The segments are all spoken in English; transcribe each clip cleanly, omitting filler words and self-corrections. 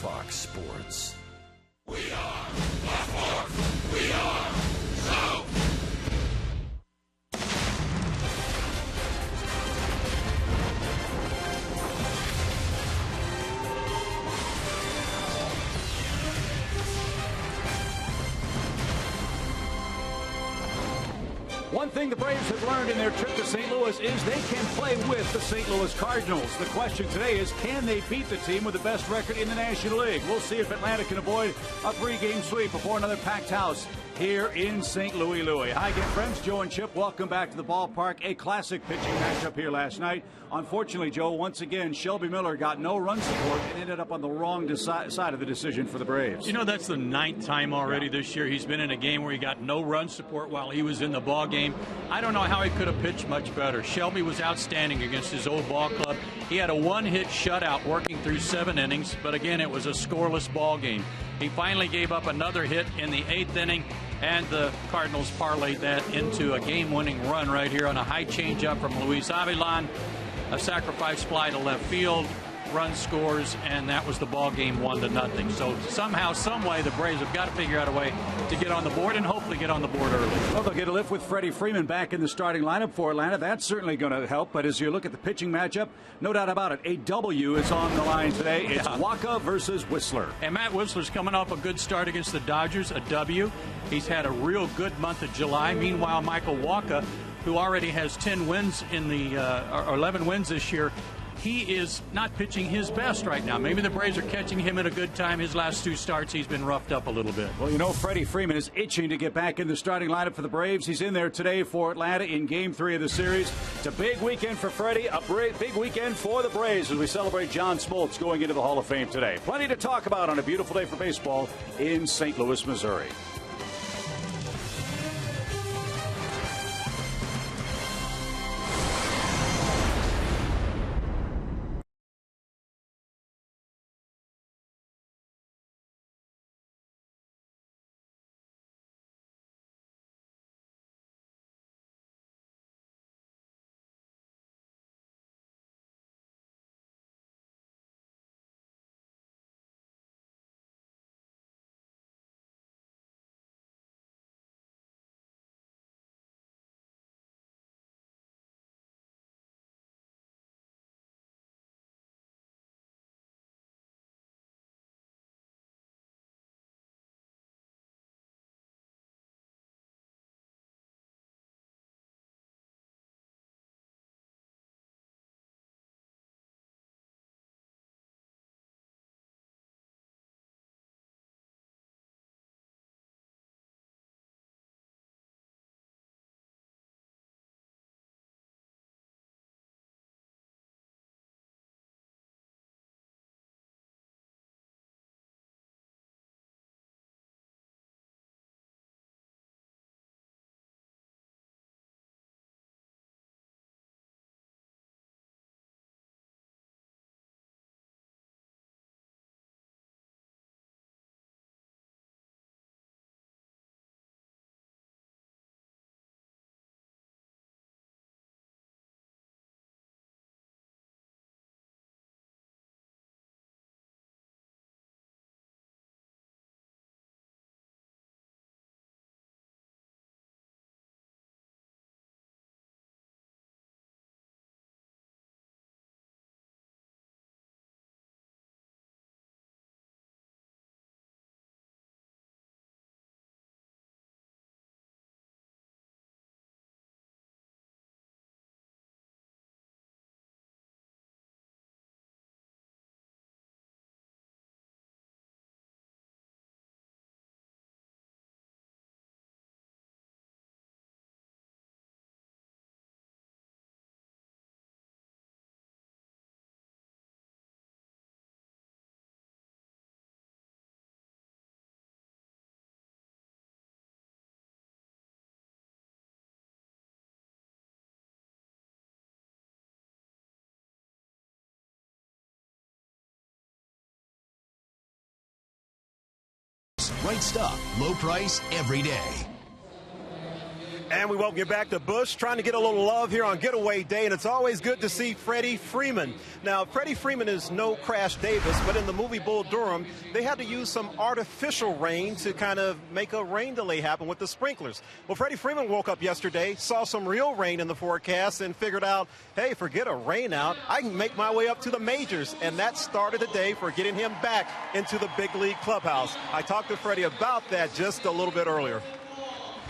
Fox Sports. We are the Fourth. We are South. One thing the Braves have learned in their trip to St. Louis is they can play with the St. Louis Cardinals. The question today is, can they beat the team with the best record in the National League? We'll see if Atlanta can avoid a 3-game sweep before another packed house here in St. Louis. Hi again, friends. Joe and Chip, welcome back to the ballpark. A classic pitching matchup here last night. Unfortunately, Joe, once again, Shelby Miller got no run support and ended up on the wrong side of the decision for the Braves. You know, that's the 9th time already this year he's been in a game where he got no run support while he was in the ball game. I don't know how he could have pitched much better. Shelby was outstanding against his old ball club. He had a one-hit shutout working through 7 innings, but again, it was a scoreless ball game. He finally gave up another hit in the 8th inning, and the Cardinals parlayed that into a game-winning run right here on a high changeup from Luis Avilan, a sacrifice fly to left field, run scores, and that was the ball game, 1-0. So somehow, some way, the Braves have got to figure out a way to get on the board and hopefully get on the board early. Well, they'll get a lift with Freddie Freeman back in the starting lineup for Atlanta. That's certainly going to help. But as you look at the pitching matchup, no doubt about it, a W is on the line today. It's Waka versus Whistler. And Matt Whistler's coming off a good start against the Dodgers, a W. He's had a real good month of July. Meanwhile, Michael Waka, who already has 10 wins in the or 11 wins this year, he is not pitching his best right now. Maybe the Braves are catching him at a good time. His last 2 starts, he's been roughed up a little bit. Well, you know, Freddie Freeman is itching to get back in the starting lineup for the Braves. He's in there today for Atlanta in Game 3 of the series. It's a big weekend for Freddie, a big weekend for the Braves as we celebrate John Smoltz going into the Hall of Fame today. Plenty to talk about on a beautiful day for baseball in St. Louis, Missouri. Right stuff, low price, every day. And we welcome you back to Busch, trying to get a little love here on Getaway Day, and it's always good to see Freddie Freeman. Now, Freddie Freeman is no Crash Davis, but in the movie Bull Durham, they had to use some artificial rain to kind of make a rain delay happen with the sprinklers. Well, Freddie Freeman woke up yesterday, saw some real rain in the forecast, and figured out, hey, forget a rain out, I can make my way up to the majors, and that started the day for getting him back into the big league clubhouse. I talked to Freddie about that just a little bit earlier.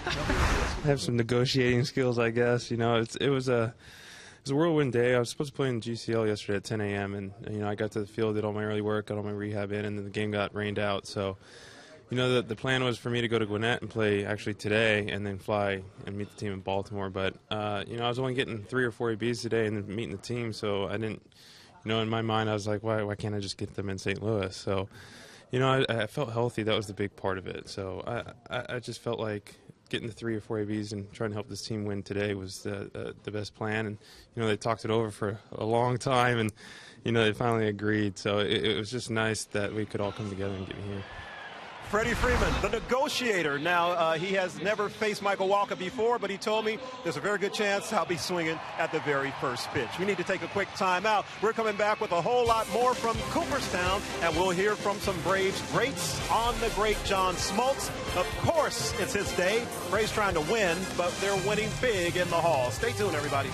I have some negotiating skills, I guess. You know, it was a whirlwind day. I was supposed to play in GCL yesterday at 10 a.m. and you know, I got to the field, did all my early work, got all my rehab in, and then the game got rained out. So, you know, the plan was for me to go to Gwinnett and play actually today, and then fly and meet the team in Baltimore. But you know, I was only getting 3 or 4 ABs today, and then meeting the team. So I didn't, you know, in my mind, I was like, why can't I just get them in St. Louis? So, you know, I felt healthy. That was the big part of it. So I just felt like getting the 3 or 4 ABs and trying to help this team win today was the best plan. And, you know, they talked it over for a long time, and, you know, they finally agreed. So it was just nice that we could all come together and get me here. Freddie Freeman, the negotiator. Now, he has never faced Michael Walker before, but he told me there's a very good chance I'll be swinging at the very first pitch. We need to take a quick timeout. We're coming back with a whole lot more from Cooperstown, and we'll hear from some Braves greats on the great John Smoltz. Of course, it's his day. Braves trying to win, but they're winning big in the Hall. Stay tuned, everybody.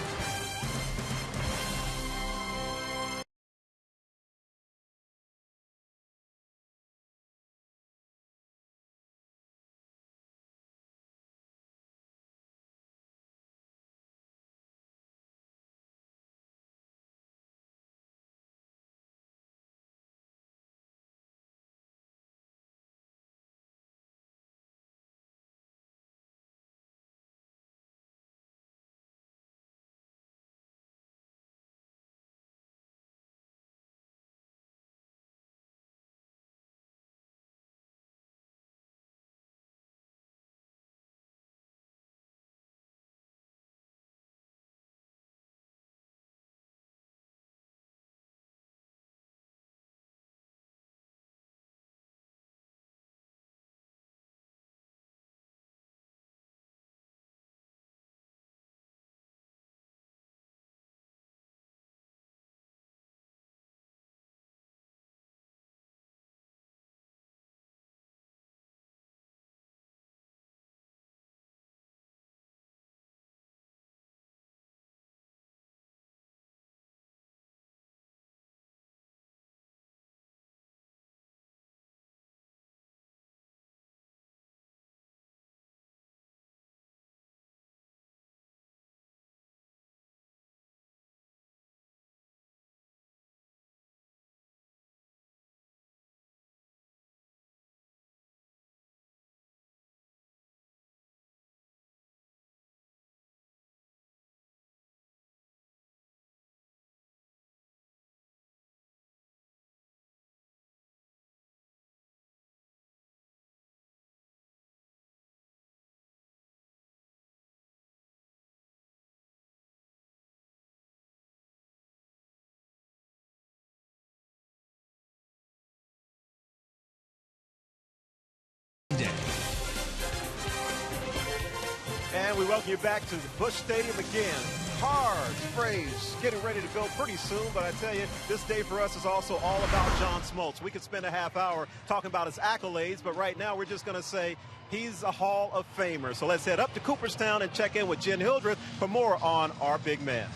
And we welcome you back to Busch Stadium again. Cards, Braves, getting ready to go pretty soon, but I tell you, this day for us is also all about John Smoltz. We could spend a half hour talking about his accolades, but right now we're just going to say he's a Hall of Famer. So let's head up to Cooperstown and check in with Jen Hildreth for more on our big man.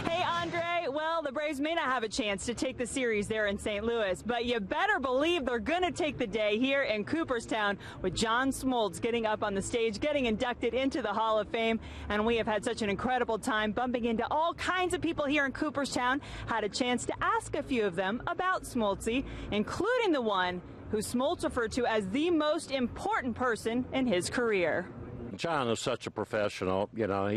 Hey, Andre. Well, the Braves may not have a chance to take the series there in St. Louis, but you better believe they're going to take the day here in Cooperstown with John Smoltz getting up on the stage, getting inducted into the Hall of Fame. And we have had such an incredible time bumping into all kinds of people here in Cooperstown. Had a chance to ask a few of them about Smoltzy, including the one who Smoltz referred to as the most important person in his career. John is such a professional. You know,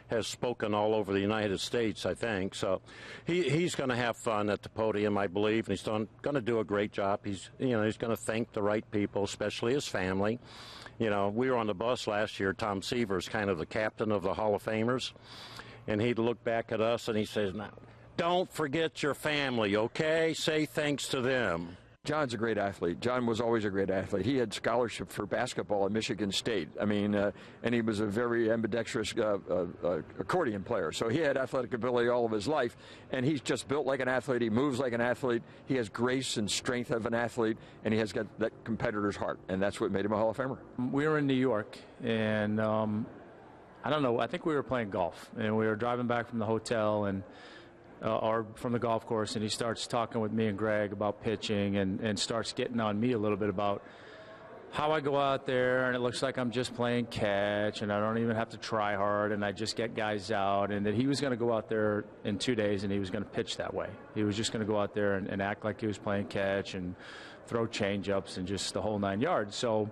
has spoken all over the United States, I think. So he's going to have fun at the podium, I believe, and he's going to do a great job. He's going to thank the right people, especially his family. You know, we were on the bus last year. Tom Seaver's kind of the captain of the Hall of Famers, and he'd look back at us and he says, "Now, don't forget your family, okay? Say thanks to them." John's a great athlete. John was always a great athlete. He had scholarship for basketball at Michigan State. I mean, and he was a very ambidextrous accordion player. So he had athletic ability all of his life, and he's just built like an athlete. He moves like an athlete. He has grace and strength of an athlete, and he has got that competitor's heart, and that's what made him a Hall of Famer. We were in New York, and I don't know, I think we were playing golf, and we were driving back from the hotel and or from the golf course, and he starts talking with me and Greg about pitching and starts getting on me a little bit about how I go out there, and it looks like I'm just playing catch, and I don't even have to try hard, and I just get guys out, and that he was going to go out there in 2 days, and he was going to pitch that way. He was just going to go out there and act like he was playing catch and throw change-ups and just the whole 9 yards. So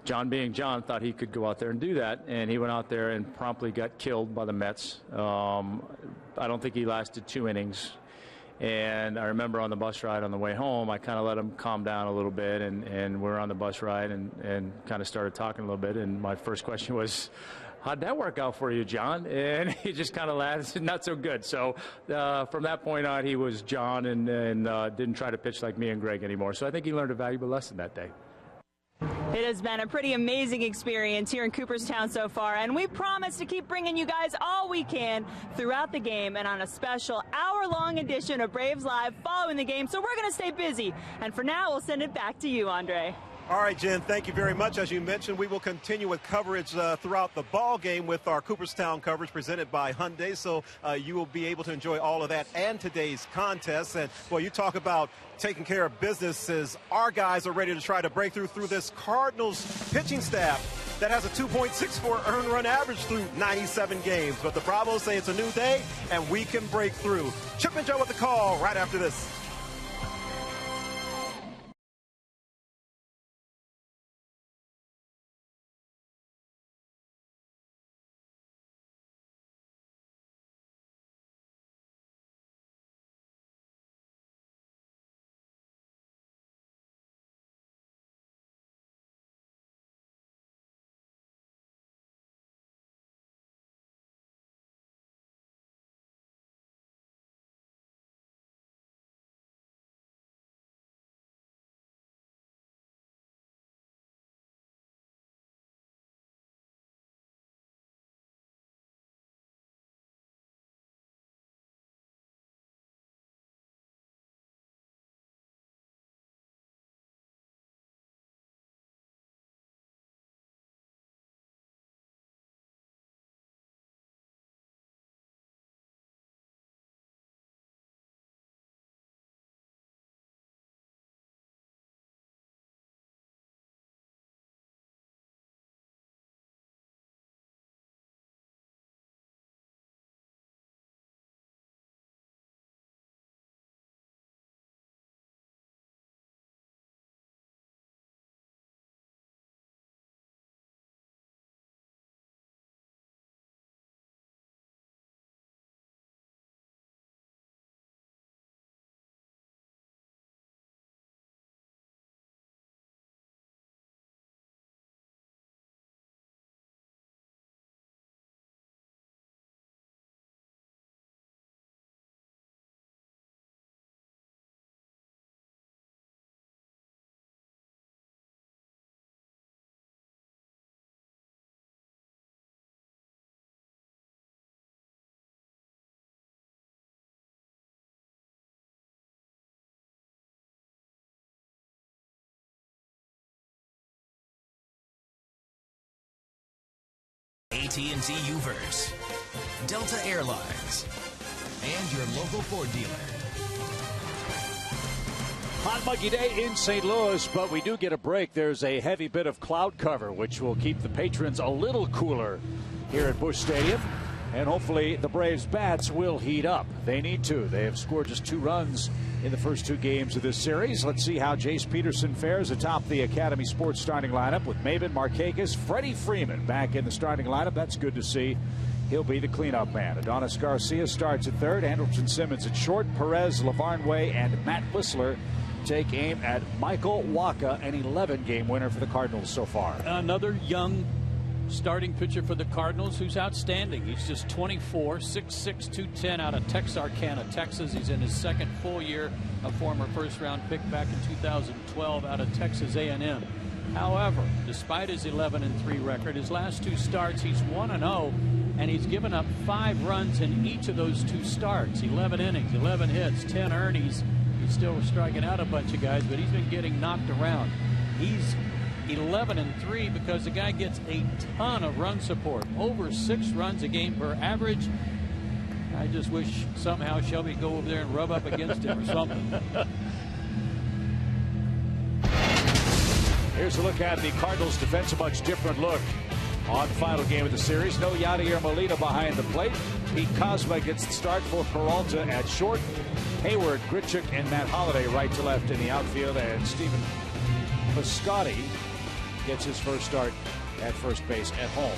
John, being John, thought he could go out there and do that, and he went out there and promptly got killed by the Mets. I don't think he lasted 2 innings. And I remember on the bus ride on the way home, I kind of let him calm down a little bit, and we're on the bus ride and kind of started talking a little bit. And my first question was, how'd that work out for you, John? And he just kind of laughed, not so good. So from that point on, he was John and didn't try to pitch like me and Greg anymore. So I think he learned a valuable lesson that day. It has been a pretty amazing experience here in Cooperstown so far, and we promise to keep bringing you guys all we can throughout the game and on a special hour-long edition of Braves Live following the game, so we're going to stay busy. And for now, we'll send it back to you, Andre. All right, Jen, thank you very much. As you mentioned, we will continue with coverage throughout the ball game with our Cooperstown coverage presented by Hyundai. So you will be able to enjoy all of that and today's contest. And, well, you talk about taking care of businesses. Our guys are ready to try to break through this Cardinals pitching staff that has a 2.64 earned run average through 97 games. But the Bravos say it's a new day, and we can break through. Chip and Joe with the call right after this. AT&T UVerse, Delta Airlines, and your local Ford dealer. Hot, muggy day in St. Louis, but we do get a break. There's a heavy bit of cloud cover, which will keep the patrons a little cooler here at Busch Stadium. And hopefully the Braves' bats will heat up. They need to. They have scored just 2 runs in the first 2 games of this series. Let's see how Jace Peterson fares atop the Academy Sports starting lineup with Maven Markakis, Freddie Freeman back in the starting lineup. That's good to see. He'll be the cleanup man. Adonis Garcia starts at third. Andrelton Simmons at short. Perez, LaVarn Way, and Matt Whistler take aim at Michael Wacha, an 11-game winner for the Cardinals so far. Another young starting pitcher for the Cardinals, who's outstanding. He's just 24, 6'6", 210 out of Texarkana, Texas. He's in his second full year, a former first-round pick back in 2012 out of Texas A&M. However, despite his 11-3 record, his last 2 starts, he's 1-0, and he's given up 5 runs in each of those 2 starts. 11 innings, 11 hits, 10 earnings. He's still striking out a bunch of guys, but he's been getting knocked around. He's 11-3 because the guy gets a ton of run support, over 6 runs a game per average. I just wish somehow Shelby would go over there and rub up against him or something. Here's a look at the Cardinals defense, a much different look on the final game of the series. No Yadier Molina behind the plate. Pete Kozma gets the start for Peralta at short. Hayward, Grichuk, and Matt Holliday right to left in the outfield. And Stephen Piscotty gets his first start at first base at home.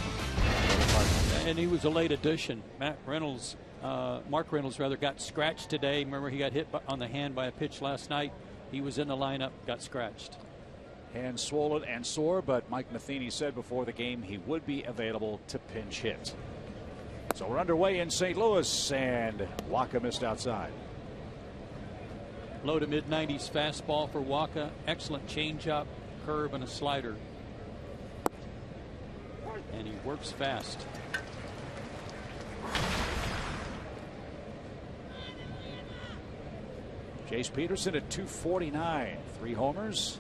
And he was a late addition. Mark Reynolds got scratched today. Remember, he got hit on the hand by a pitch last night. He was in the lineup, got scratched. Hand swollen and sore, but Mike Matheny said before the game he would be available to pinch hit. So we're underway in St. Louis, and Waka missed outside. Low to mid-90s fastball for Waka. Excellent changeup, curve, and a slider. And he works fast. Jace Peterson at 249, 3 homers.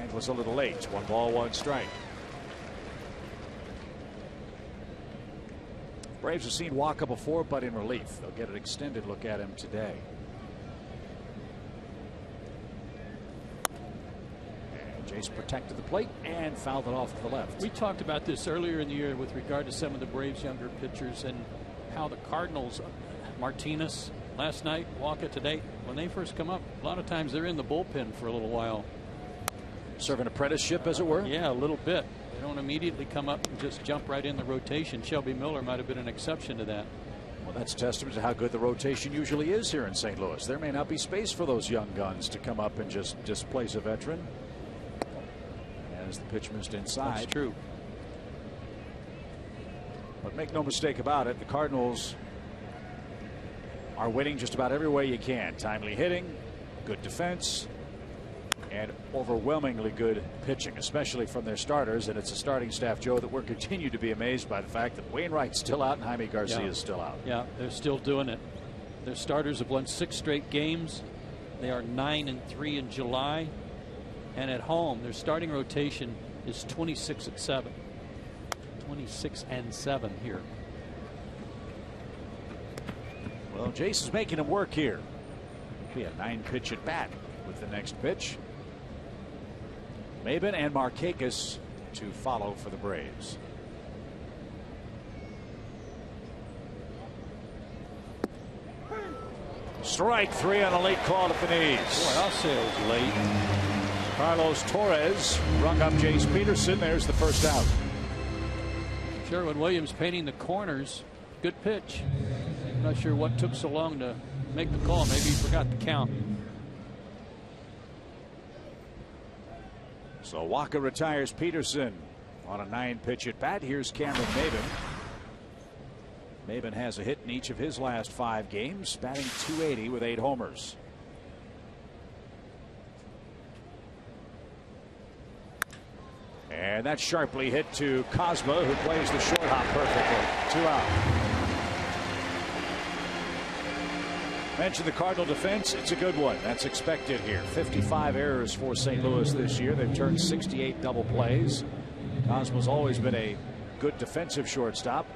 And was a little late. 1 ball, 1 strike. Braves have seen Waka before, but in relief. They'll get an extended look at him today. And Jace protected the plate and fouled it off to the left. We talked about this earlier in the year with regard to some of the Braves' younger pitchers and how the Cardinals, Martinez last night, Waka today, when they first come up, a lot of times they're in the bullpen for a little while. Serve an apprenticeship, as it were? Yeah, a little bit. They don't immediately come up and just jump right in the rotation. Shelby Miller might have been an exception to that. Well, that's a testament to how good the rotation usually is here in St. Louis. There may not be space for those young guns to come up and just displace a veteran. As the pitch missed inside. That's true. But make no mistake about it, the Cardinals are winning just about every way you can. Timely hitting, good defense, and overwhelmingly good pitching, especially from their starters. And it's a starting staff, Joe, that we're continuing to be amazed by the fact that Wainwright's still out and Jaime Garcia is still out. Yeah, they're still doing it. Their starters have won 6 straight games. They are 9-3 in July. And at home, their starting rotation is 26-7. 26-7 here. Well, Jace is making him work here. Be a 9-pitch at bat with the next pitch. Maben and Markakis to follow for the Braves. Strike 3 on a late call at the knees. Boy, I'll say it was late. Carlos Torres rung up Jace Peterson. There's the first out. Sherwin-Williams painting the corners. Good pitch. Not sure what took so long to make the call. Maybe he forgot the count. So Waka retires Peterson on a 9-pitch at bat. Here's Cameron Maben. Maben has a hit in each of his last 5 games, batting .280 with 8 homers. And that's sharply hit to Kozma, who plays the short hop perfectly. 2 out. Mentioned the Cardinal defense. It's a good one. That's expected here. 55 errors for St. Louis this year. They've turned 68 double plays. Kozma's always been a good defensive shortstop,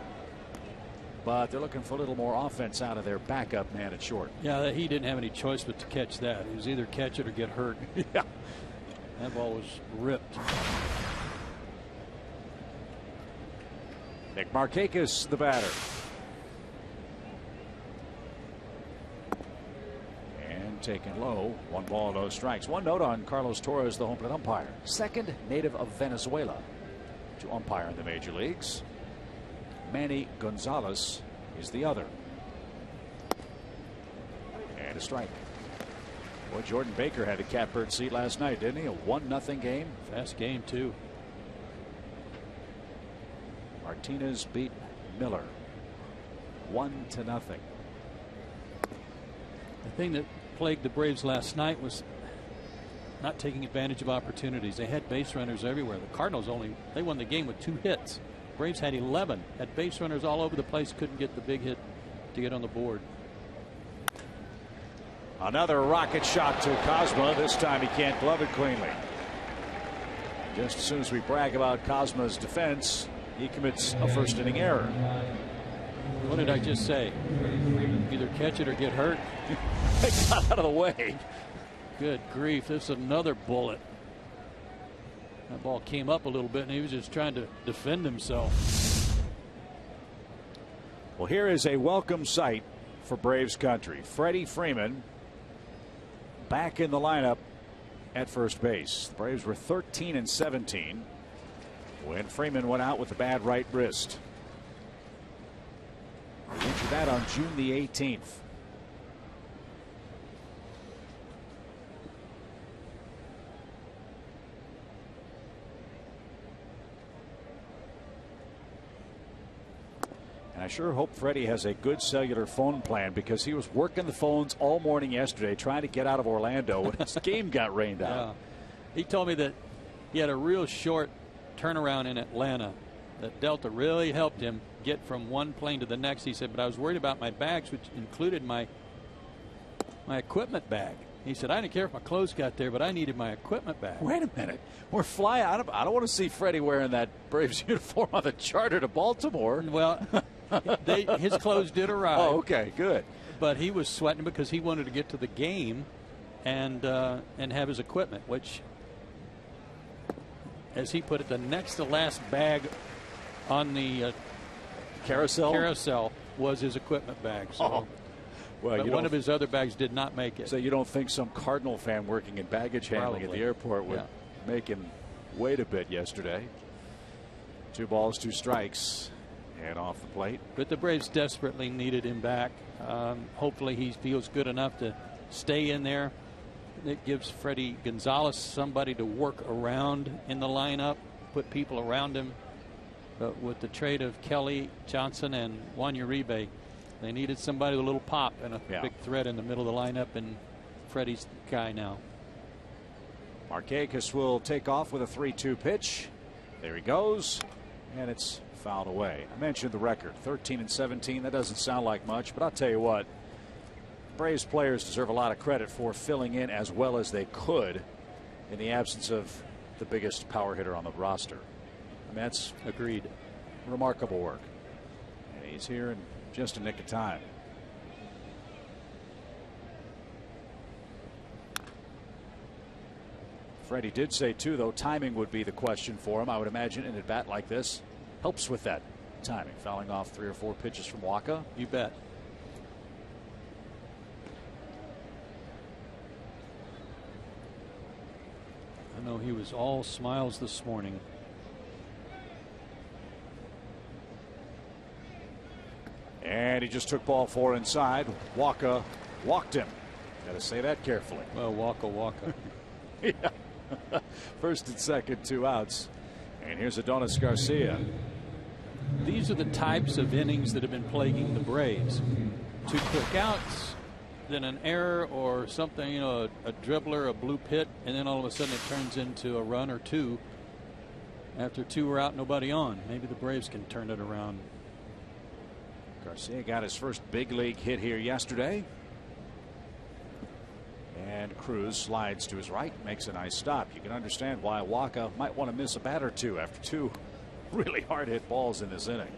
but they're looking for a little more offense out of their backup man at short. Yeah, he didn't have any choice but to catch that. He was either catch it or get hurt. Yeah. That ball was ripped. Nick Markakis, the batter. And taken low. 1 ball, no strikes. One note on Carlos Torres, the home plate umpire. Second native of Venezuela to umpire in the major leagues. Manny Gonzalez is the other. And a strike. Boy, Jordan Baker had a catbird seat last night, didn't he? A 1-0 game. Fast game, too. Martinez beat Miller 1-0. The thing that plagued the Braves last night was not taking advantage of opportunities. They had base runners everywhere. The Cardinals they won the game with 2 hits. Braves had 11, had base runners all over the place, couldn't get the big hit to get on the board. Another rocket shot to Kozma. This time he can't glove it cleanly. Just as soon as we brag about Kozma's defense, he commits a first inning error. What did I just say? Either catch it or get hurt. They got out of the way. Good grief, this is another bullet. That ball came up a little bit and he was just trying to defend himself. Well, here is a welcome sight for Braves country. Freddie Freeman back in the lineup at first base. The Braves were 13-17 when Freeman went out with a bad right wrist. He injured that on June the 18th. And I sure hope Freddie has a good cellular phone plan, because he was working the phones all morning yesterday trying to get out of Orlando when his game got rained out. Yeah. He told me that he had a real short turnaround in Atlanta, that Delta really helped him get from one plane to the next. He said, but I was worried about my bags, which included my equipment bag. He said, I didn't care if my clothes got there, but I needed my equipment bag. Wait a minute. We're flying. I don't want to see Freddie wearing that Braves uniform on the charter to Baltimore. Well, his clothes did arrive. Oh, okay, good. But he was sweating because he wanted to get to the game and have his equipment, which, as he put it, the next to last bag on the carousel was his equipment bag. So, well, but one of his other bags did not make it. So you don't think some Cardinal fan working in baggage handling at the airport would make him wait a bit yesterday? 2 balls, 2 strikes. And off the plate. But the Braves desperately needed him back. Hopefully he feels good enough to stay in there. It gives Freddie Gonzalez somebody to work around in the lineup, put people around him. But with the trade of Kelly, Johnson, and Juan Uribe, they needed somebody with a little pop and a big threat in the middle of the lineup, and Freddie's the guy now. Markakis will take off with a 3-2 pitch. There he goes, and it's fouled away. I mentioned the record, 13-17. That doesn't sound like much, but I'll tell you what, Braves players deserve a lot of credit for filling in as well as they could in the absence of the biggest power hitter on the roster. I mean, that's agreed. Remarkable work. And he's here in just a nick of time. Freddie did say, too, though, timing would be the question for him. I would imagine in a bat like this helps with that timing. Fouling off 3 or 4 pitches from Waka. You bet. I know he was all smiles this morning. And he just took ball 4 inside. Waka walked him. Got to say that carefully. Well, Waka. Yeah. First and second, 2 outs. And here's Adonis Garcia. These are the types of innings that have been plaguing the Braves. 2 quick outs, then an error or something, you know, a dribbler, a blue pit, and then all of a sudden it turns into a run or 2. After 2 are out, nobody on. Maybe the Braves can turn it around. Garcia got his first big league hit here yesterday. And Cruz slides to his right, makes a nice stop. You can understand why Waka might want to miss a bat or 2 after 2 really hard hit balls in this inning.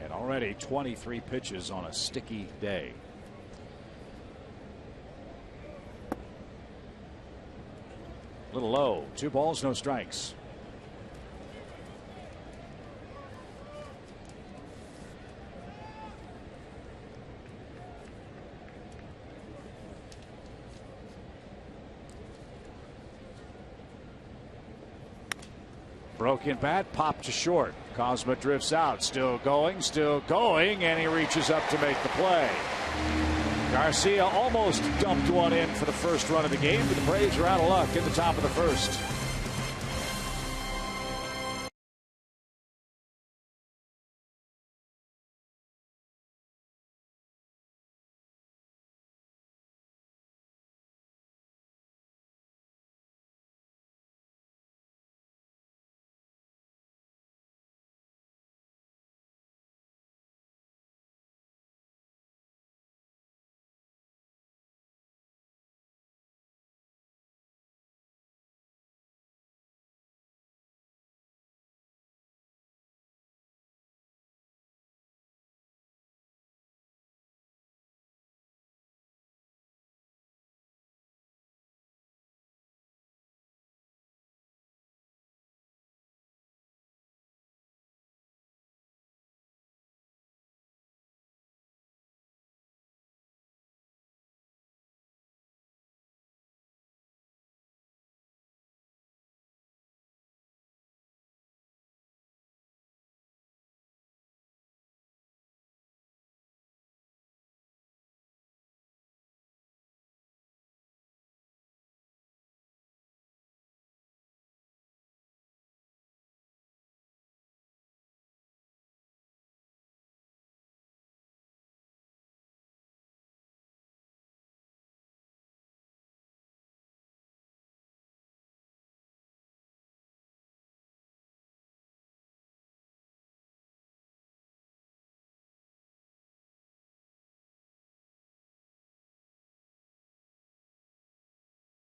And already 23 pitches on a sticky day. A little low. 2 balls, no strikes. Broken bat, popped to short. Kozma drifts out, still going, and he reaches up to make the play. Garcia almost dumped one in for the first run of the game, but the Braves are out of luck in the top of the first.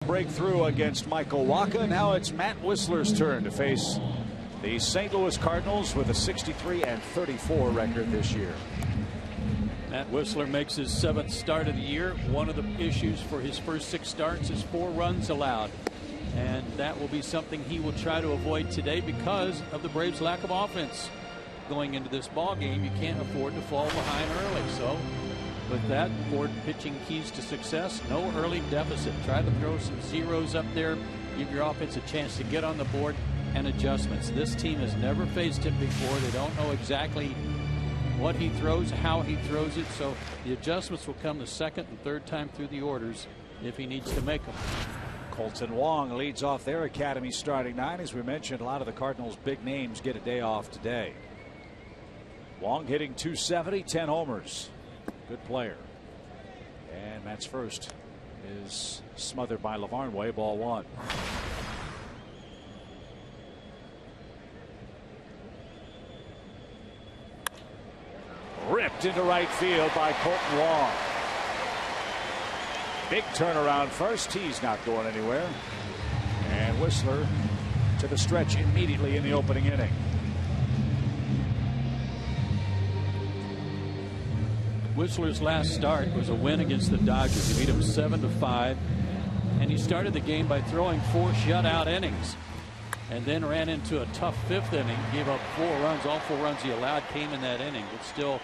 Breakthrough against Michael Wacha. Now it's Matt Whistler's turn to face the St. Louis Cardinals with a 63-34 record this year. Matt Whistler makes his 7th start of the year. One of the issues for his first 6 starts is 4 runs allowed, and that will be something he will try to avoid today because of the Braves' lack of offense going into this ball game. You can't afford to fall behind early. So with that, 4 pitching keys to success. No early deficit. Try to throw some zeros up there. Give your offense a chance to get on the board, and adjustments. This team has never faced him before. They don't know exactly what he throws, how he throws it. So the adjustments will come the 2nd and 3rd time through the orders if he needs to make them. Colton Wong leads off their academy starting 9. As we mentioned, a lot of the Cardinals' big names get a day off today. Wong hitting .270, 10 homers. Good player. And Matt's first is smothered by Lavarnway, ball 1. Ripped into right field by Colton Wong. Big turnaround first. He's not going anywhere. And Whistler to the stretch immediately in the opening inning. Whistler's last start was a win against the Dodgers. He beat them 7-5, and he started the game by throwing 4 shutout innings, and then ran into a tough 5th inning. Gave up 4 runs. All 4 runs he allowed came in that inning, but still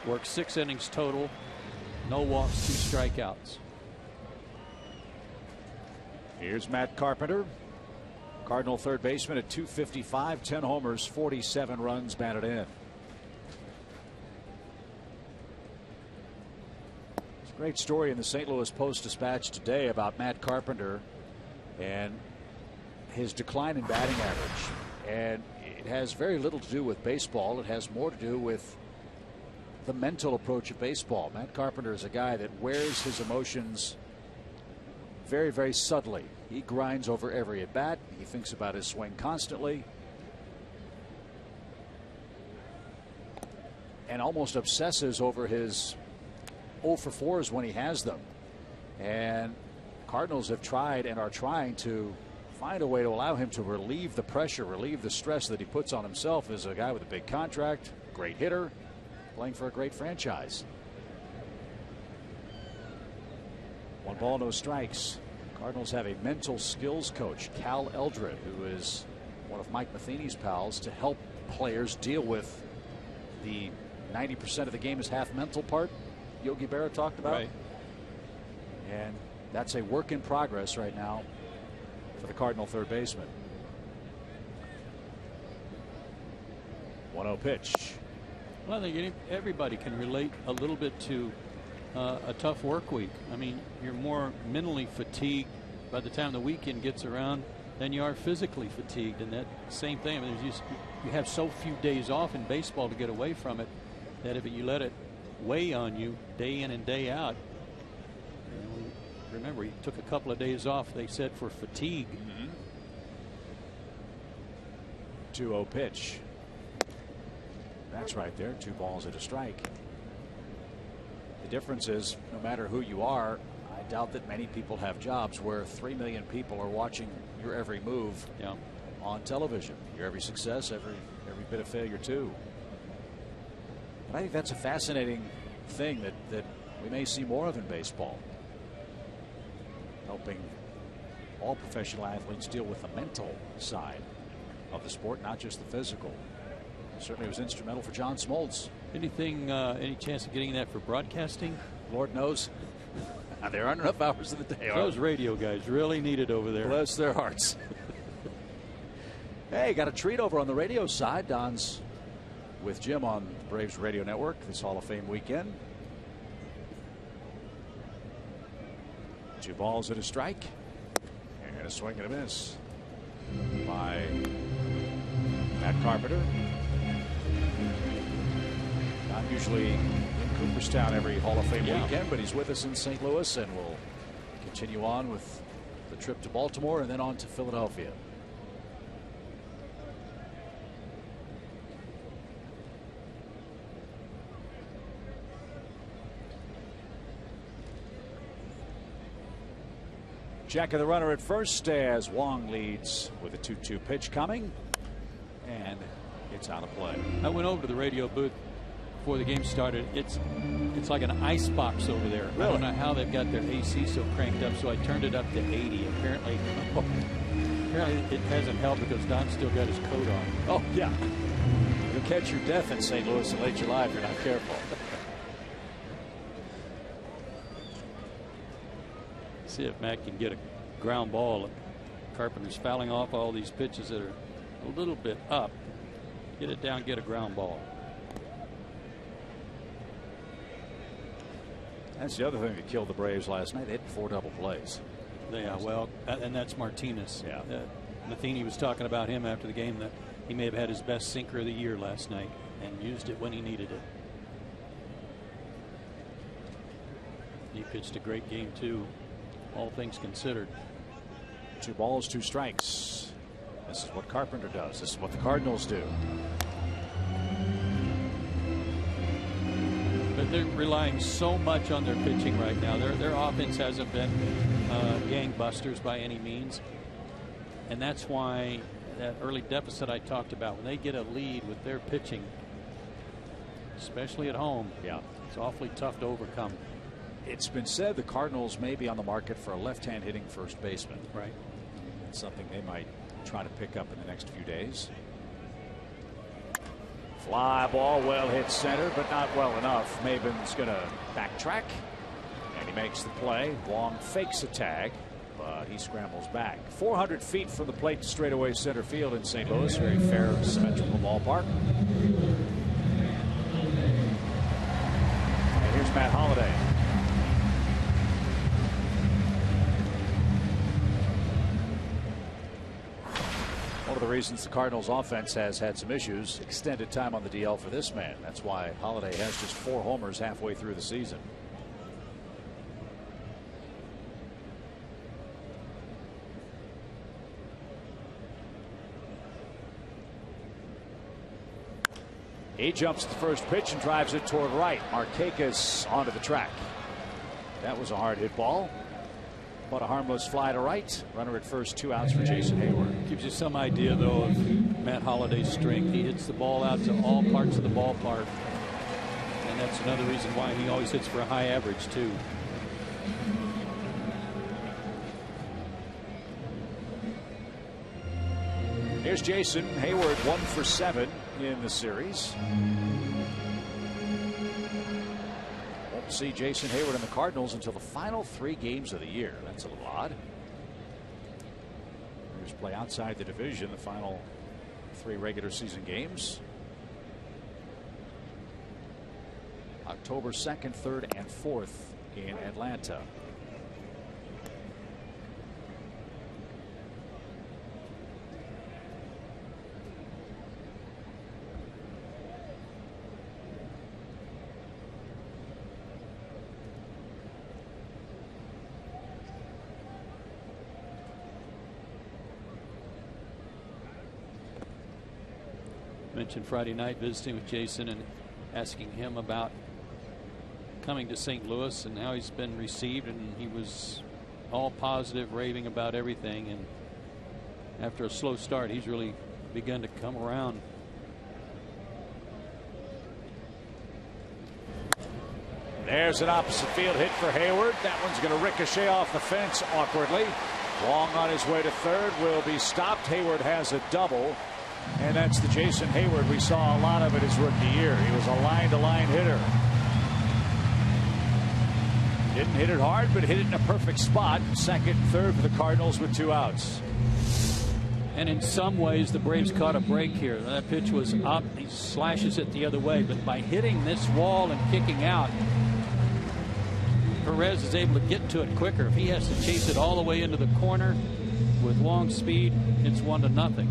worked 6 innings total. No walks, 2 strikeouts. Here's Matt Carpenter, Cardinal third baseman at .255, 10 homers, 47 runs batted in. Great story in the St. Louis Post-Dispatch today about Matt Carpenter and his decline in batting average. And it has very little to do with baseball. It has more to do with the mental approach of baseball. Matt Carpenter is a guy that wears his emotions very, very subtly. He grinds over every at bat. He thinks about his swing constantly, and almost obsesses over his 0 for 4s when he has them. And Cardinals have tried and are trying to find a way to allow him to relieve the pressure, relieve the stress that he puts on himself as a guy with a big contract, great hitter, playing for a great franchise. 1 ball, no strikes. Cardinals have a mental skills coach, Cal Eldred, who is one of Mike Matheny's pals, to help players deal with the 90% of the game is half mental part Yogi Berra talked about. Right. And that's a work in progress right now for the Cardinal third baseman. 1-0 pitch. Well, I think everybody can relate a little bit to a tough work week. I mean, you're more mentally fatigued by the time the weekend gets around than you are physically fatigued. And that same thing, I mean, you have so few days off in baseball to get away from it that if you let it weigh on you day in and day out, remember, he took a couple of days off, they said, for fatigue. 2-0 pitch. That's right there. 2 balls and a strike. The difference is, no matter who you are, I doubt that many people have jobs where 3 million people are watching your every move on television. Your every success, every bit of failure too. But I think that's a fascinating thing that we may see more of in baseball. Helping all professional athletes deal with the mental side of the sport, not just the physical. Certainly was instrumental for John Smoltz. Any chance of getting that for broadcasting? Lord knows. There aren't enough hours in the day. Those radio guys really need it over there. Bless their hearts. Hey, got a treat over on the radio side. Don's with Jim on the Braves Radio Network this Hall of Fame weekend. 2 balls and a strike. And a swing and a miss by Matt Carpenter. Not usually in Cooperstown every Hall of Fame weekend, but he's with us in St. Louis, and we'll continue on with the trip to Baltimore and then on to Philadelphia. Jack of the runner at first as Wong leads with a 2-2 pitch coming, and it's out of play. I went over to the radio booth before the game started. It's like an ice box over there. Really? I don't know how they've got their AC so cranked up, so I turned it up to 80. Apparently it hasn't helped because Don's still got his coat on. Oh, yeah. You'll catch your death in St. Louis in late July if you're not careful. See if Matt can get a ground ball. Carpenter's fouling off all these pitches that are a little bit up. Get it down, get a ground ball. That's the other thing that killed the Braves last night. They had 4 double plays. Yeah, well, and that's Martinez. Yeah. Matheny was talking about him after the game, that he may have had his best sinker of the year last night and used it when he needed it. He pitched a great game too, all things considered. 2 balls, 2 strikes. This is what Carpenter does. This is what the Cardinals do. But they're relying so much on their pitching right now. Their offense hasn't been gangbusters by any means, and that's why that early deficit I talked about, when they get a lead with their pitching, especially at home, it's awfully tough to overcome. It's been said the Cardinals may be on the market for a left-hand hitting first baseman. Right. It's something they might try to pick up in the next few days. Fly ball, well hit center, but not well enough. Maben's going to backtrack, and he makes the play. Wong fakes a tag, but he scrambles back. 400 feet from the plate to straightaway center field in St. Louis. Very fair, symmetrical ballpark. And here's Matt Holliday. One of the reasons the Cardinals offense has had some issues, extended time on the DL for this man. That's why Holliday has just 4 homers halfway through the season. He jumps the first pitch and drives it toward right. Markakis onto the track. That was a hard hit ball. But a harmless fly to right. Runner at first, 2 outs for Jason Hayward. Gives you some idea, though, of Matt Holliday's strength. He hits the ball out to all parts of the ballpark. And that's another reason why he always hits for a high average, too. Here's Jason Hayward, 1 for 7 in the series. Won't see Jason Hayward and the Cardinals until the final 3 games of the year. That's a little odd. Here's play outside the division, the final 3 regular season games. October 2nd, 3rd, and 4th in Atlanta. Mentioned Friday night visiting with Jason and asking him about coming to St. Louis and how he's been received, and he was all positive, raving about everything, and after a slow start he's really begun to come around. There's an opposite field hit for Hayward. That one's going to ricochet off the fence awkwardly. Long on his way to third, will be stopped. Hayward has a double. And that's the Jason Hayward we saw a lot of in his rookie year. He was a line-to-line hitter. Didn't hit it hard, but hit it in a perfect spot. Second, third for the Cardinals with 2 outs. And in some ways, the Braves caught a break here. That pitch was up. He slashes it the other way. But by hitting this wall and kicking out, Perez is able to get to it quicker. If he has to chase it all the way into the corner with long speed, it's 1-0.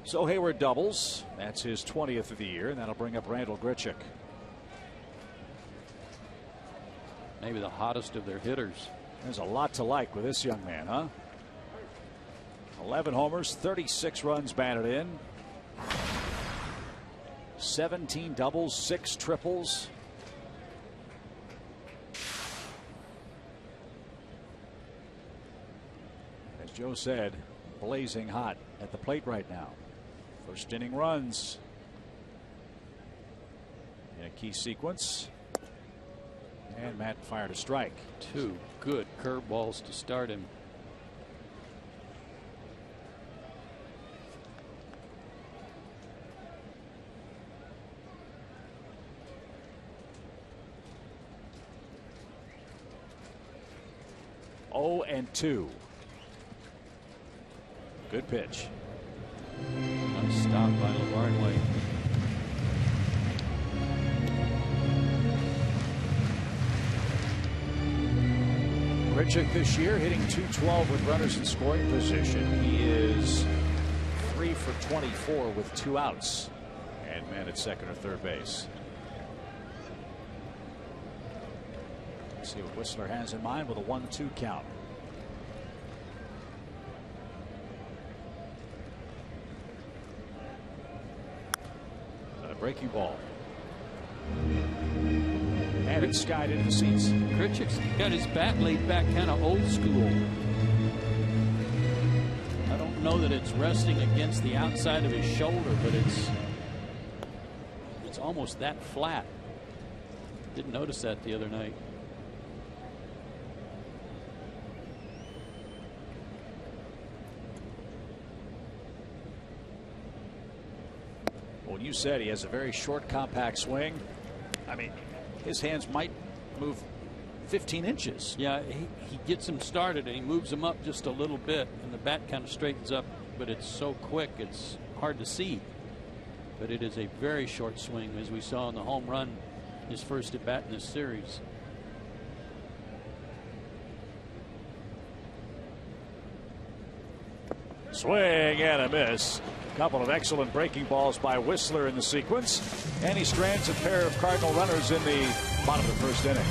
So Hayward doubles. That's his 20th of the year, and that'll bring up Randal Grichuk. Maybe the hottest of their hitters. There's a lot to like with this young man, huh? 11 homers, 36 runs batted in. 17 doubles, 6 triples. As Joe said, blazing hot at the plate right now. First inning runs in a key sequence. And Matt fired a strike. 2 good curveballs to start him. Oh, and 2. Good pitch. Nice stop by LeVar White. Grichuk this year hitting .212 with runners in scoring position. He is 3 for 24 with 2 outs and men at second or third base. Let's see what Whistler has in mind with a 1-2 count. Breaking ball. And it's skied into the seats. Grichuk's got his bat laid back kind of old school. I don't know that it's resting against the outside of his shoulder, but it's almost that flat. Didn't notice that the other night. Well, you said he has a very short, compact swing. I mean, his hands might move 15 inches. Yeah, he gets him started and he moves him up just a little bit, and the bat kind of straightens up, but it's so quick it's hard to see. But it is a very short swing, as we saw in the home run, his first at bat in this series. Swing and a miss. A couple of excellent breaking balls by Whistler in the sequence, and he strands a pair of Cardinal runners in the bottom of the first inning.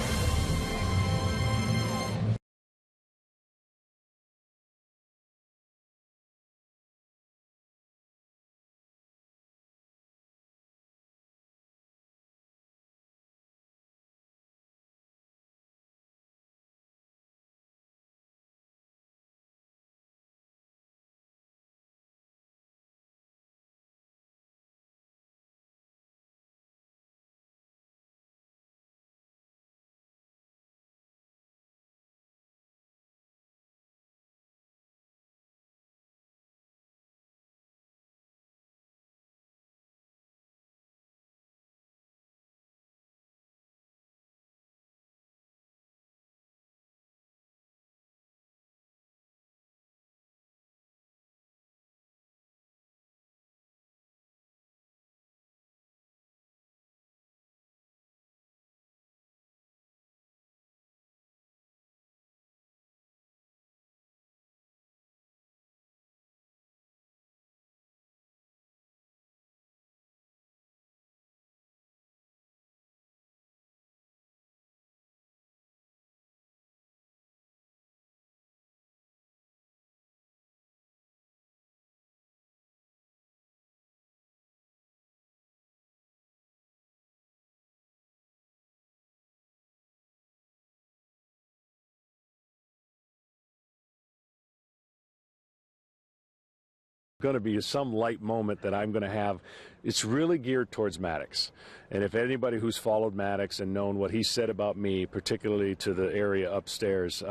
going to be some light moment that I'm going to have. It's really geared towards Maddox. And if anybody who's followed Maddox and known what he said about me, particularly to the area upstairs,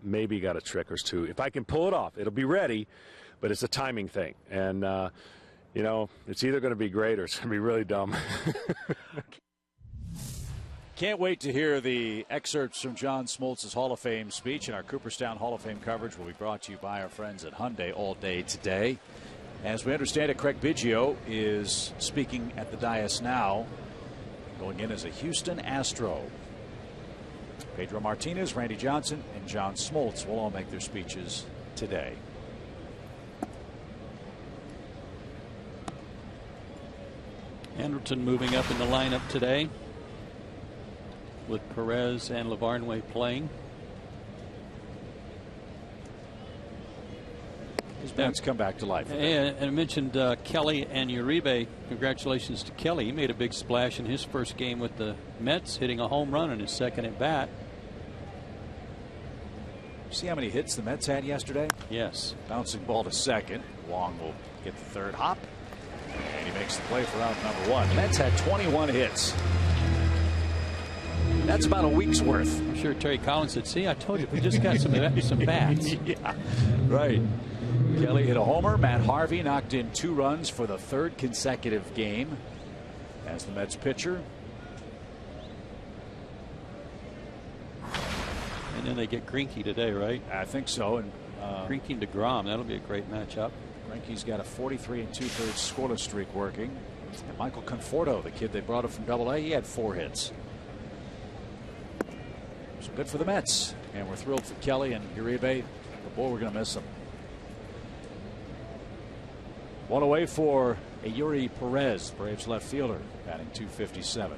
maybe got a trick or two. If I can pull it off, it'll be ready, but it's a timing thing. And, you know, it's either going to be great or it's going to be really dumb. Can't wait to hear the excerpts from John Smoltz's Hall of Fame speech, and our Cooperstown Hall of Fame coverage will be brought to you by our friends at Hyundai all day today. As we understand it, Craig Biggio is speaking at the dais now, going in as a Houston Astro. Pedro Martinez, Randy Johnson, and John Smoltz will all make their speeches today. Anderson moving up in the lineup today, with Perez and Lavarnway playing. His bats come back to life. And I mentioned Kelly and Uribe. Congratulations to Kelly. He made a big splash in his first game with the Mets, hitting a home run in his second at bat. See how many hits the Mets had yesterday? Yes. Bouncing ball to second. Wong will get the third hop, and he makes the play for out number one. The Mets had 21 hits. That's about a week's worth. I'm sure Terry Collins said, see, I told you, we just got some bats. Yeah, right. Kelly hit a homer. Matt Harvey knocked in 2 runs for the 3rd consecutive game as the Mets pitcher. And then they get Greinke today, right? I think so. And Greinke and DeGrom, that'll be a great matchup. Greinke's got a 43 2/3 scoreless streak working. And Michael Conforto, the kid they brought up from AA, he had 4 hits. So good for the Mets. And we're thrilled for Kelly and Uribe. But boy, we're going to miss them. One away for a Yuri Perez, Braves left fielder, batting .257.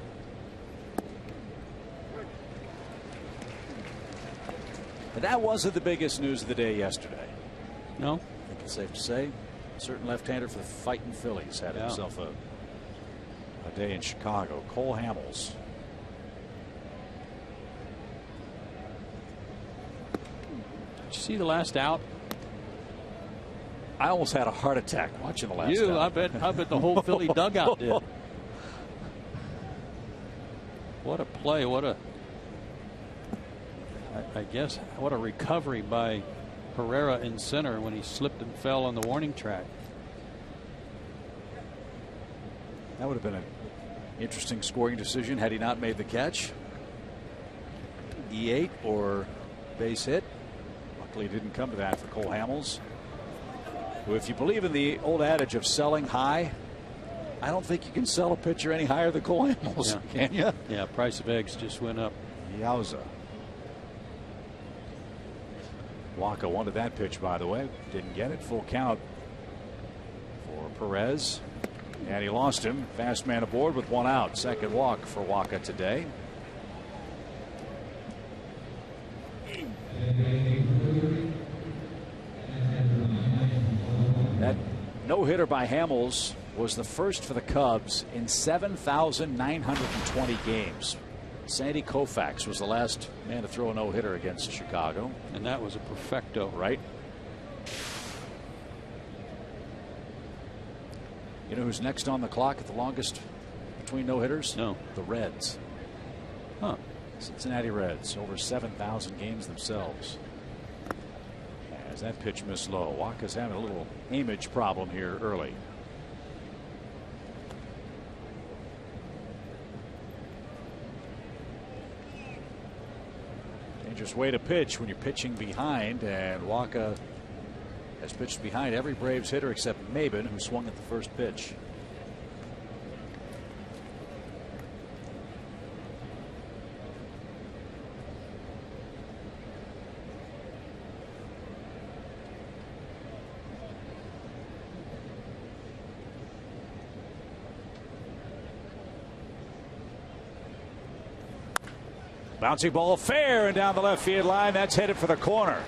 But that wasn't the biggest news of the day yesterday. No? I think it's safe to say. A certain left-hander for the fighting Phillies had himself a day in Chicago. Cole Hamels. Did you see the last out? I almost had a heart attack watching the last out. I bet the whole Philly dugout did. What a play. I guess what a recovery by Herrera in center when he slipped and fell on the warning track. That would have been an interesting scoring decision had he not made the catch. E8 or base hit. Luckily, it didn't come to that for Cole Hamels. Who, if you believe in the old adage of selling high, I don't think you can sell a pitcher any higher than Cole Hamels, can you? Yeah, price of eggs just went up. Yowza. Waka wanted that pitch, by the way. Didn't get it. Full count for Perez. And he lost him. Fast man aboard with 1 out. Second walk for Waka today. That no-hitter by Hamels was the first for the Cubs in 7,920 games. Sandy Koufax was the last man to throw a no-hitter against Chicago. And that was a perfecto. Right. You know who's next on the clock at the longest between no-hitters? No. The Reds. Huh. Cincinnati Reds, over 7,000 games themselves. As that pitch missed low. Waka's having a little aimage problem here early. Dangerous way to pitch when you're pitching behind, and Waka has pitched behind every Braves hitter except Maben, who swung at the first pitch. Bouncing ball fair and down the left field line. That's headed for the corner.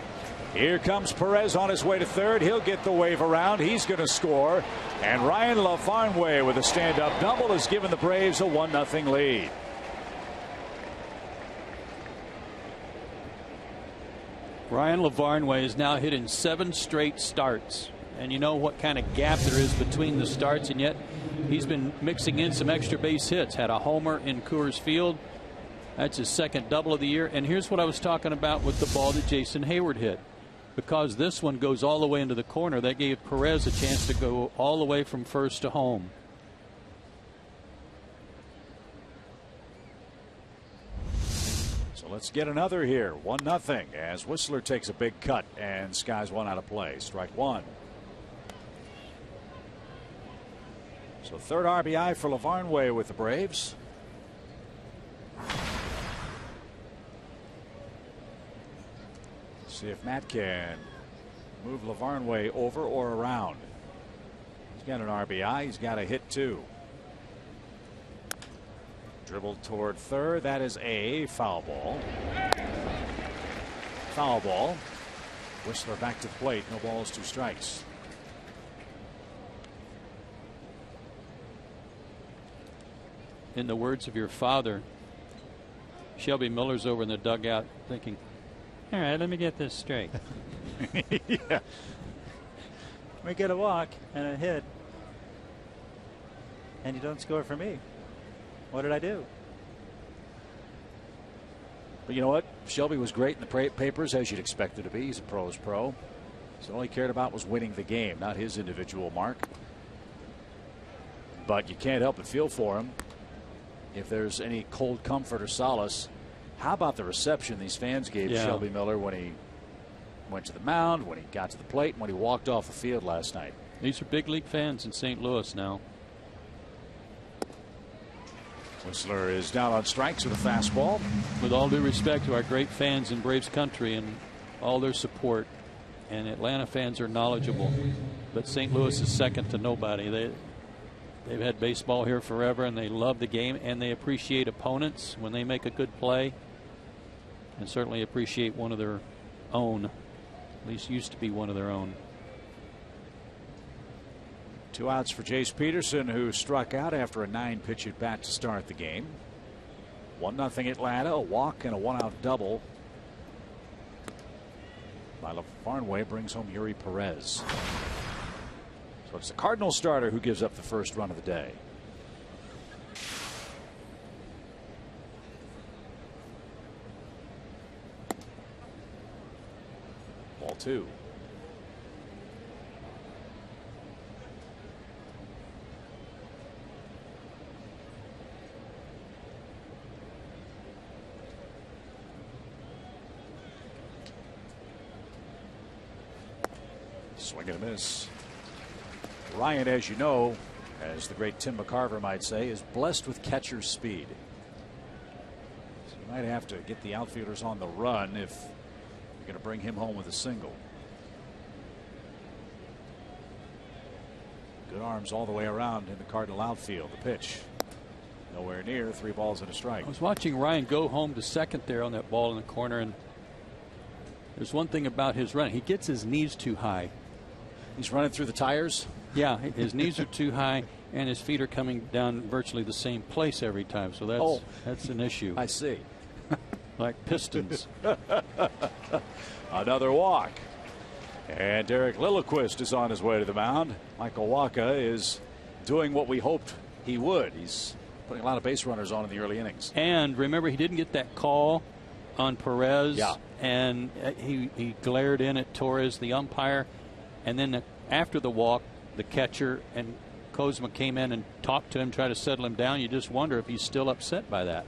Here comes Perez on his way to third. He'll get the wave around. He's going to score. And Ryan Lavarnway with a stand-up double has given the Braves a 1-0 lead. Ryan Lavarnway is now hit in 7 straight starts. and you know what kind of gap there is between the starts, and yet he's been mixing in some extra base hits. Had a homer in Coors Field. That's his second double of the year. And here's what I was talking about with the ball that Jason Hayward hit. Because this one goes all the way into the corner, that gave Perez a chance to go all the way from first to home. So let's get another here. 1-0 as Whistler takes a big cut and skies one out of play. Strike one. So third RBI for Lavarnway with the Braves. See if Matt can move Lavarnway over or around. He's got an RBI. He's got a hit too. Dribbled toward third. That is a foul ball. Foul ball. Whistler back to the plate. No balls, 2 strikes. In the words of your father, Shelby Miller's over in the dugout thinking, all right, let me get this straight. Yeah. We get a walk and a hit, and you don't score for me. What did I do? But you know what? Shelby was great in the papers, as you'd expect him to be. He's a pro's pro. So all he cared about was winning the game, not his individual mark. But you can't help but feel for him. If there's any cold comfort or solace, how about the reception these fans gave Shelby Miller when he went to the mound, when he got to the plate, and when he walked off the field last night? These are big league fans in St. Louis now. Whistler is down on strikes with a fastball. With all due respect to our great fans in Braves country and all their support, and Atlanta fans are knowledgeable, but St. Louis is second to nobody. They've had baseball here forever, and they love the game, and they appreciate opponents when they make a good play, and certainly appreciate one of their own, at least used to be one of their own. 2 outs for Jace Peterson, who struck out after a 9-pitch at bat to start the game. 1-0 Atlanta, a walk and a 1-out double by Lavarnway brings home Yuri Perez. So it's the Cardinals starter who gives up the first run of the day. Ball 2. Swing and a miss. Ryan, as you know, as the great Tim McCarver might say, is blessed with catcher speed. So you might have to get the outfielders on the run if you're going to bring him home with a single. Good arms all the way around in the Cardinal outfield. The pitch nowhere near. 3 balls and a strike. I was watching Ryan go home to second there on that ball in the corner, and there's one thing about his run. He gets his knees too high. He's running through the tires? Yeah, his knees are too high, and his feet are coming down virtually the same place every time. So that's an issue. I see. Like pistons. Another walk. And Derek Lilliquist is on his way to the mound. Michael Wacha is doing what we hoped he would. He's putting a lot of base runners on in the early innings. And remember, he didn't get that call on Perez. Yeah. And he glared in at Torres, the umpire. And then after the walk, the catcher and Kozma came in and talked to him, tried to settle him down. You just wonder if he's still upset by that.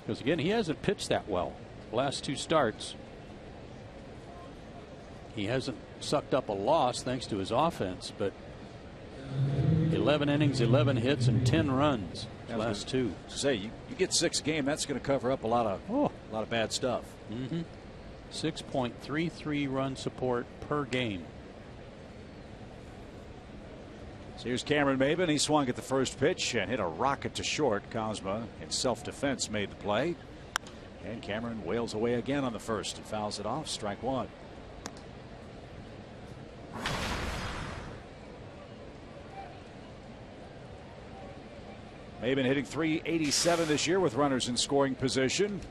Because, again, he hasn't pitched that well. Last 2 starts, he hasn't sucked up a loss thanks to his offense, but 11 innings, 11 hits, and 10 runs. Last 2. Say you get 6 a game, that's going to cover up a lot of bad stuff. 6.33 run support per game. So here's Cameron Maben. He swung at the first pitch and hit a rocket to short. Kozma in self-defense made the play, and Cameron wails away again on the first and fouls it off. Strike 1. Maben hitting .387 this year with runners in scoring position.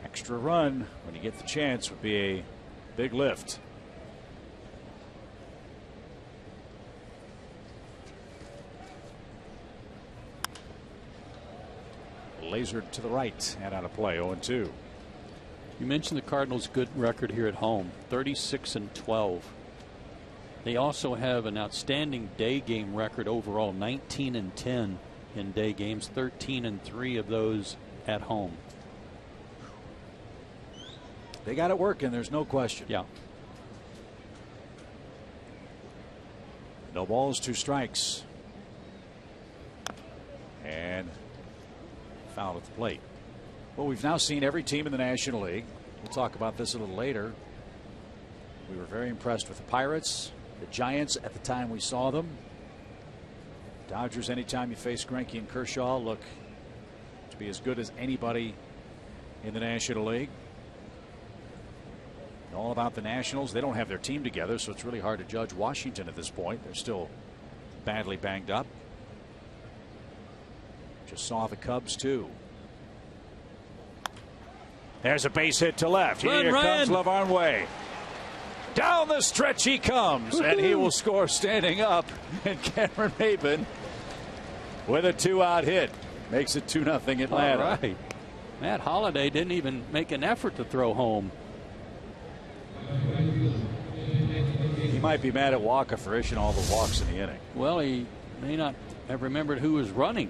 Extra extra run when you get the chance would be a big lift. Lasered to the right and out of play. 0-2. You mentioned the Cardinals' good record here at home, 36-12. They also have an outstanding day game record overall, 19-10 in day games, 13-3 of those at home. They got it working, there's no question. Yeah. No balls, 2 strikes. And foul at the plate. Well, we've now seen every team in the National League. We'll talk about this a little later. We were very impressed with the Pirates, the Giants at the time we saw them. Dodgers, anytime you face Greinke and Kershaw, look to be as good as anybody in the National League. And all about the Nationals. They don't have their team together, so it's really hard to judge Washington at this point. They're still badly banged up. Just saw the Cubs, too. There's a base hit to left. Here comes Lavarnway. Down the stretch he comes, and he will score standing up. And Cameron Maben with a 2-out hit makes it 2-0 Atlanta. All right. Matt Holliday didn't even make an effort to throw home. He might be mad at Walker for issuing all the walks in the inning. Well, he may not have remembered who was running.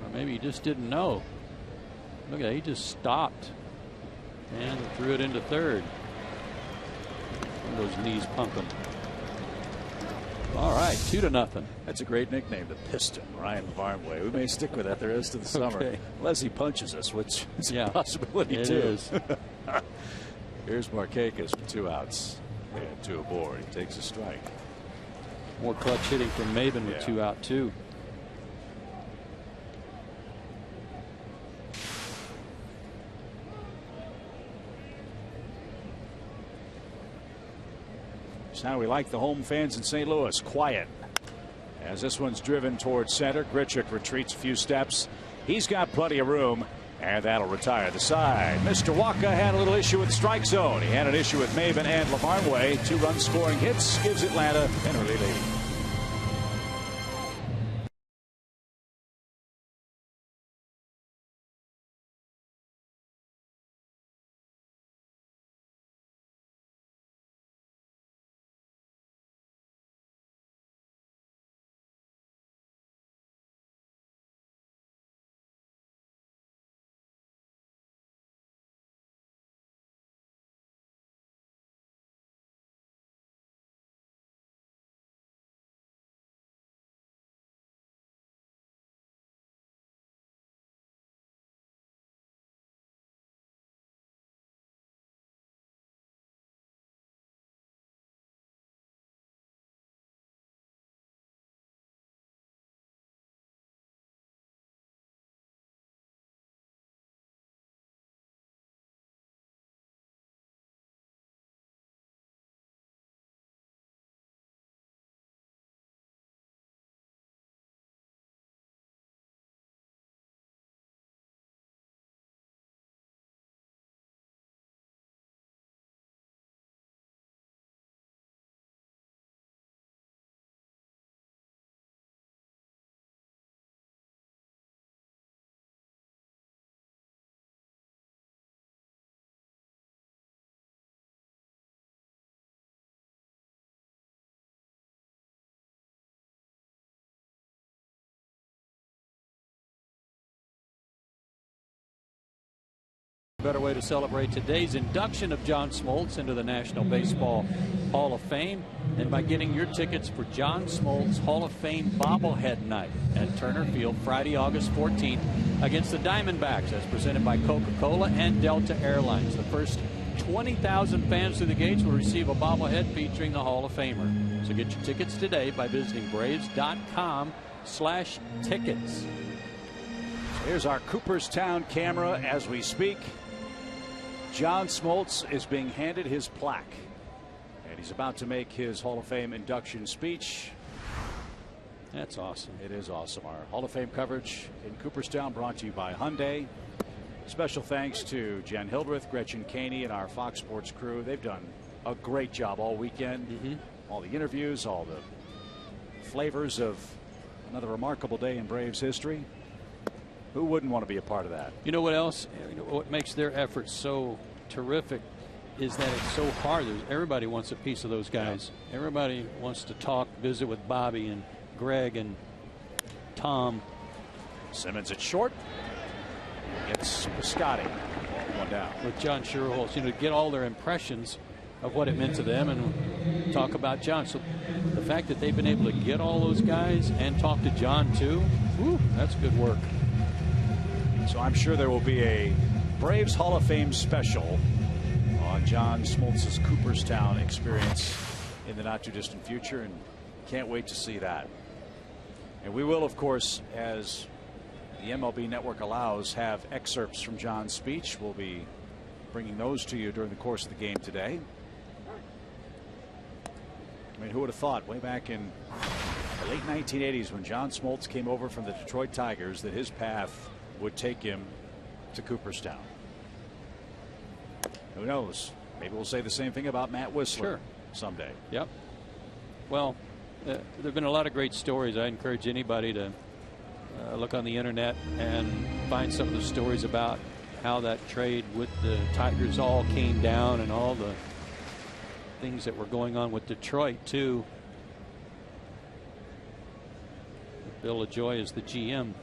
Or maybe he just didn't know. Look at that. He just stopped and threw it into third. Those knees pumping. All right, 2-0. That's a great nickname, the Piston, Ryan Lavarnway. We may stick with that the rest of the summer. Unless he punches us, which is a possibility, too. Is. Here's Markakis with 2 outs. And 2 aboard. He takes a strike. More clutch hitting from Maben with 2 out, too. So now we like the home fans in St. Louis. Quiet. As this one's driven towards center. Grichuk retreats a few steps. He's got plenty of room. And that'll retire the side. Mr. Walker had a little issue with the strike zone. He had an issue with Maben and Lavarnway. 2-run scoring hits gives Atlanta an early lead. Better way to celebrate today's induction of John Smoltz into the National Baseball Hall of Fame than by getting your tickets for John Smoltz Hall of Fame bobblehead night at Turner Field Friday, August 14th against the Diamondbacks, as presented by Coca-Cola and Delta Airlines. The first 20,000 fans through the gates will receive a bobblehead featuring the Hall of Famer. So get your tickets today by visiting Braves.com/tickets. Here's our Cooperstown camera as we speak. John Smoltz is being handed his plaque, and he's about to make his Hall of Fame induction speech. That's awesome. It is awesome. Our Hall of Fame coverage in Cooperstown brought to you by Hyundai. Special thanks to Jen Hildreth, Gretchen Caney, and our Fox Sports crew. They've done a great job all weekend. All the interviews, all the flavors of another remarkable day in Braves history. Who wouldn't want to be a part of that? You know what else? What makes their efforts so terrific is that it's so hard. Everybody wants a piece of those guys. Yeah. Everybody wants to talk, visit with Bobby and Greg and Tom. Simmons at short. It's Scotty. One down. With John Sherholz, to get all their impressions of what it meant to them and talk about John. So the fact that they've been able to get all those guys and talk to John too, that's good work. So I'm sure there will be a Braves Hall of Fame special on John Smoltz's Cooperstown experience in the not too distant future, and can't wait to see that. And we will, of course, as the MLB Network allows, have excerpts from John's speech. We'll be bringing those to you during the course of the game today. I mean, who would have thought way back in the late 1980s when John Smoltz came over from the Detroit Tigers that his path would take him to Cooperstown? Who knows? Maybe we'll say the same thing about Matt Whistler someday. Yep. Well, there have been a lot of great stories. I encourage anybody to look on the internet and find some of the stories about how that trade with the Tigers all came down and all the things that were going on with Detroit too. Bill LaJoy is the GM.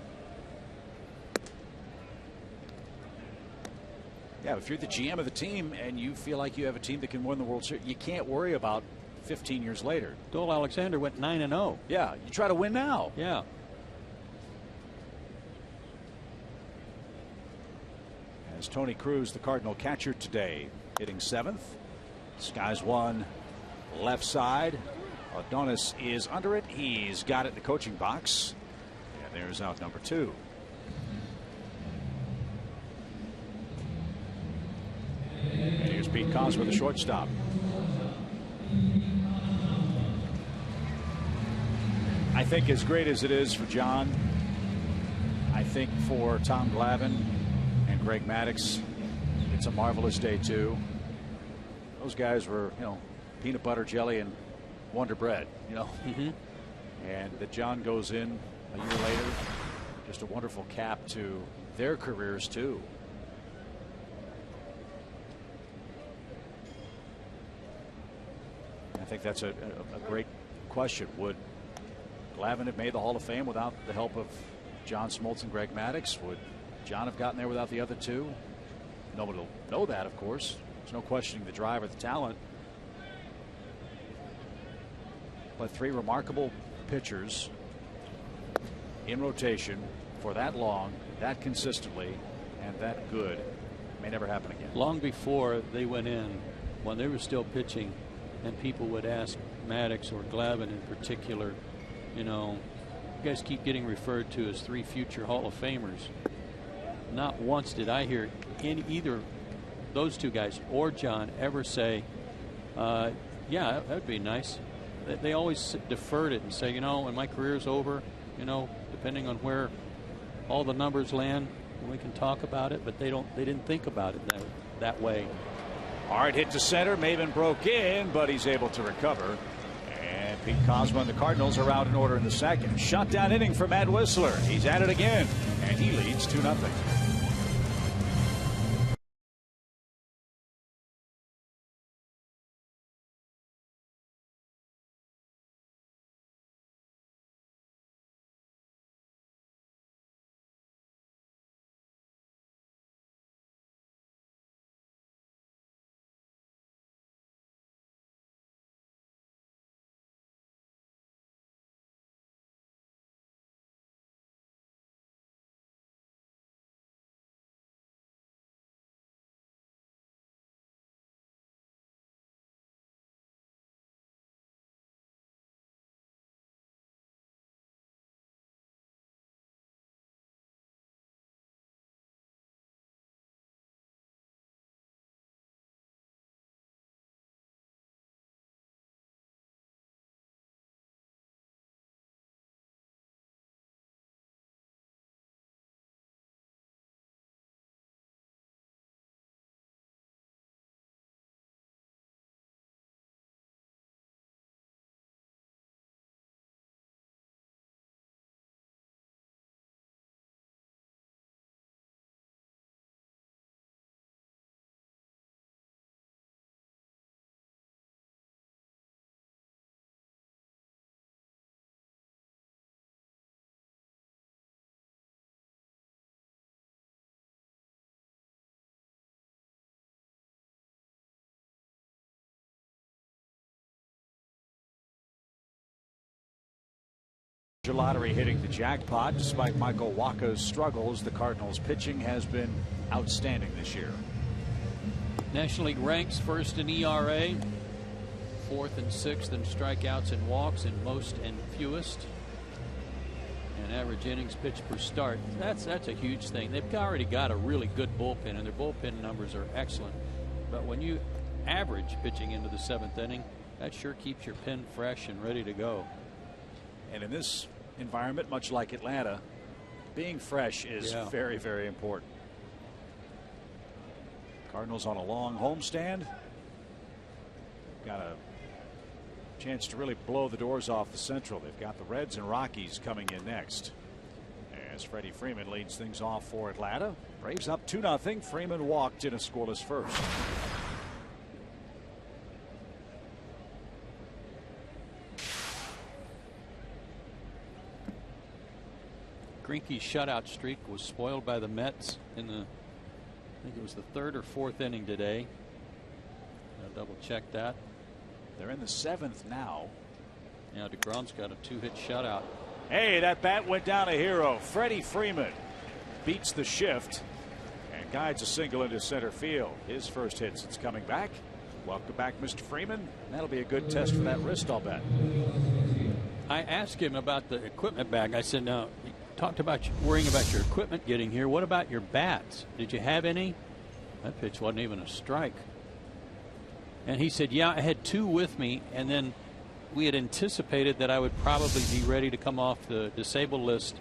Yeah, if you're the GM of the team and you feel like you have a team that can win the World Series, you can't worry about 15 years later. Dole Alexander went 9-0. Yeah, you try to win now. Yeah. As Tony Cruz, the Cardinal catcher today, hitting 7th. Skies one, left side. Adonis is under it. He's got it in the coaching box. And there's out number 2. And here's Pete Cosma, the shortstop. I think as great as it is for John, I think for Tom Glavine and Greg Maddux, it's a marvelous day too. Those guys were, peanut butter jelly and Wonder Bread, and that John goes in a year later, just a wonderful cap to their careers too. I think that's a great question. Would Glavine have made the Hall of Fame without the help of John Smoltz and Greg Maddux? Would John have gotten there without the other two? Nobody will know that, of course. There's no questioning the drive or the talent. But 3 remarkable pitchers in rotation for that long, that consistently, and that good may never happen again. Long before they went in, when they were still pitching, and people would ask Maddux or Glavine in particular, you guys keep getting referred to as 3 future Hall of Famers. Not once did I hear either those 2 guys or John ever say, yeah, that would be nice. They always deferred it and say, when my career's over, depending on where all the numbers land, we can talk about it, but they didn't think about it that way. Hard hit to center. Maven broke in, but he's able to recover. And Pete Cosma and the Cardinals are out in order in the second. Shutdown inning for Matt Whistler. He's at it again, and he leads 2-0. Lottery hitting the jackpot. Despite Michael Wacha's struggles, the Cardinals pitching has been outstanding this year. National League ranks first in ERA, fourth and sixth in strikeouts and walks, and most and fewest, and average innings pitched per start. That's a huge thing. They've already got a really good bullpen, and their bullpen numbers are excellent. But when you average pitching into the seventh inning, that sure keeps your pen fresh and ready to go. And in this environment, much like Atlanta, being fresh is very, very important. Cardinals on a long homestand. Got a chance to really blow the doors off the Central. They've got the Reds and Rockies coming in next. As Freddie Freeman leads things off for Atlanta. Braves up 2-0. Freeman walked in a scoreless first. Greinke's shutout streak was spoiled by the Mets in the, I think it was the third or fourth inning today. I'll double check that. They're in the seventh now. Yeah, DeGrom's got a two-hit shutout. Hey, that bat went down a hero. Freddie Freeman beats the shift and guides a single into center field. His first hit since coming back. Welcome back, Mr. Freeman. That'll be a good test for that wrist, I'll bet. I asked him about the equipment bag. I said, no, you talked about worrying about your equipment getting here. What about your bats? Did you have any? That pitch wasn't even a strike. And he said, yeah, I had two with me, and then we had anticipated that I would probably be ready to come off the disabled list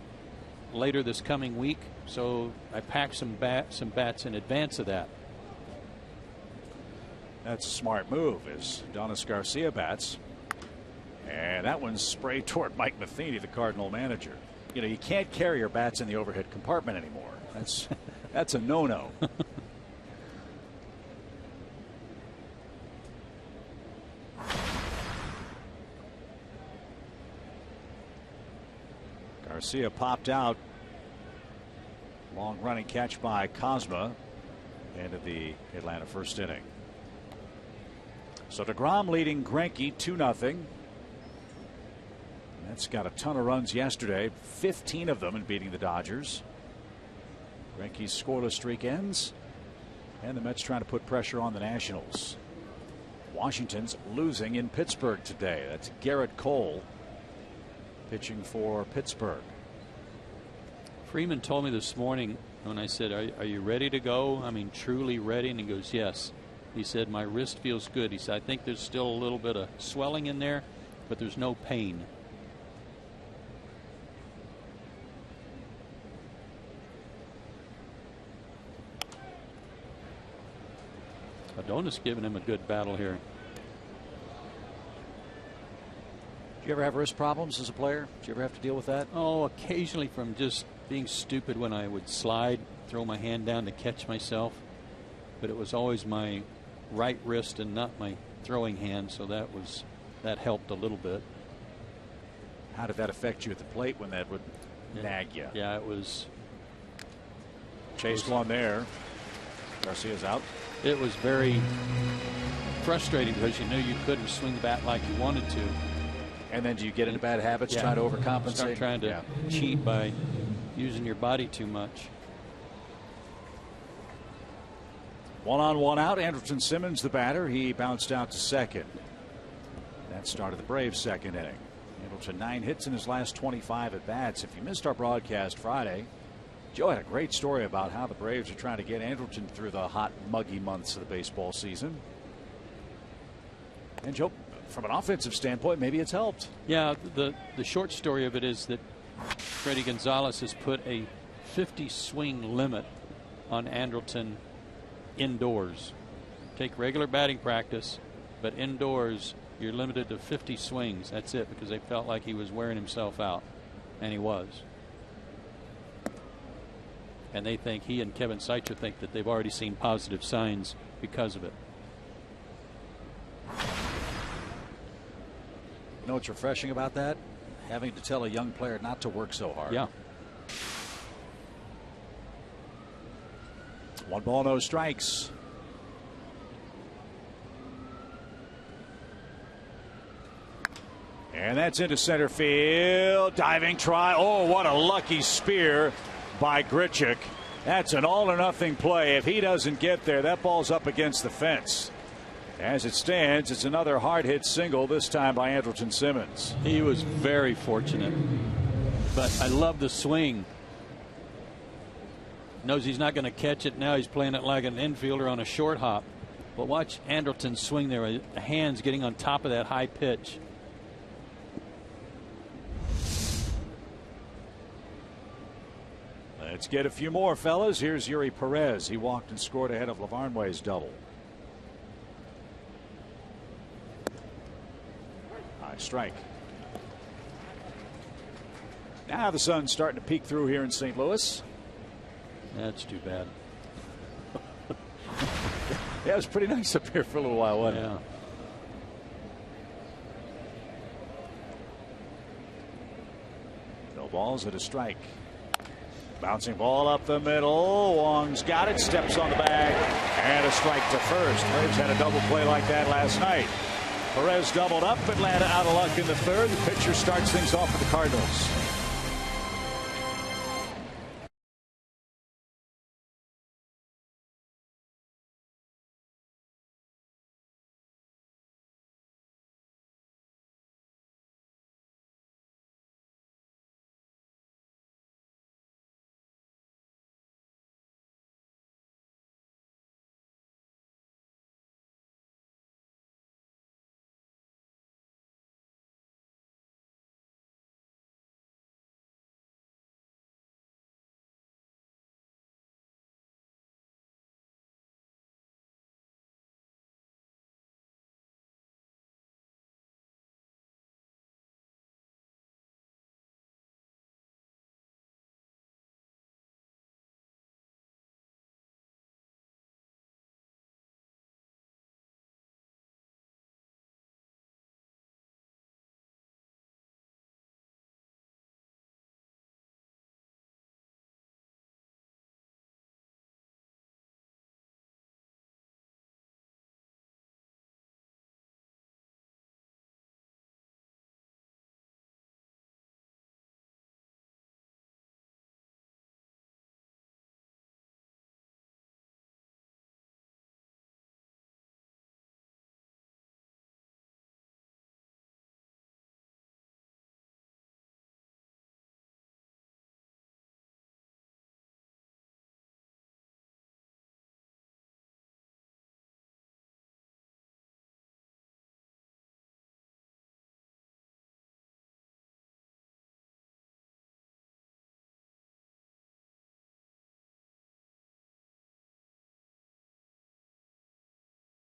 later this coming week, so I packed some bats in advance of that. That's a smart move, as Donis Garcia bats. And that one's sprayed toward Mike Matheny, the Cardinal manager. You know, you can't carry your bats in the overhead compartment anymore. That's a no-no. Garcia popped out. Long running catch by Cosma. End of the Atlanta first inning. So DeGrom leading Greinke 2-0. That's got a ton of runs yesterday, 15 of them in beating the Dodgers. Greinke's scoreless streak ends, and the Mets trying to put pressure on the Nationals. Washington's losing in Pittsburgh today. That's Garrett Cole pitching for Pittsburgh. Freeman told me this morning when I said, are you ready to go? I mean, truly ready? And he goes, yes. He said, my wrist feels good. He said, I think there's still a little bit of swelling in there, but there's no pain. Adonis giving him a good battle here. Did you ever have wrist problems as a player? Did you ever have to deal with that? Oh, occasionally from just being stupid when I would slide, throw my hand down to catch myself. But it was always my right wrist and not my throwing hand, so that helped a little bit. How did that affect you at the plate when that would nag you? Yeah, it was. Chased one there. Garcia's out. It was very frustrating because you knew you couldn't swing the bat like you wanted to. And then do you get into bad habits, trying to overcompensate? Start trying to cheat by using your body too much. 1-on-1 out. Andrelton Simmons, the batter. He bounced out to second. That started the Braves' second inning. Andrelton 9 hits in his last 25 at bats. If you missed our broadcast Friday, Joe had a great story about how the Braves are trying to get Andrelton through the hot, muggy months of the baseball season. And Joe, from an offensive standpoint, maybe it's helped. Yeah, the short story of it is that Freddie Gonzalez has put a 50 swing limit on Andrelton indoors. Take regular batting practice, but indoors you're limited to 50 swings. That's it, because they felt like he was wearing himself out, and he was. And they think, he and Kevin Seitzer think, that they've already seen positive signs because of it. You know what's refreshing about that? Having to tell a young player not to work so hard. Yeah. 1 ball, no strikes. And that's into center field. Diving try. Oh, what a lucky spear by Grichuk. That's an all or nothing play. If he doesn't get there, that ball's up against the fence. As it stands, it's another hard hit single, this time by Andrelton Simmons. He was very fortunate. But I love the swing. Knows he's not going to catch it. Now he's playing it like an infielder on a short hop. But watch Andrelton swing there. The hands getting on top of that high pitch. Let's get a few more, fellas. Here's Yuri Perez. He walked and scored ahead of Lavarnway's double. High strike. Now the sun's starting to peek through here in St. Louis. That's too bad. Yeah, it was pretty nice up here for a little while, wasn't it? No balls at a strike. Bouncing ball up the middle. Wong's got it. Steps on the bag. And a strike to first. Braves had a double play like that last night. Perez doubled up. Atlanta out of luck in the third. The pitcher starts things off for the Cardinals.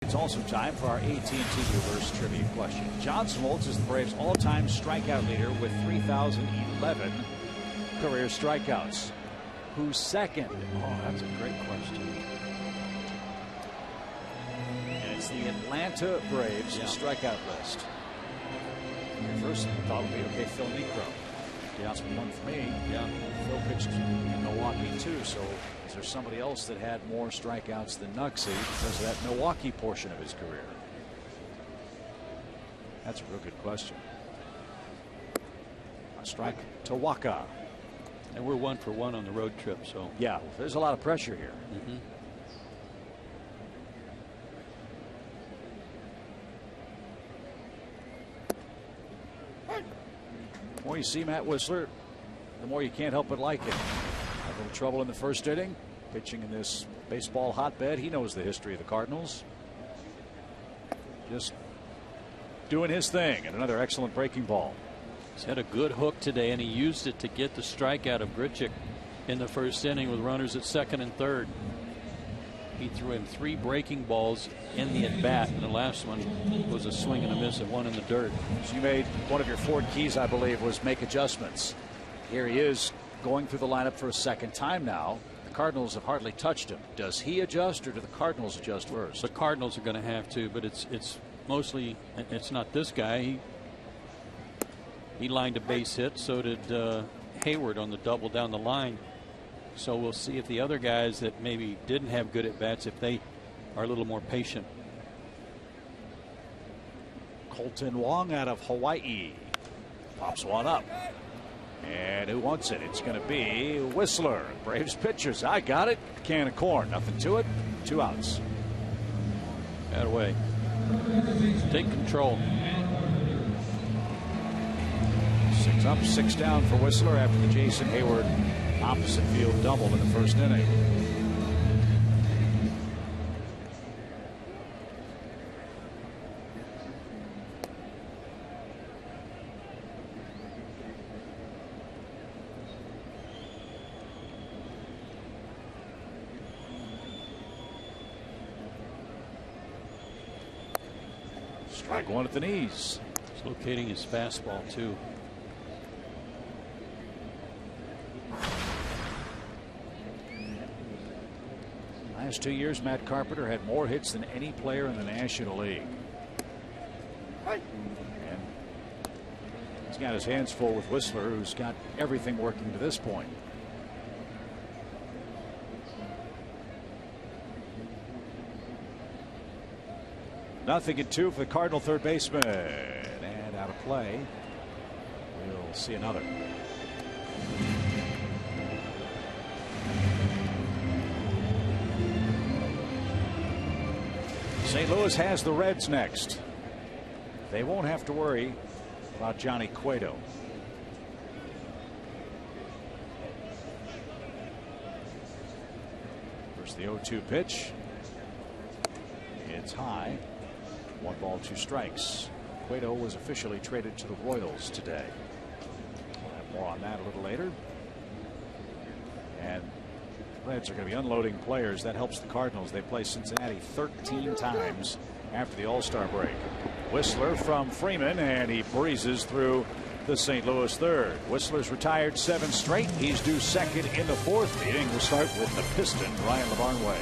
It's also time for our AT&T Reverse Trivia question. John Smoltz is the Braves' all-time strikeout leader with 3,011 career strikeouts. Who's second? Oh, that's a great question. And it's the Atlanta Braves strikeout list. Your first thought would be, okay, Phil Niekro. That's one for me. Yeah. Phil pitched in Milwaukee too, so is there somebody else that had more strikeouts than Nuxie because of that Milwaukee portion of his career? That's a real good question. A strike to Waka. And we're 1 for 1 on the road trip, so. Yeah, there's a lot of pressure here. The more you see Matt Whistler, the more you can't help but like it. Had a little trouble in the first inning, pitching in this baseball hotbed. He knows the history of the Cardinals. Just doing his thing, and another excellent breaking ball. He's had a good hook today, and he used it to get the strikeout of Grichuk in the first inning with runners at second and third. He threw him 3 breaking balls in the at-bat, and the last one was a swing and a miss and one in the dirt. So you made one of your 4 keys, I believe, was make adjustments. Here he is going through the lineup for a second time now. The Cardinals have hardly touched him. Does he adjust, or do the Cardinals adjust first? The Cardinals are going to have to, but it's mostly, it's not this guy. He lined a base hit, so did Hayward on the double down the line. So we'll see if the other guys that maybe didn't have good at bats, if they are a little more patient. Colton Wong out of Hawaii. Pops one up. And who wants it? It's going to be Whistler. Braves pitchers. I got it. Can of corn. Nothing to it. 2 outs. That away. Take control. 6 up, 6 down for Whistler after the Jason Hayward opposite field double in the first inning. Strike one at the knees. He's locating his fastball, too. Last 2 years, Matt Carpenter had more hits than any player in the National League. And he's got his hands full with Whistler, who's got everything working to this point. Nothing at 2 for the Cardinal third baseman. And out of play. We'll see another. St. Louis has the Reds next. They won't have to worry about Johnny Cueto. First the 0-2 pitch. It's high. 1 ball, 2 strikes. Cueto was officially traded to the Royals today. We'll have more on that a little later. And the Reds are going to be unloading players. That helps the Cardinals. They play Cincinnati 13 times after the All-Star break. Whistler from Freeman, and he breezes through the St. Louis third. Whistler's retired 7 straight. He's due second in the 4th inning. We'll start with the Piston, Ryan LaVarnway.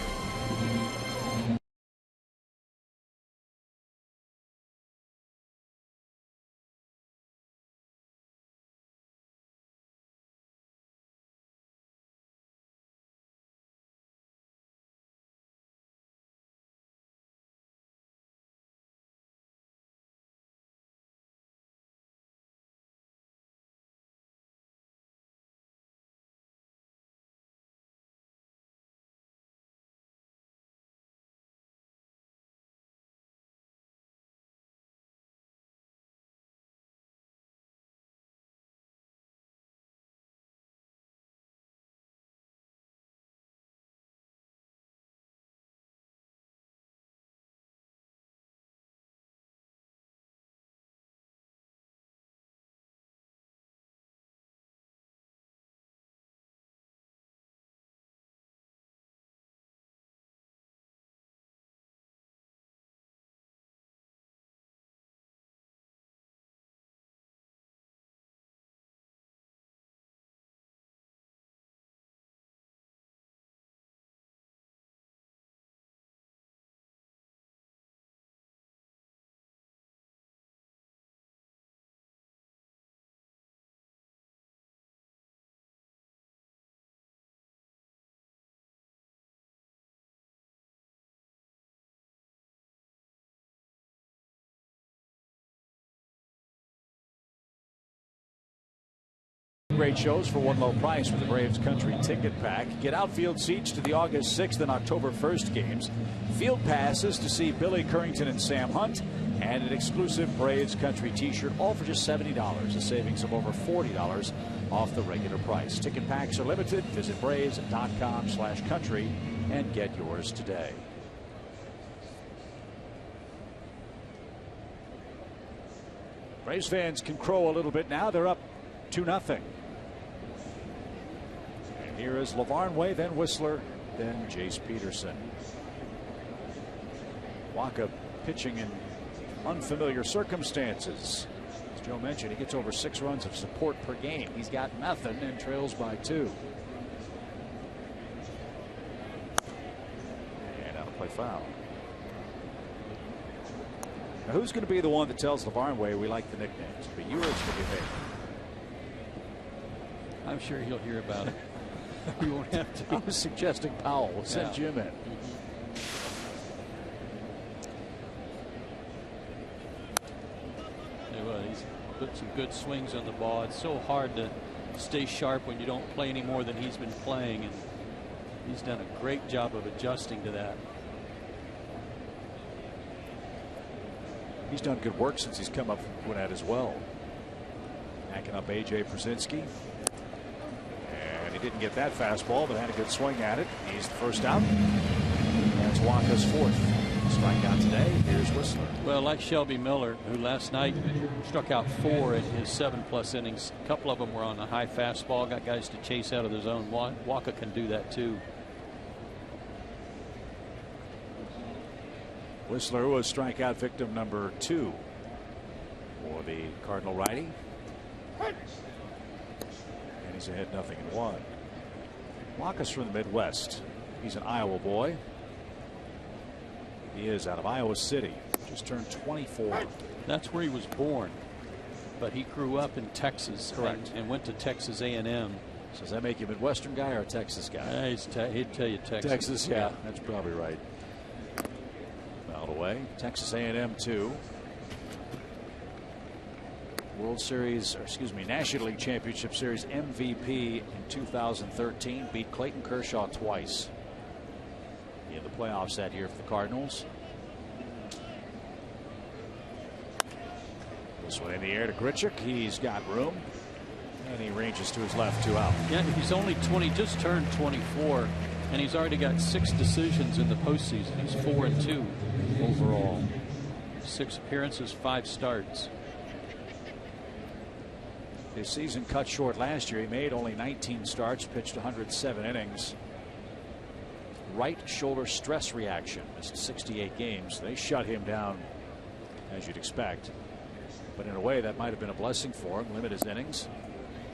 Great shows for one low price with the Braves Country Ticket Pack. Get outfield seats to the August 6th and October 1st games, field passes to see Billy Currington and Sam Hunt, and an exclusive Braves Country t-shirt, all for just $70, a savings of over $40 off the regular price. Ticket packs are limited. Visit braves.com/country and get yours today. Braves fans can crow a little bit now. They're up 2-0. And here is LaVarnway, then Whistler, then Jace Peterson. Waka pitching in unfamiliar circumstances. As Joe mentioned, he gets over 6 runs of support per game. He's got nothing and trails by 2. And out of play foul. Now, who's going to be the one that tells LaVarnway we like the nicknames? But you or it's going to be me? I'm sure he'll hear about it. He won't have to. I was suggesting Powell. We'll send Jim in. put some good swings on the ball. It's so hard to stay sharp when you don't play any more than he's been playing, and he's done a great job of adjusting to that. He's done good work since he's come up from Gwinnett as well. Backing up A.J. Przinsky. And he didn't get that fastball, but had a good swing at it. He's the first out. That's Waka's fourth strikeout today. Here's Whistler. Well, like Shelby Miller, who last night struck out 4 in his 7+ innings. A couple of them were on a high fastball, got guys to chase out of the zone. Waka can do that too. Whistler was strikeout victim number 2 for the Cardinal righty. And he's ahead 0-1. Waka's from the Midwest. He's an Iowa boy. He is out of Iowa City. Just turned 24. That's where he was born, but he grew up in Texas. Correct. And went to Texas A&M. So does that make you a Midwestern guy or a Texas guy? He'd tell you Texas. Texas, yeah, that's probably right. Fouled away. Texas A&M 2. World Series, or excuse me, National League Championship Series MVP in 2013. Beat Clayton Kershaw twice. In the playoffs that year for the Cardinals. This one in the air to Grichuk. He's got room. And he ranges to his left, 2 out. Yeah, he's only 20, just turned 24, and he's already got 6 decisions in the postseason. He's 4-2 overall. 6 appearances, 5 starts. His season cut short last year. He made only 19 starts, pitched 107 innings. Right shoulder stress reaction. Missed 68 games. They shut him down, as you'd expect. But in a way, that might have been a blessing for him. Limit his innings.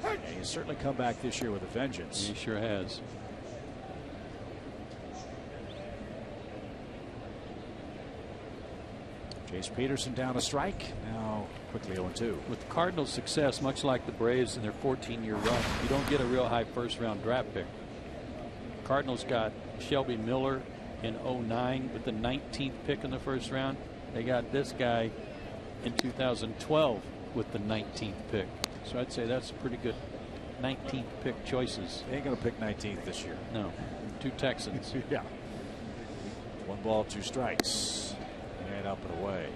And he's certainly come back this year with a vengeance. He sure has. Chase Peterson down a strike. Now quickly 0-2. With Cardinals' success, much like the Braves in their 14-year run, you don't get a real high first-round draft pick. Cardinals got Shelby Miller in 2009 with the 19th pick in the first round. They got this guy in 2012 with the 19th pick. So I'd say that's pretty good 19th pick choices. They ain't going to pick 19th this year. No. 2 Texans. Yeah. 1 ball, 2 strikes. And up and away.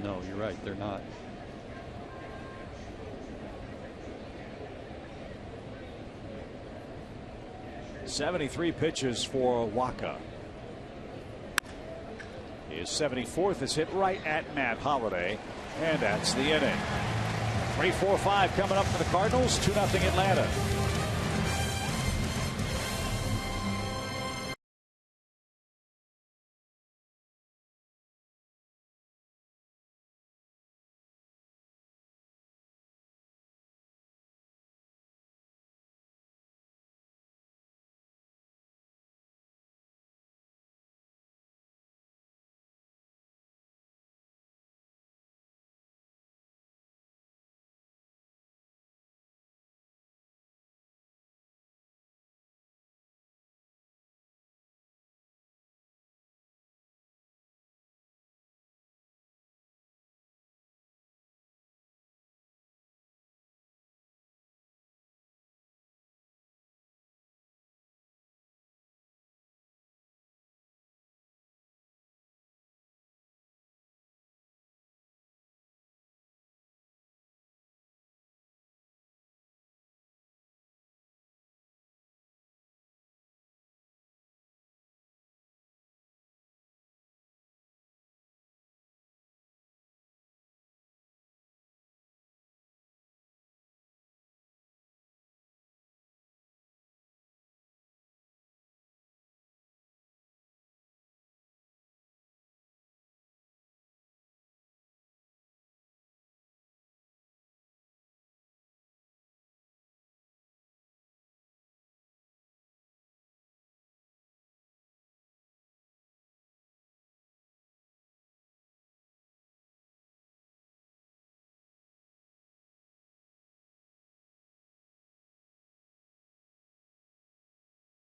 No, you're right. They're not. .73 pitches for Waka. His 74th is hit right at Matt Holliday, and that's the inning. 3-4-5 coming up for the Cardinals. 2-0 Atlanta.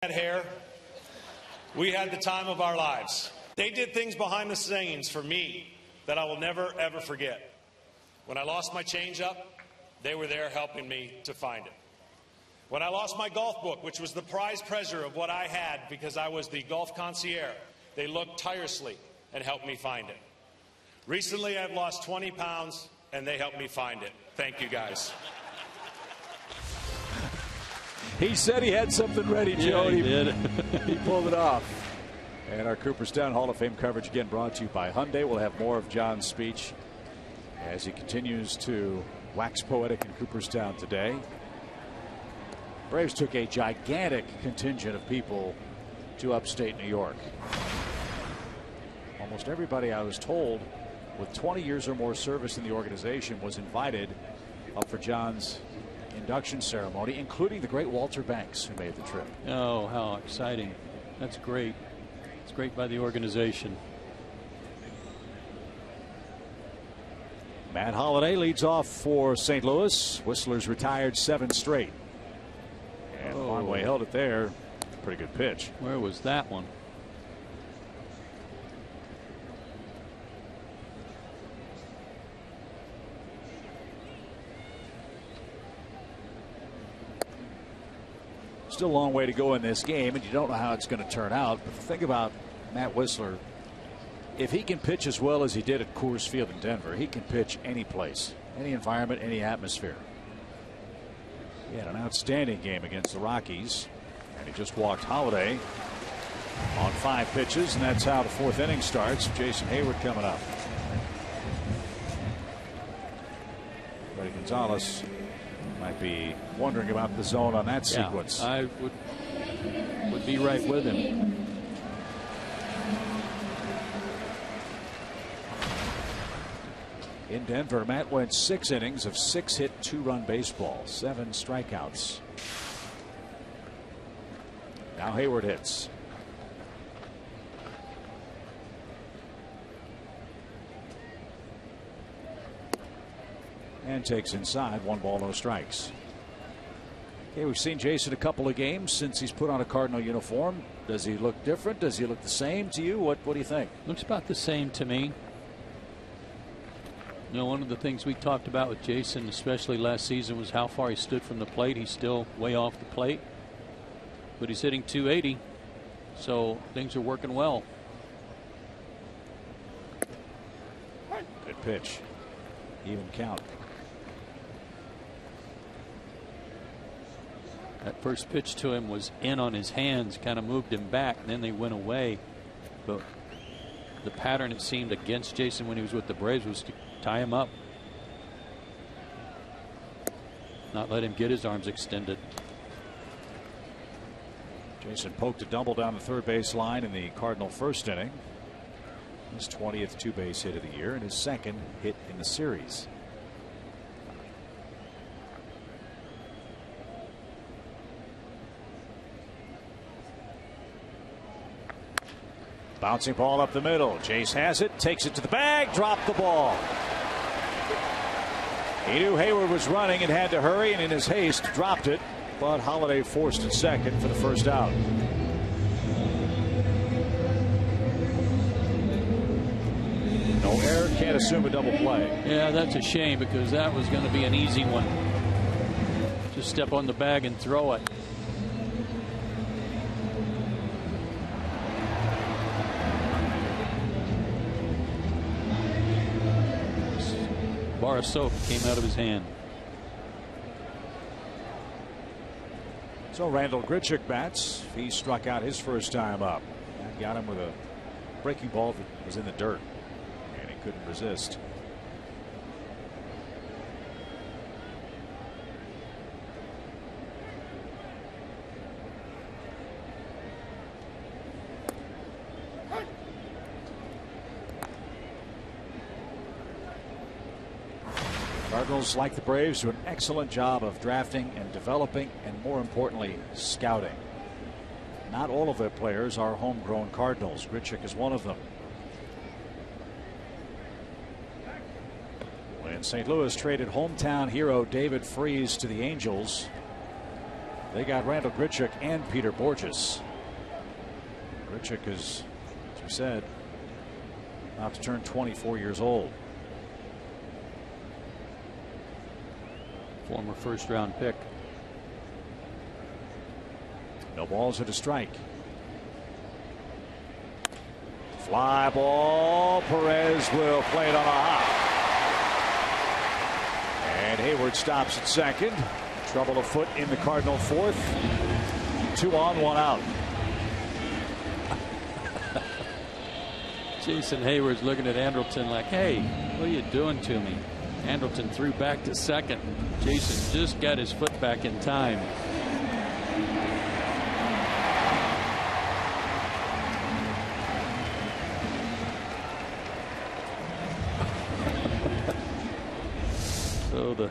Hair, we had the time of our lives. They did things behind the scenes for me that I will never ever forget. When I lost my changeup, they were there helping me to find it. When I lost my golf book, which was the prized treasure of what I had because I was the golf concierge, they looked tirelessly and helped me find it. Recently, I've lost 20 pounds, and they helped me find it. Thank you, guys. He said he had something ready, Joe. Yeah, he did. He pulled it off. And our Cooperstown Hall of Fame coverage again brought to you by Hyundai. We'll have more of John's speech as he continues to wax poetic in Cooperstown today. Braves took a gigantic contingent of people to upstate New York. Almost everybody, I was told, with 20 years or more service in the organization was invited up for John's induction ceremony, including the great Walter Banks, who made the trip. Oh, how exciting. That's great. It's great by the organization. Matt Holliday leads off for St. Louis. Whistler's retired 7 straight. And Conway held it there. Pretty good pitch. Where was that one? Still a long way to go in this game, and you don't know how it's going to turn out. But the thing about Matt Whistler, if he can pitch as well as he did at Coors Field in Denver, he can pitch any place, any environment, any atmosphere. He had an outstanding game against the Rockies, and he just walked Holliday on 5 pitches, and that's how the 4th inning starts. Jason Hayward coming up. Freddie Gonzalez might be wondering about the zone on that sequence. I would be right with him. In Denver, Matt went 6 innings of 6-hit 2-run baseball, 7 strikeouts. Now Hayward hits. And takes inside, 1 ball, no strikes. Okay, we've seen Jason a couple of games since he's put on a Cardinal uniform. Does he look different? Does he look the same to you? What do you think? Looks about the same to me. You know, one of the things we talked about with Jason, especially last season, was how far he stood from the plate. He's still way off the plate, but he's hitting .280, so things are working well. Good pitch. Even count. That first pitch to him was in on his hands, kind of moved him back, and then they went away. But the pattern, it seemed, against Jason when he was with the Braves was to tie him up, not let him get his arms extended. Jason poked a double down the third base line in the Cardinal first inning. His 20th 2-base hit of the year and his 2nd hit in the series. Bouncing ball up the middle. Jace has it, takes it to the bag, dropped the ball. He knew Hayward was running and had to hurry, and in his haste dropped it, but Holliday forced it second for the first out. No error, can't assume a double play. Yeah, that's a shame because that was going to be an easy one. Just step on the bag and throw it. Bar of soap came out of his hand. So Randall Grichuk bats. He struck out his first time up. That got him with a breaking ball that was in the dirt, and he couldn't resist. Cardinals, like the Braves, do an excellent job of drafting and developing and, more importantly, scouting. Not all of their players are homegrown Cardinals. Grichuk is one of them. When St. Louis traded hometown hero David Freese to the Angels, they got Randall Grichuk and Peter Borges. Grichuk is, as we said, about to turn 24 years old. Former first-round pick. No balls and a strike. Fly ball. Perez will play it on a hop. And Hayward stops at second. Trouble afoot in the Cardinal fourth. 2 on, 1 out. Jason Hayward's looking at Andrelton like, hey, what are you doing to me? Andrelton threw back to second. Jason just got his foot back in time. So the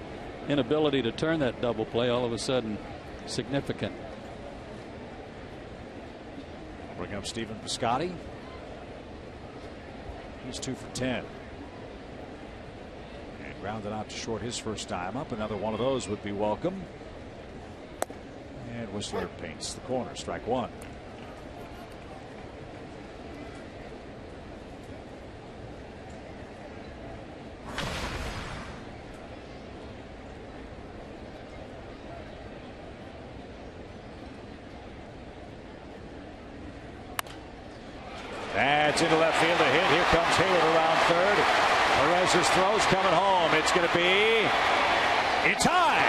inability to turn that double play all of a sudden significant. Bring up Stephen Piscotty. He's 2 for 10. And grounded out to short his first time up. Another one of those would be welcome. And Whistler paints the corner. Strike 1. That's into left field. A hit. Here comes Hayward around third. Perez's throw's coming home. It's going to be in time.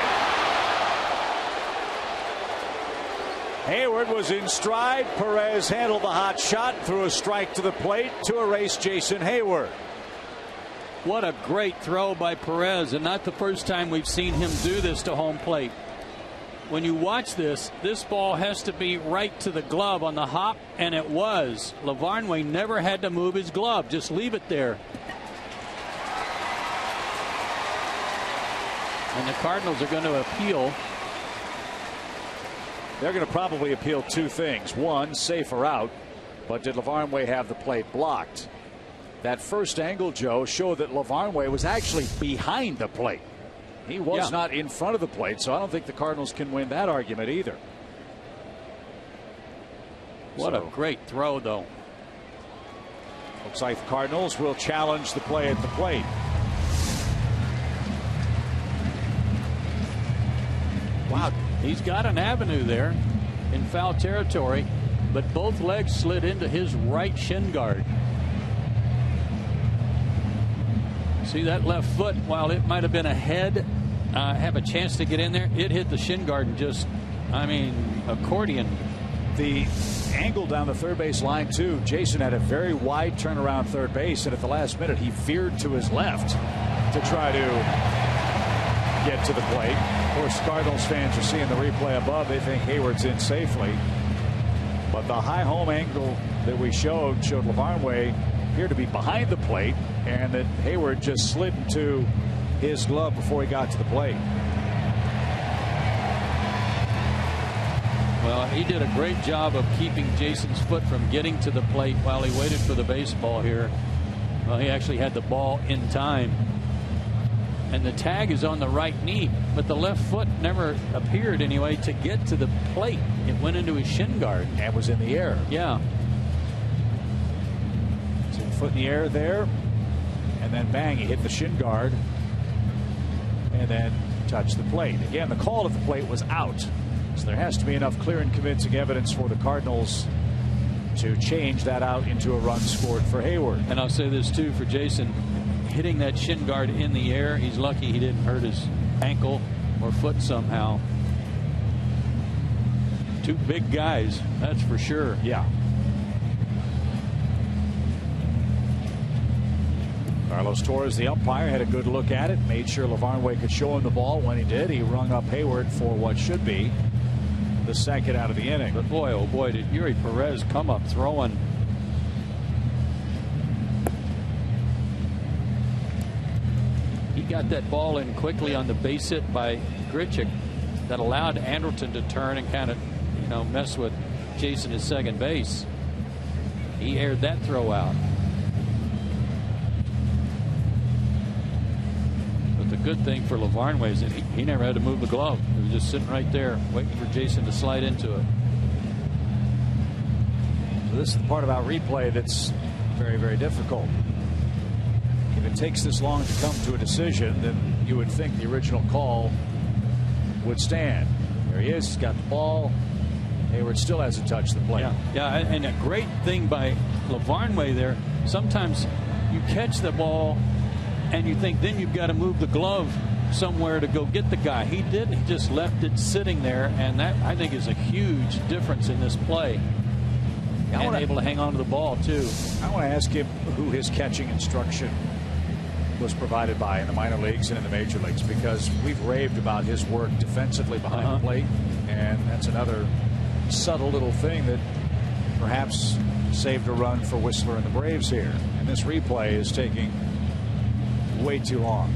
Hayward was in stride. Perez handled the hot shot, threw a strike to the plate to erase Jason Hayward. What a great throw by Perez, and not the first time we've seen him do this to home plate. When you watch this ball has to be right to the glove on the hop, and it was. Lavarnway never had to move his glove. Just leave it there. And the Cardinals are going to appeal. They're going to probably appeal 2 things. One, safer out, but did Lavarnway have the plate blocked? That first angle, Joe, showed that Lavarnway was actually behind the plate. He was not in front of the plate, so I don't think the Cardinals can win that argument either. What a great throw, though. Looks like the Cardinals will challenge the play at the plate. Wow, he's got an avenue there in foul territory, but both legs slid into his right shin guard. See that left foot, while it might have been ahead, have a chance to get in there, it hit the shin guard and just, I mean, accordion. The angle down the third base line, too. Jason had a very wide turnaround third base, and at the last minute, he veered to his left to try to get to the plate. Of course, Cardinals fans are seeing the replay above. They think Hayward's in safely. But the high home angle that we showed Lavarnway appeared to be behind the plate, and that Hayward just slid into his glove before he got to the plate. Well, he did a great job of keeping Jason's foot from getting to the plate while he waited for the baseball here. Well, he actually had the ball in time. And the tag is on the right knee, but the left foot never appeared anyway to get to the plate. It went into his shin guard. And was in the air. Yeah. So foot in the air there, and then bang, he hit the shin guard, and then touched the plate. Again, the call at the plate was out. So there has to be enough clear and convincing evidence for the Cardinals to change that out into a run scored for Hayward. And I'll say this too for Jason. Hitting that shin guard in the air, he's lucky he didn't hurt his ankle or foot somehow. 2 big guys, that's for sure. Yeah. Carlos Torres, the umpire, had a good look at it, made sure Lavarnway could show him the ball. When he did, he rung up Hayward for what should be the second out of the inning. But boy, oh boy, did Yuri Perez come up throwing. He got that ball in quickly on the base hit by Grichuk that allowed Andrelton to turn and kind of, mess with Jason at second base. He aired that throw out. But the good thing for Lavarnway is that he never had to move the glove. He was just sitting right there waiting for Jason to slide into it. So this is the part about replay that's very, very difficult. If it takes this long to come to a decision, then you would think the original call would stand. There he is. He's got the ball. Hayward still hasn't touched the plate. Yeah, and a great thing by LaVarnway there. Sometimes you catch the ball and you think then you've got to move the glove somewhere to go get the guy. He didn't. He just left it sitting there, and that, I think, is a huge difference in this play. And able to hang on to the ball, too. I want to ask him who his catching instruction was provided by in the minor leagues and in the major leagues, because we've raved about his work defensively behind the plate, and that's another subtle little thing that perhaps saved a run for Whistler and the Braves here. And this replay is taking way too long.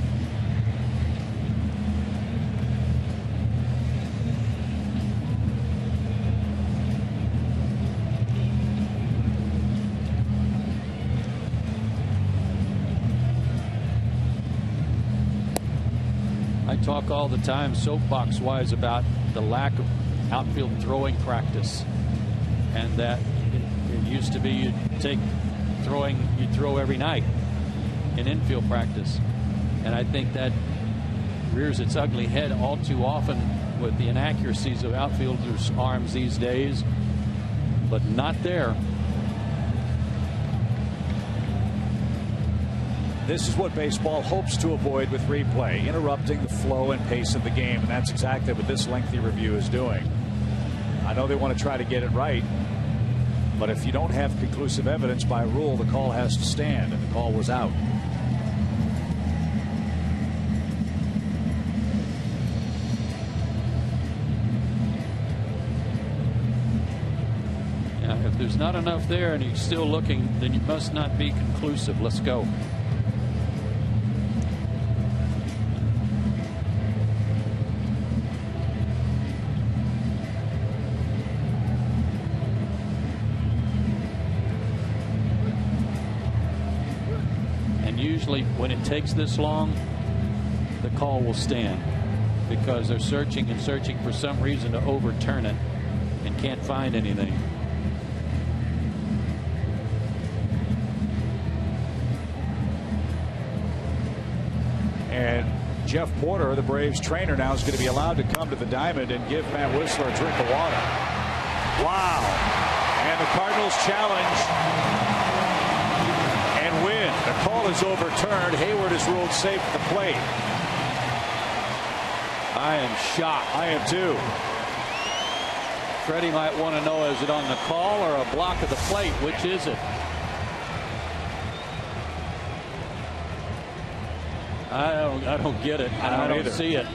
I talk all the time, soapbox wise, about the lack of outfield throwing practice, and that it used to be you'd throw every night in infield practice, and I think that rears its ugly head all too often with the inaccuracies of outfielders' arms these days, but not there. This is what baseball hopes to avoid with replay, interrupting the flow and pace of the game, and that's exactly what this lengthy review is doing. I know they want to try to get it right, but if you don't have conclusive evidence by rule, the call has to stand, and the call was out. Yeah, if there's not enough there and he's still looking, then you must not be conclusive. Let's go. Usually when it takes this long, the call will stand, because they're searching and searching for some reason to overturn it and can't find anything. And Jeff Porter, the Braves trainer, now is going to be allowed to come to the diamond and give Matt Whistler a drink of water. Wow. And the Cardinals challenge and win. The call is overturned. Hayward is ruled safe at the plate. I am shocked. I am too. Freddie might want to know, is it on the call or a block of the plate? Which is it? I don't get it. I don't see it.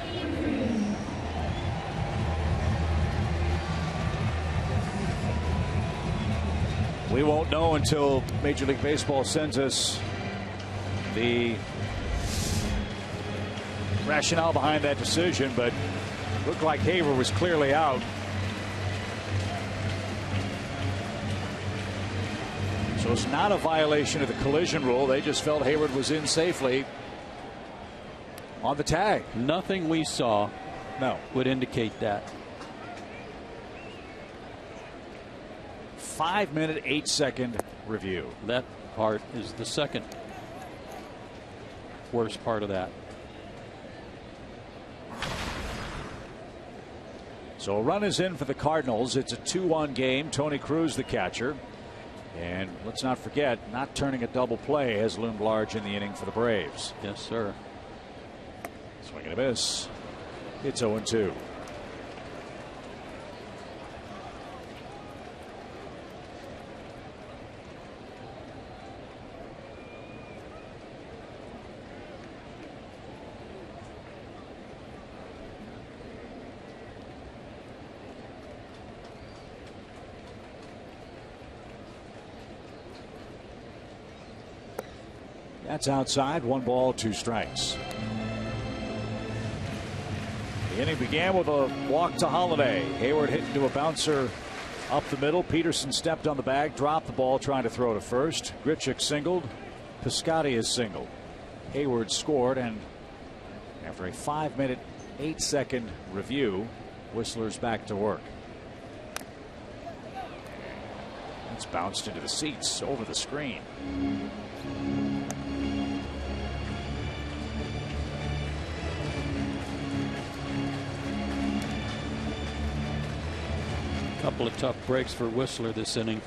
We won't know until Major League Baseball sends us the rationale behind that decision, but it looked like Hayward was clearly out. So it's not a violation of the collision rule. They just felt Hayward was in safely on the tag. Nothing we saw would indicate that. 5-minute, 8-second review. That part is the second worst part of that. So a run is in for the Cardinals. It's a 2-1 game. Tony Cruz, the catcher. And let's not forget, not turning a double play has loomed large in the inning for the Braves. Yes, sir. Swing and a miss. It's 0-2. That's outside. 1 ball, 2 strikes. The inning began with a walk to Holiday. Hayward hit into a bouncer up the middle. Peterson stepped on the bag, dropped the ball, trying to throw to first. Grichuk singled. Piscotty is singled. Hayward scored, and after a 5-minute, 8-second review, Whistler's back to work. It's bounced into the seats over the screen. Couple of tough breaks for Whistler this inning.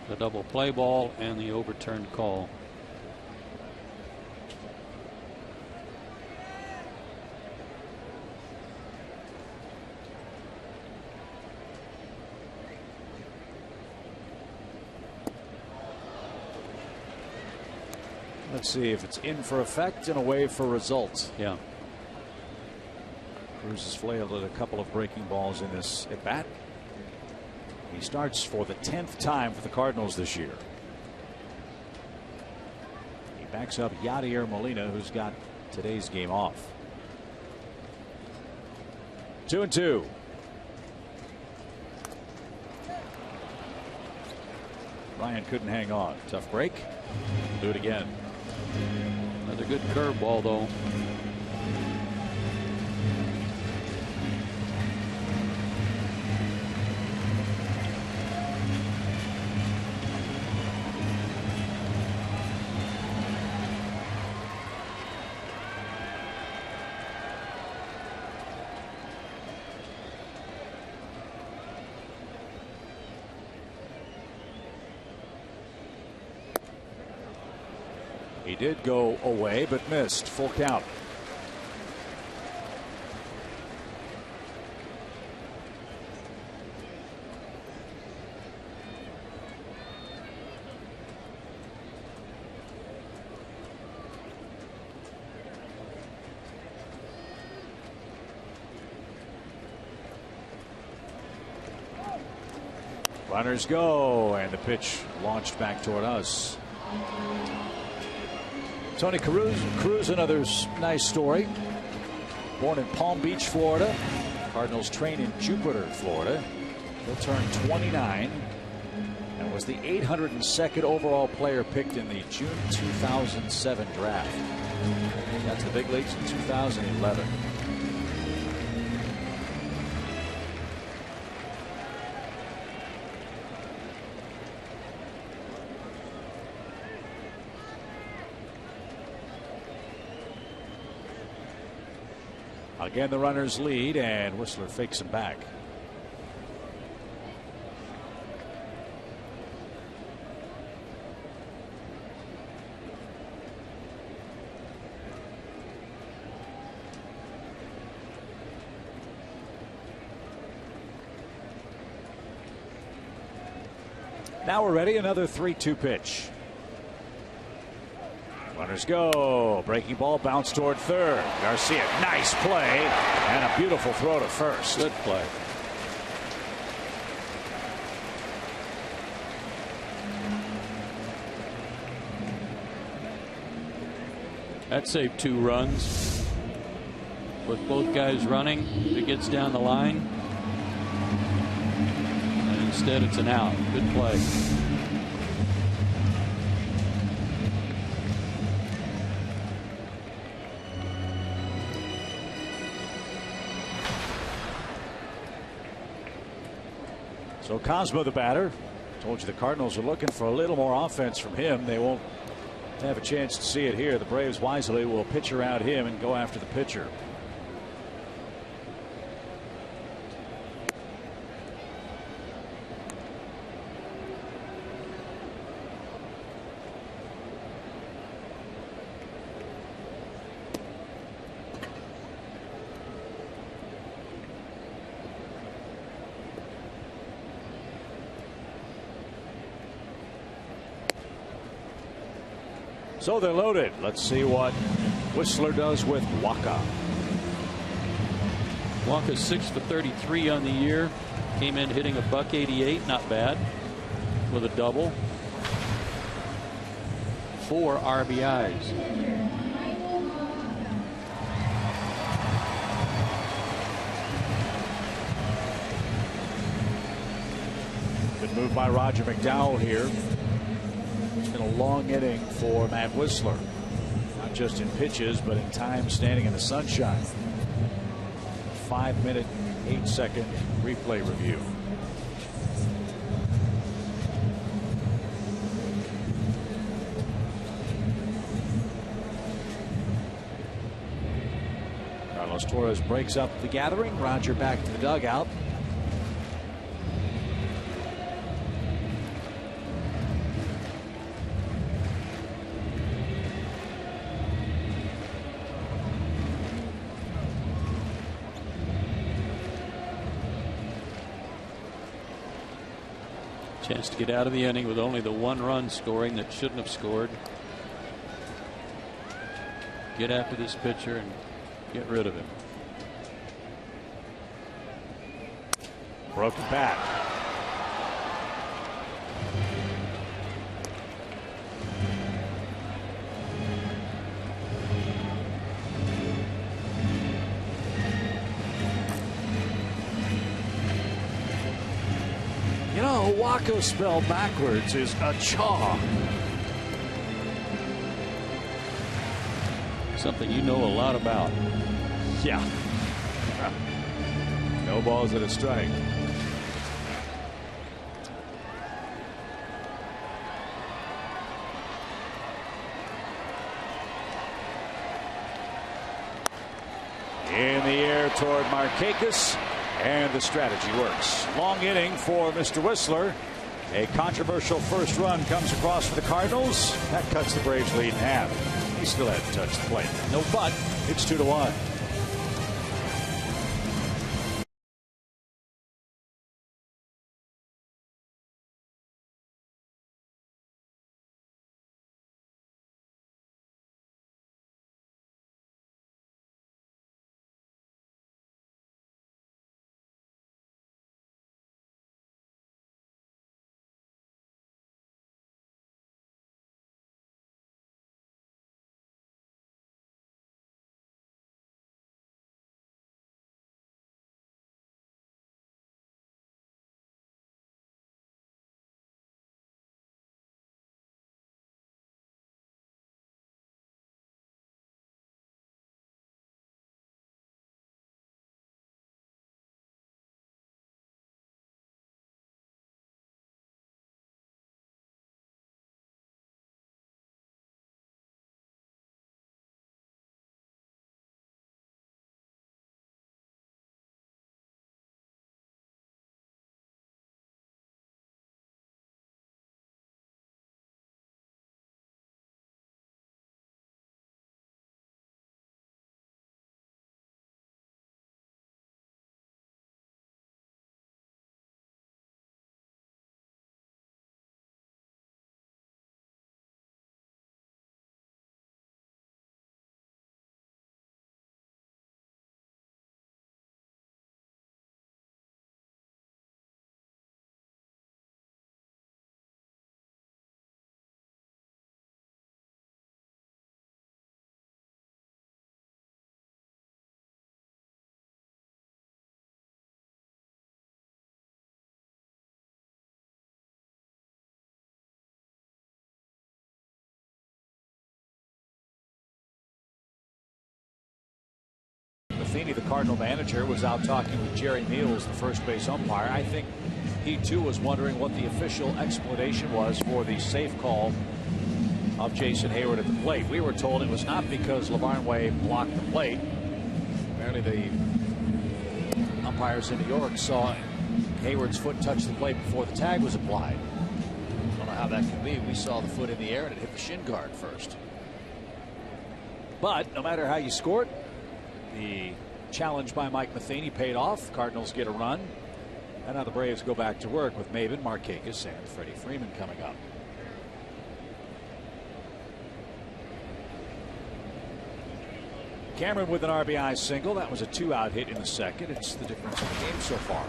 The double play ball and the overturned call. Let's see if it's in for effect and away for results. Yeah. Cruz has flailed at a couple of breaking balls in this at bat. He starts for the 10th time for the Cardinals this year. He backs up Yadier Molina, who's got today's game off. 2-2. Ryan couldn't hang on. Tough break. Do it again. Another good curveball, though. He did go away, but missed. Full count. Runners go, and the pitch launched back toward us. Tony Cruz, another nice story. Born in Palm Beach, Florida. Cardinals train in Jupiter, Florida. He'll turn 29 and was the 802nd overall player picked in the June 2007 draft. He got to the big leagues in 2011. Again, the runners lead, and Whistler fakes him back. Now we're ready. Another 3-2 pitch. Runners go. Breaking ball, bounce toward third. Garcia, nice play, and a beautiful throw to first. Good play. That saved 2 runs. With both guys running, if it gets down the line. And instead it's an out. Good play. So Cosmo, the batter. Told you the Cardinals are looking for a little more offense from him. They won't have a chance to see it here. The Braves wisely will pitch around him and go after the pitcher. So they're loaded. Let's see what Whistler does with Waka. Waka's 6 for 33 on the year. Came in hitting a .188, not bad, with a double. 4 RBIs. Good move by Roger McDowell here. It's been a long inning for Matt Whistler, not just in pitches, but in time standing in the sunshine. 5-minute, 8-second replay review. Carlos Torres breaks up the gathering. Roger back to the dugout. Chance to get out of the inning with only the 1 run scoring that shouldn't have scored. Get after this pitcher and get rid of him. Broken bat. You know, Waco spelled backwards is a chaw. Something you know a lot about. Yeah. No balls at a strike. In the air toward Markakis. And the strategy works. Long inning for Mr. Whistler. A controversial first run comes across for the Cardinals. That cuts the Braves lead in half. He still hadn't touched the plate. No butt. It's 2-1. Matheny, the Cardinal manager, was out talking with Jerry Meals, the first base umpire. I think he too was wondering what the official explanation was for the safe call of Jason Hayward at the plate. We were told it was not because LaVarnway blocked the plate. Apparently the umpires in New York saw Hayward's foot touch the plate before the tag was applied. I don't know how that can be. We saw the foot in the air and it hit the shin guard first. But no matter how you scored, the challenge by Mike Matheny paid off. Cardinals get a run. And now the Braves go back to work with Maven, Markakis, and Freddie Freeman coming up. Cameron with an RBI single. That was a 2-out hit in the second. It's the difference in the game so far.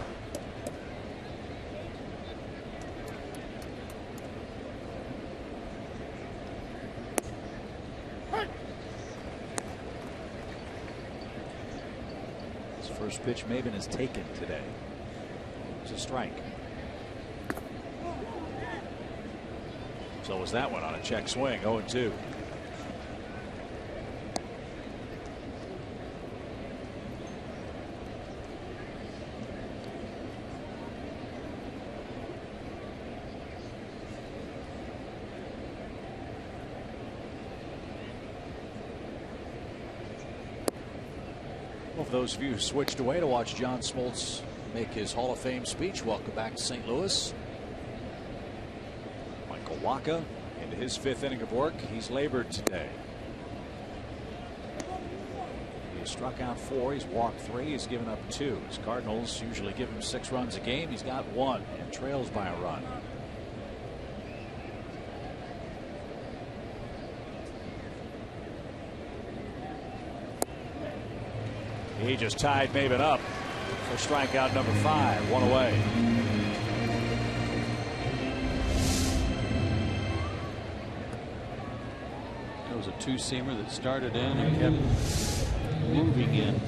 His first pitch Maven has taken today. It's a strike. So was that one on a check swing. 0-2. Well, for those of you who switched away to watch John Smoltz make his Hall of Fame speech, welcome back to St. Louis. Michael Wacha into his 5th inning of work. He's labored today. He's struck out 4. He's walked 3. He's given up 2. His Cardinals usually give him 6 runs a game. He's got 1 and trails by a run. He just tied Maven up for strikeout number 5. 1 away. That was a 2-seamer that started in and kept moving in.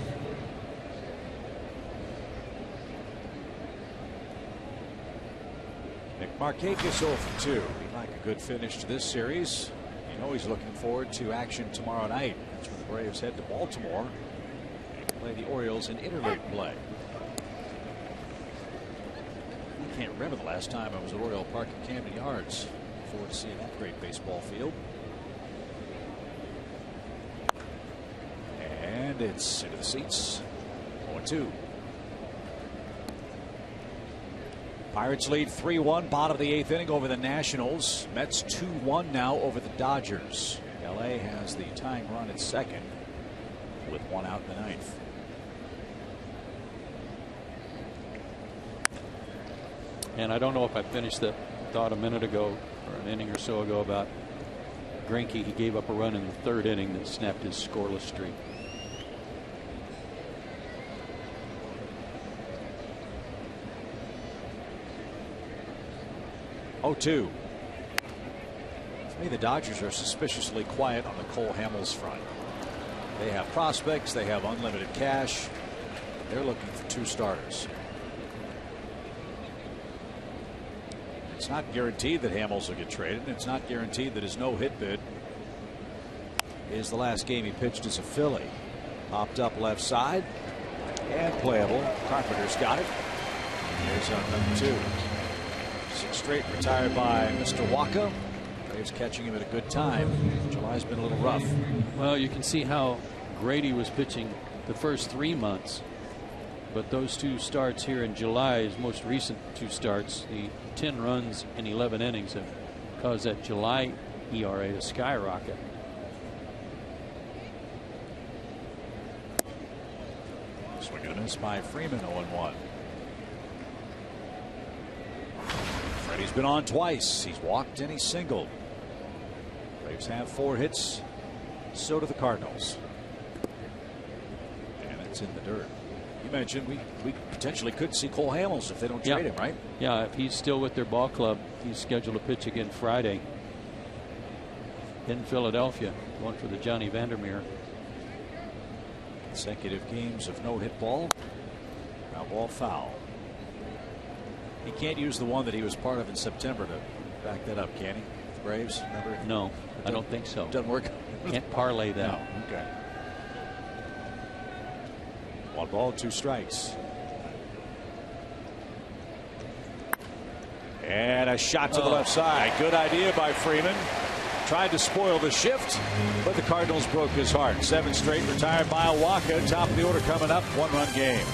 Nick Markakis 0 for 2. He'd like a good finish to this series. You know he's looking forward to action tomorrow night. That's when the Braves head to Baltimore. Play the Orioles in interleague play. I can't remember the last time I was at Oriole Park at Camden Yards. Look forward to seeing that great baseball field. And it's into the seats. 0-2. Pirates lead 3-1, bottom of the 8th inning over the Nationals. Mets 2-1 now over the Dodgers. LA has the tying run at second with 1 out in the 9th. And I don't know if I finished that thought a minute ago or an inning or so ago about Greinke. He gave up a run in the 3rd inning that snapped his scoreless streak. Oh, 2. For me, the Dodgers are suspiciously quiet on the Cole Hamels front. They have prospects. They have unlimited cash. They're looking for 2 starters. It's not guaranteed that Hamels will get traded. It's not guaranteed that his no-hit bid is the last game he pitched as a Philly. Popped up left side and playable. Carpenter's got it. Here's on number 2. 6 straight retired by Mr. Wacha. Braves catching him at a good time. July's been a little rough. Well, you can see how great he was pitching the first 3 months. But those 2 starts here in July, his most recent 2 starts, the 10 runs in 11 innings have caused that July ERA to skyrocket. Swing and a miss by Freeman. 0-1. Freddie's been on twice. He's walked and he's singled. Braves have 4 hits. So do the Cardinals. And it's in the dirt. You mentioned we potentially could see Cole Hamels if they don't trade him, right? Yeah, if he's still with their ball club, he's scheduled to pitch again Friday in Philadelphia, going for the Johnny Vandermeer. Consecutive games of no-hit ball. Ground ball foul. He can't use the one that he was part of in September to back that up, can he? The Braves, remember? No, I don't think so. Doesn't work. Can't parlay that. No. Okay. 1 ball, 2 strikes. And a shot to the left side. Good idea by Freeman. Tried to spoil the shift, but the Cardinals broke his heart. 7 straight retired by Wacha. Top of the order coming up. 1-run game.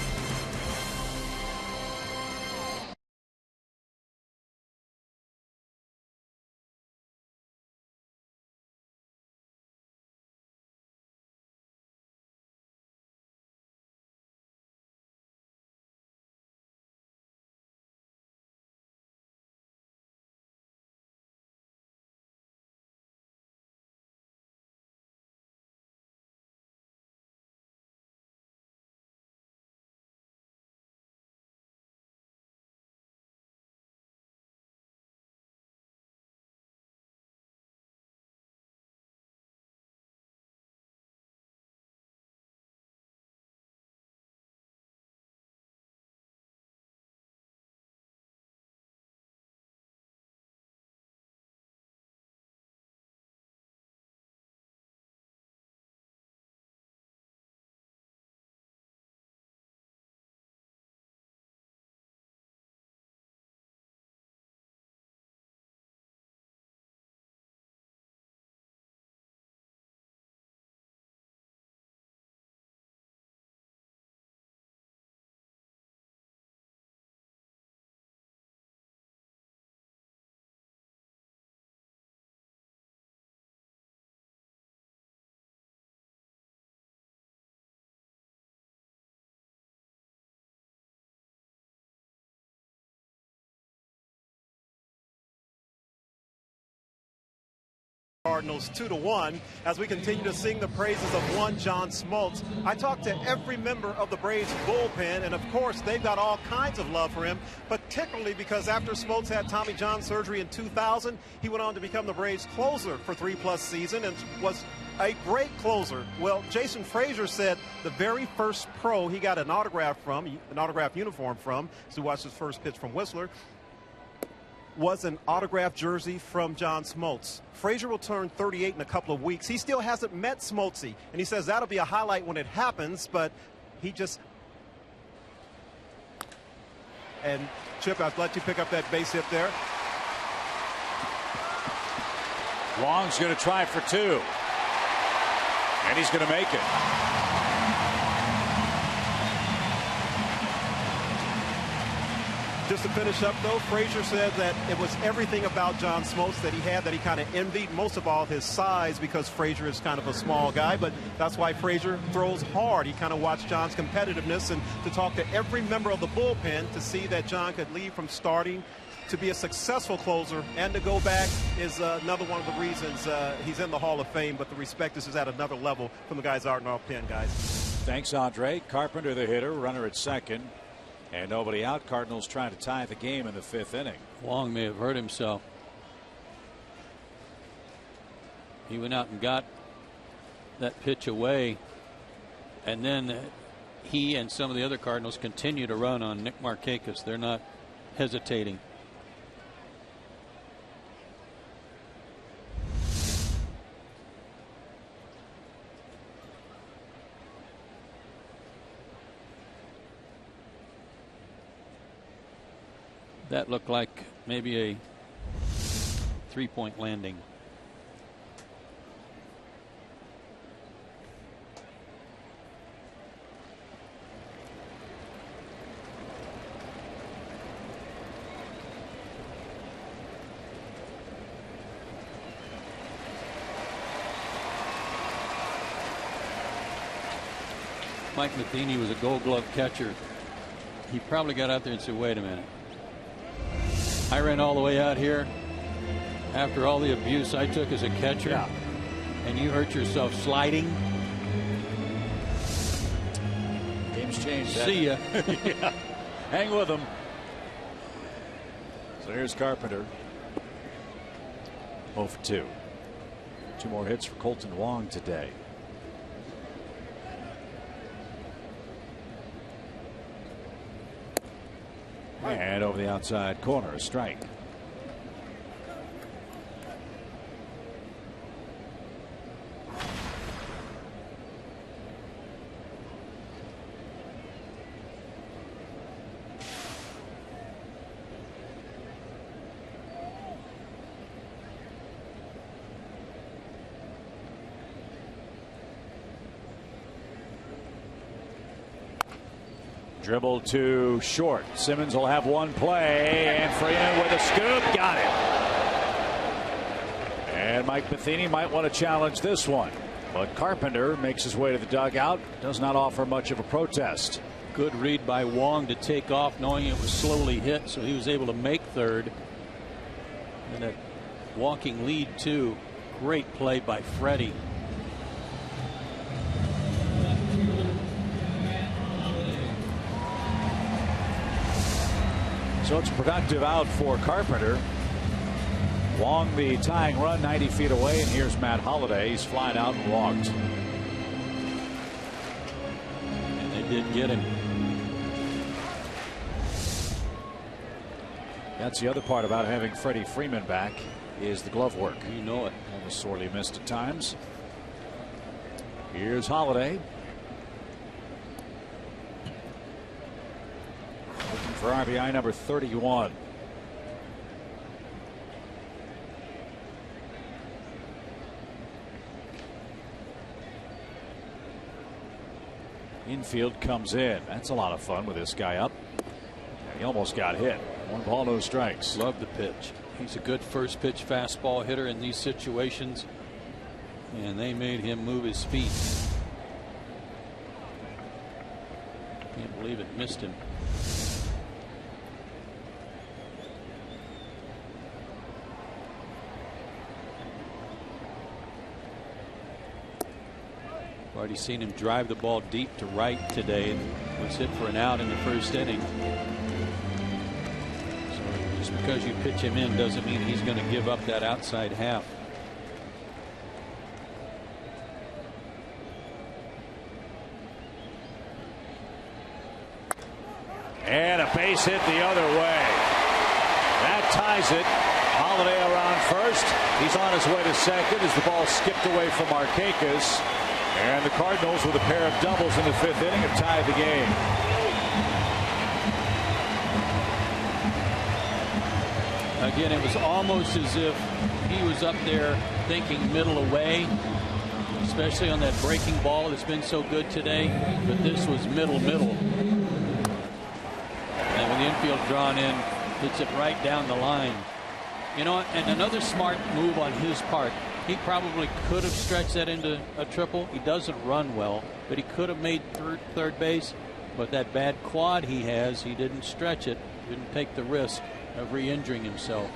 Cardinals 2-1 as we continue to sing the praises of one John Smoltz. I talked to every member of the Braves bullpen, and of course they've got all kinds of love for him, particularly because after Smoltz had Tommy John surgery in 2000, he went on to become the Braves closer for 3+ seasons and was a great closer. Well, Jason Frazier said the very first pro he got an autograph uniform from, so he watched his first pitch from Whistler, was an autographed jersey from John Smoltz. Frazier will turn 38 in a couple of weeks. He still hasn't met Smoltzy, and he says that'll be a highlight when it happens, but he just... And Chip, I'd let you pick up that base hit there. Wong's going to try for 2. And he's going to make it. Just to finish up, though, Frazier said that it was everything about John Smoltz that he had that he kind of envied, most of all his size, because Frazier is kind of a small guy, but that's why Frazier throws hard. He kind of watched John's competitiveness, and to talk to every member of the bullpen to see that John could leave from starting to be a successful closer and to go back is another one of the reasons he's in the Hall of Fame, but the respect is at another level from the guys out in our pen, guys. Thanks, Andre. Carpenter, the hitter, runner at second. And nobody out. Cardinals trying to tie the game in the 5th inning. Wong may have hurt himself. He went out and got that pitch away, and then he and some of the other Cardinals continue to run on Nick Markakis. They're not hesitating. That looked like maybe a 3-point landing. Mike Matheny was a Gold Glove catcher. He probably got out there and said, wait a minute. I ran all the way out here after all the abuse I took as a catcher, and you hurt yourself sliding. Game's changed. See ya. Yeah. Hang with them. So here's Carpenter. 0 for 2. 2 more hits for Colton Wong today. And over the outside corner, a strike. Dribble to short. Simmons will have one play, and Freeman with a scoop. Got it. And Mike Matheny might want to challenge this one. But Carpenter makes his way to the dugout. Does not offer much of a protest. Good read by Wong to take off, knowing it was slowly hit, so he was able to make third. And a walking lead, too. Great play by Freddie. So it's a productive out for Carpenter. Wong the tying run 90 feet away, and here's Matt Holliday. He's flying out and walked. And they did get him. That's the other part about having Freddie Freeman back is the glove work. You know it. Almost sorely missed at times. Here's Holliday. Looking for RBI number 31. Infield comes in. That's a lot of fun with this guy up. He almost got hit. 1 ball, no strikes. Love the pitch. He's a good first pitch fastball hitter in these situations, and they made him move his feet. Can't believe it missed him. Already seen him drive the ball deep to right today and was hit for an out in the first inning. So just because you pitch him in doesn't mean he's going to give up that outside half. And a base hit the other way. That ties it. Holiday around first. He's on his way to second as the ball skipped away from Markakis. And the Cardinals, with a pair of doubles in the 5th inning, have tied the game. Again, it was almost as if he was up there thinking middle away, especially on that breaking ball that's been so good today. But this was middle. And with the infield drawn in, hits it right down the line. You know, and another smart move on his part. He probably could have stretched that into a triple. He doesn't run well, but he could have made third base. But that bad quad he has, he didn't stretch it, didn't take the risk of re-injuring himself.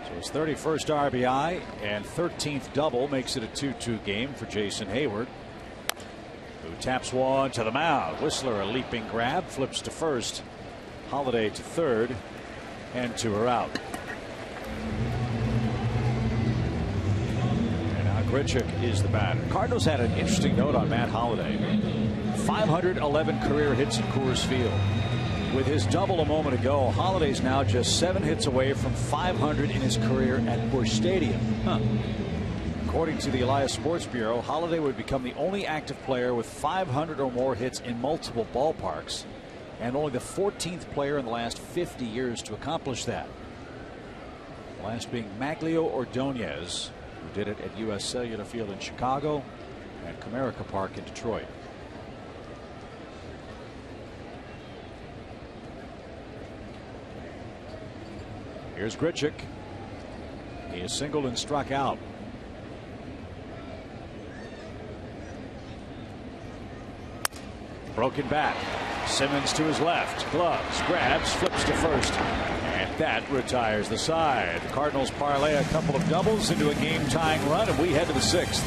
So his 31st RBI and 13th double makes it a 2-2 game for Jason Hayward, who taps one to the mound. Whistler, a leaping grab, flips to first. Holiday to third, and 2 are out. And now Grichuk is the batter. Cardinals had an interesting note on Matt Holliday. 511 career hits at Coors Field. With his double a moment ago, Holliday's now just 7 hits away from 500 in his career at Busch Stadium. According to the Elias Sports Bureau, Holliday would become the only active player with 500 or more hits in multiple ballparks, and only the 14th player in the last 50 years to accomplish that. The last being Maglio Ordonez, who did it at U.S. Cellular Field in Chicago and Comerica Park in Detroit. Here's Grichuk. He is singled and struck out. Broken bat. Simmons to his left. Gloves, grabs, flips to first. And that retires the side. The Cardinals parlay a couple of doubles into a game-tying run, and we head to the 6th.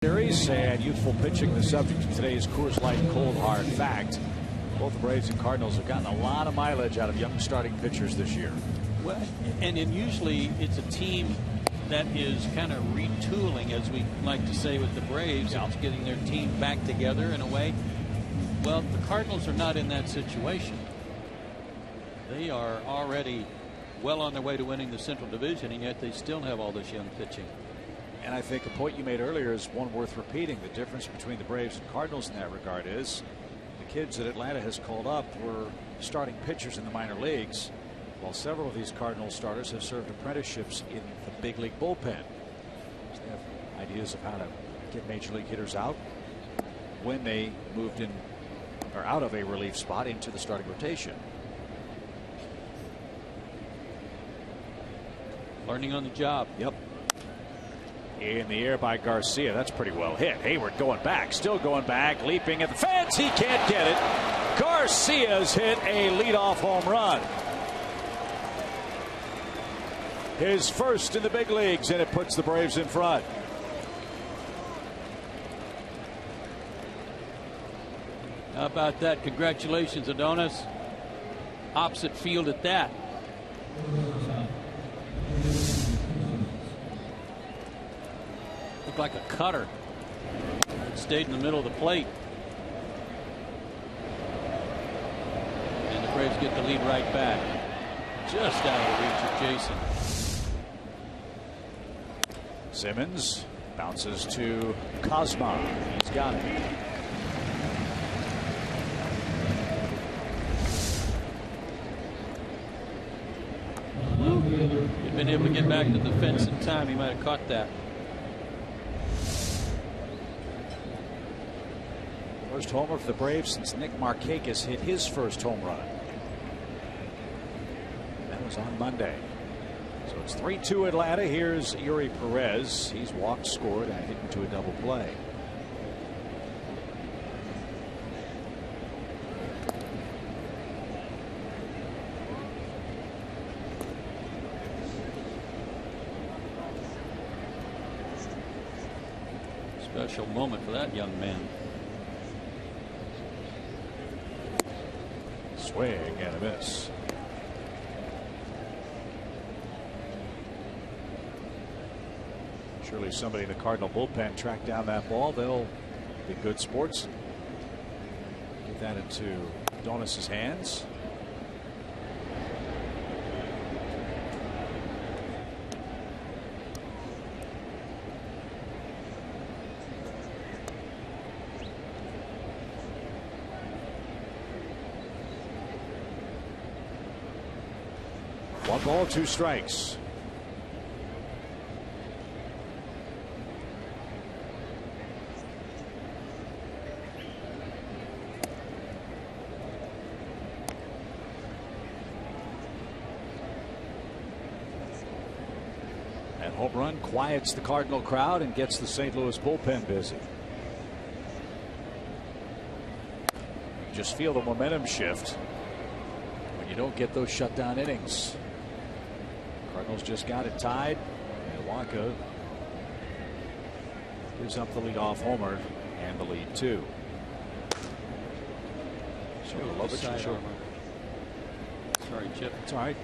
Series and youthful pitching, the subject of today's Coors Light Cold Hard Fact. Both the Braves and Cardinals have gotten a lot of mileage out of young starting pitchers this year. Well, and usually it's a team that is kind of retooling, as we like to say with the Braves. It's getting their team back together in a way. Well, the Cardinals are not in that situation. They are already well on their way to winning the Central Division, and yet they still have all this young pitching. And I think a point you made earlier is one worth repeating. The difference between the Braves and Cardinals in that regard is the kids that Atlanta has called up were starting pitchers in the minor leagues, while several of these Cardinals starters have served apprenticeships in the big league bullpen. So they have ideas of how to get major league hitters out. when they moved in or out of a relief spot into the starting rotation. Learning on the job. Yep. In the air by Garcia. That's pretty well hit. Hayward going back, still going back, leaping at the fence. He can't get it. Garcia's hit a leadoff home run. His first in the big leagues, and it puts the Braves in front. How about that? Congratulations, Adonis. Opposite field at that. Looked like a cutter. It stayed in the middle of the plate. And the Braves get the lead right back. Just out of the reach of Jason. Simmons bounces to Kozma. He's got it. If he'd been able to get back to the fence in time, he might have caught that. First homer for the Braves since Nick Markakis hit his first home run. That was on Monday. So it's 3-2 Atlanta. Here's Yuri Perez. He's walked, scored, and hit into a double play. Special moment for that young man. Swing and a miss. Surely somebody in the Cardinal bullpen tracked down that ball. They'll be good sports. Get that into Adonis's hands. One ball, 2 strikes. And home run quiets the Cardinal crowd and gets the St. Louis bullpen busy. You just feel the momentum shift when you don't get those shutdown innings. Cardinals just got it tied. Milwaukee gives up the leadoff homer and the lead 2. Sorry, Chip. It's all right.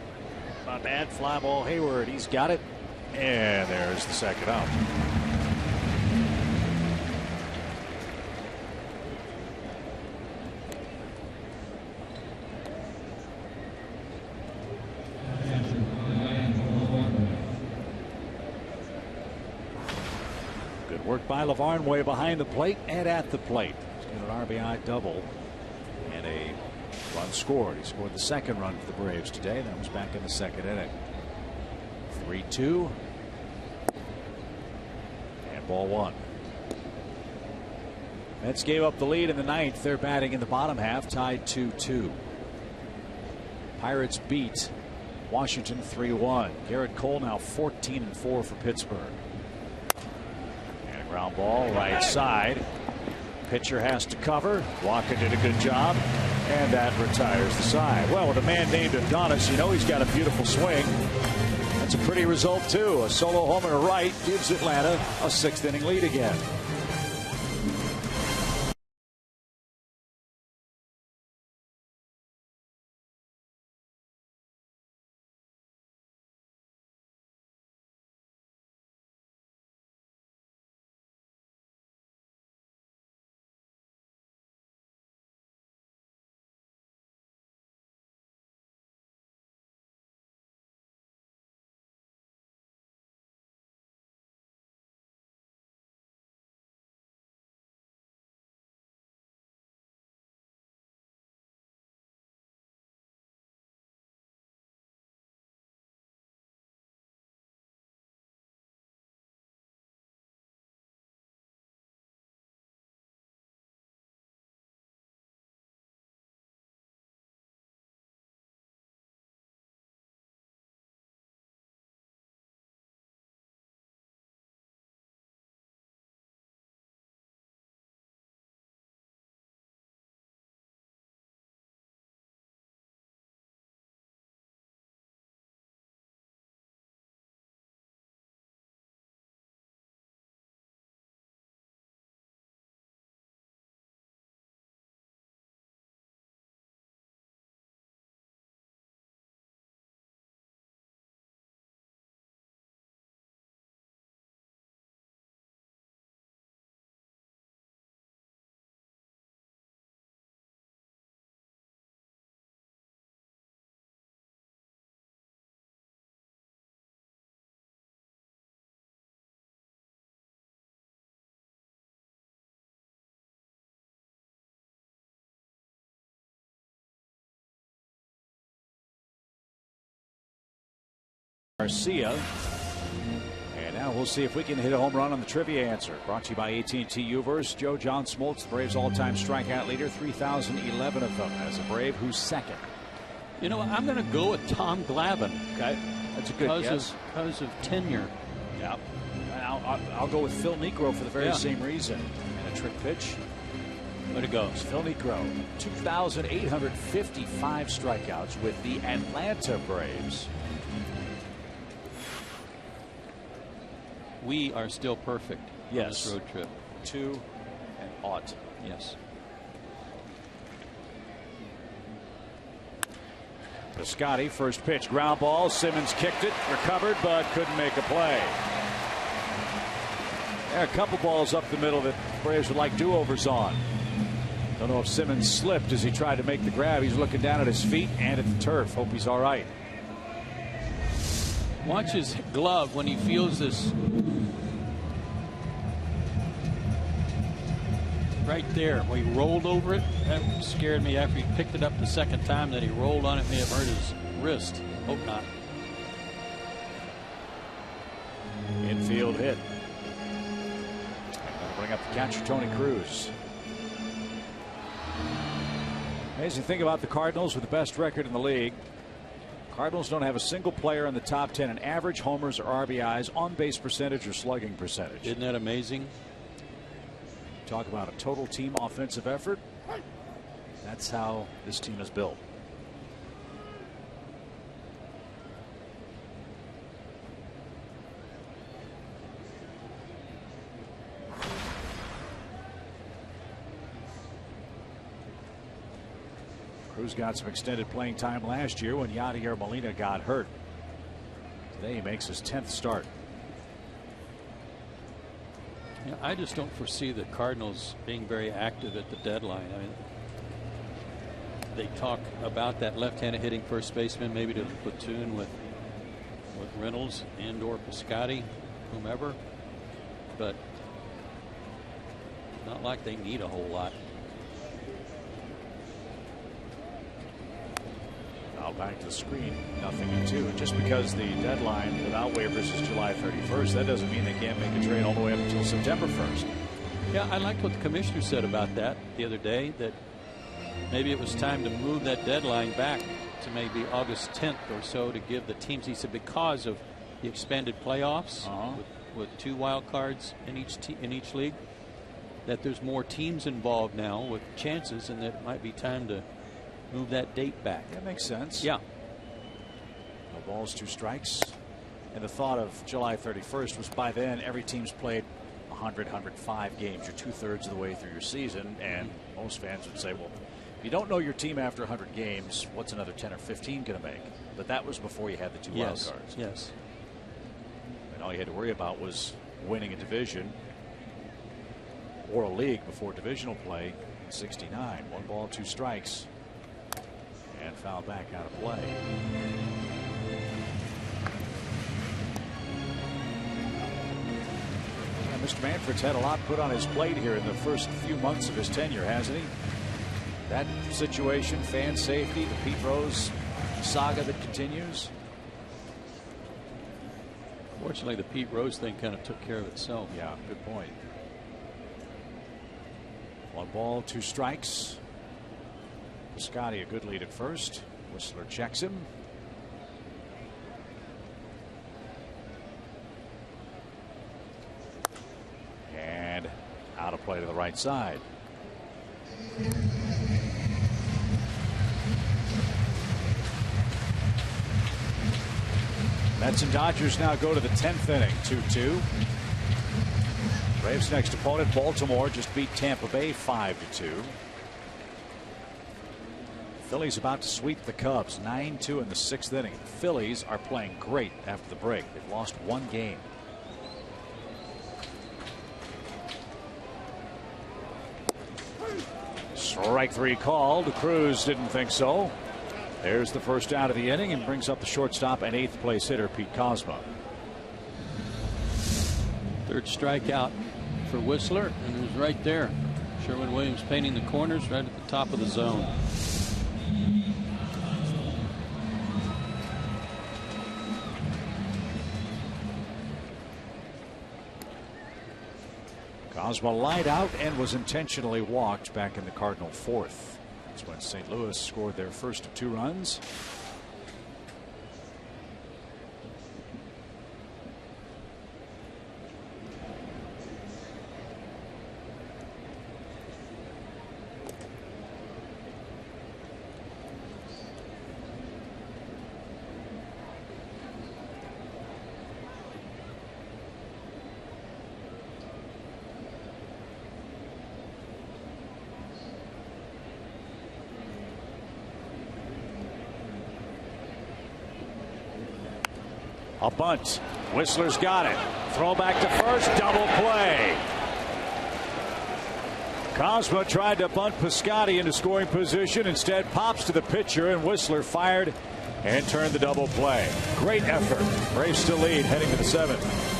Not bad. Fly ball Hayward. He's got it. And there's the second out. Good work by LeVarn, way behind the plate and at the plate. He's got an RBI double and a run scored. He scored the second run for the Braves today. That was back in the second inning. 3-2. And ball 1. Mets gave up the lead in the 9th. They're batting in the bottom half, tied 2-2. Pirates beat Washington 3-1. Garrett Cole now 14-4 for Pittsburgh. And a ground ball right side. Pitcher has to cover. Walker did a good job. And that retires the side. Well, with a man named Adonis, you know he's got a beautiful swing. That's a pretty result, too. A solo homer to right gives Atlanta a 6th inning lead again. Garcia. And now we'll see if we can hit a home run on the trivia answer. Brought to you by AT&T Uverse. Joe John Smoltz, the Braves' all-time strikeout leader, 3,011 of them as a Brave, who's second. You know, I'm going to go with Tom Glavine. Okay, that's a good guess. Because of tenure. Yeah. I'll go with Phil Niekro for the very same reason. And a trick pitch. Way to go. It's Phil Niekro, 2,855 strikeouts with the Atlanta Braves. We are still perfect. Yes. On this road trip. 2 and ought. Yes. Piscotty, first pitch, ground ball. Simmons kicked it, recovered, but couldn't make a play. There are a couple balls up the middle that Braves would like do-overs on. Don't know if Simmons slipped as he tried to make the grab. He's looking down at his feet and at the turf. Hope he's all right. Watch his glove when he feels this. Right there, when he rolled over it, that scared me. After he picked it up the second time that he rolled on it, may have hurt his wrist. Hope not. Infield hit. That'll bring up the catcher, Tony Cruz. Amazing thing about the Cardinals with the best record in the league. Cardinals don't have a single player in the top 10 in average homers or RBIs, on-base percentage, or slugging percentage. Isn't that amazing? Talk about a total team offensive effort. That's how this team is built. Cruz got some extended playing time last year when Yadier Molina got hurt. Today he makes his 10th start. Yeah, I just don't foresee the Cardinals being very active at the deadline. I mean, they talk about that left-handed hitting first baseman, maybe to platoon with Reynolds and/or Piscotty, whomever, but not like they need a whole lot. Now back to the screen, 0-2. And just because the deadline without waivers is July 31st, that doesn't mean they can't make a trade all the way up until September 1st. Yeah, I liked what the commissioner said about that the other day, that maybe it was time to move that deadline back to maybe August 10th or so to give the teams, he said, because of the expanded playoffs with 2 wild cards in each league, that there's more teams involved now with chances, and that it might be time to move that date back. That makes sense. Yeah. No balls, 2 strikes. And the thought of July 31st was by then every team's played 100, 105 games. You're 2/3 of the way through your season, and most fans would say, well, if you don't know your team after 100 games, what's another 10 or 15 going to make? But that was before you had the 2 wild cards. Yes. And all you had to worry about was winning a division or a league before divisional play in 69. 1 ball, 2 strikes. And foul back out of play. Yeah, Mr. Manfred's had a lot put on his plate here in the first few months of his tenure, hasn't he? That situation, fan safety, the Pete Rose saga that continues. Fortunately, the Pete Rose thing kind of took care of itself. Yeah, good point. 1 ball, 2 strikes. Scotty a good lead at first. Whistler checks him. And out of play to the right side. Mets and Dodgers now go to the 10th inning. 2-2. Braves next opponent, Baltimore, just beat Tampa Bay 5-2. Phillies about to sweep the Cubs 9-2 in the 6th inning. The Phillies are playing great after the break. They've lost 1 game. Strike 3 called. Cruz didn't think so. There's the first out of the inning and brings up the shortstop and 8th place hitter Pete Kozma. 3rd strikeout for Whistler, and it was right there. Sherwin-Williams painting the corners right at the top of the zone. Kozma lied out and was intentionally walked back in the Cardinal fourth. That's when St. Louis scored their first of 2 runs. A bunt. Whistler's got it. Throw back to first. Double play. Kozma tried to bunt Piscotty into scoring position. Instead pops to the pitcher, and Whistler fired and turned the double play. Great effort. Braves still lead heading to the 7th.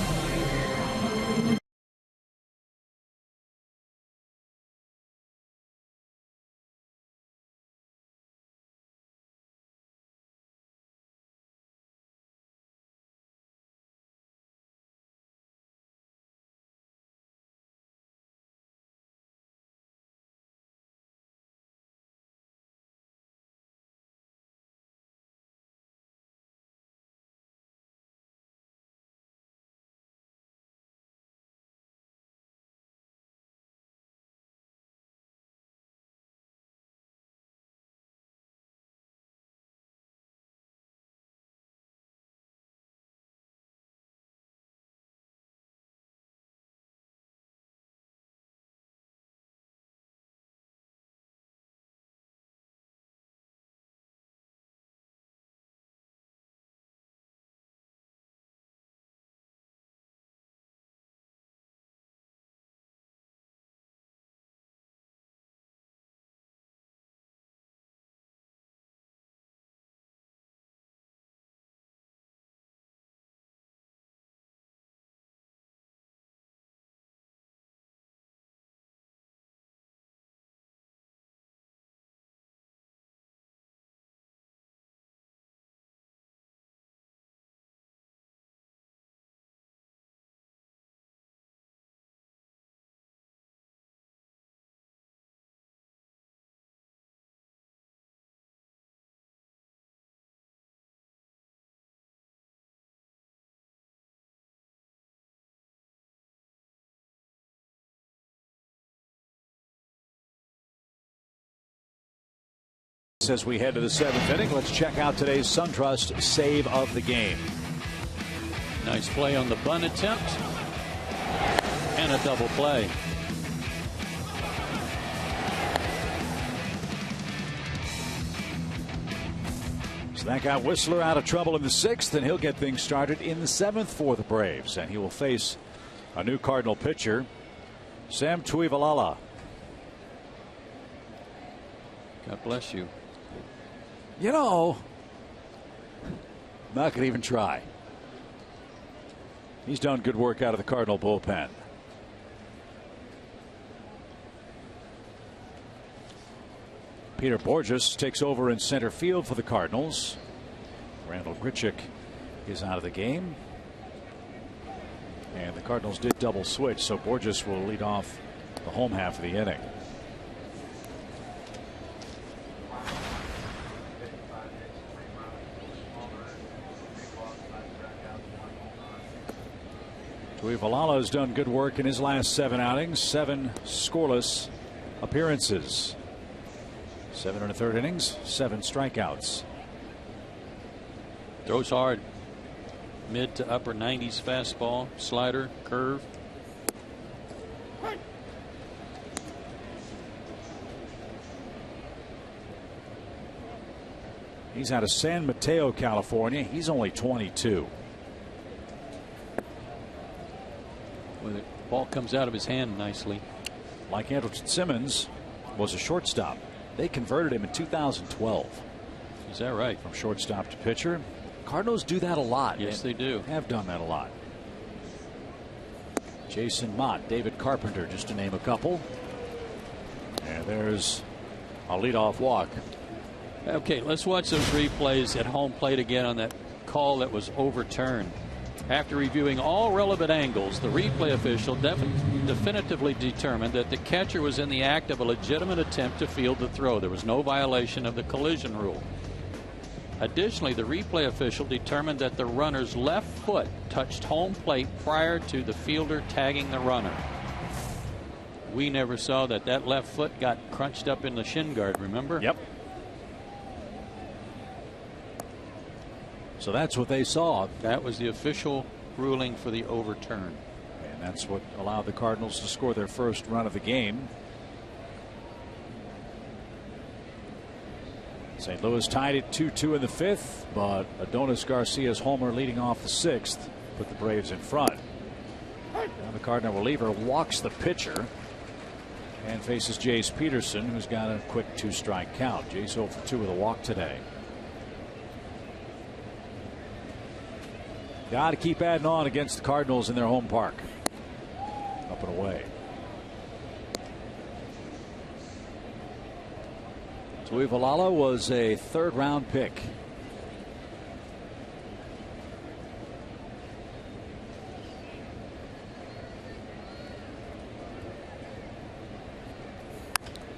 As we head to the 7th inning, let's check out today's SunTrust save of the game. Nice play on the bunt attempt and a double play. So that got Whistler out of trouble in the 6th, and he'll get things started in the 7th for the Braves, and he will face a new Cardinal pitcher, Sam Tuivailala. God bless you. You know, not going to even try. He's done good work out of the Cardinal bullpen. Peter Borges takes over in center field for the Cardinals. Randall Grichuk is out of the game. And the Cardinals did double switch, so Borges will lead off the home half of the inning. Tuivailala has done good work in his last 7 outings, 7 scoreless appearances. 7 1/3 innings, 7 strikeouts. Throws hard. Mid to upper 90s fastball, slider, curve. He's out of San Mateo, California. He's only 22. When the ball comes out of his hand nicely. Like Andrelton Simmons was a shortstop. They converted him in 2012. Is that right? From shortstop to pitcher. Cardinals do that a lot. Yes, they do. Have done that a lot. Jason Mott, David Carpenter, just to name a couple. And there's a leadoff walk. Okay, let's watch those replays at home plate again on that call that was overturned. After reviewing all relevant angles, the replay official definitively determined that the catcher was in the act of a legitimate attempt to field the throw. There was no violation of the collision rule. Additionally, the replay official determined that the runner's left foot touched home plate prior to the fielder tagging the runner. We never saw that left foot got crunched up in the shin guard, remember? Yep. So that's what they saw. That was the official ruling for the overturn. And that's what allowed the Cardinals to score their first run of the game. St. Louis tied it 2-2 in the 5th, but Adonis Garcia's homer leading off the 6th put the Braves in front. Now the Cardinal reliever walks the pitcher and faces Jace Peterson, who's got a quick 2-strike count. Jace 0 for 2 with a walk today. Got to keep adding on against the Cardinals in their home park. Up and away. Tuivailala was a 3rd-round pick.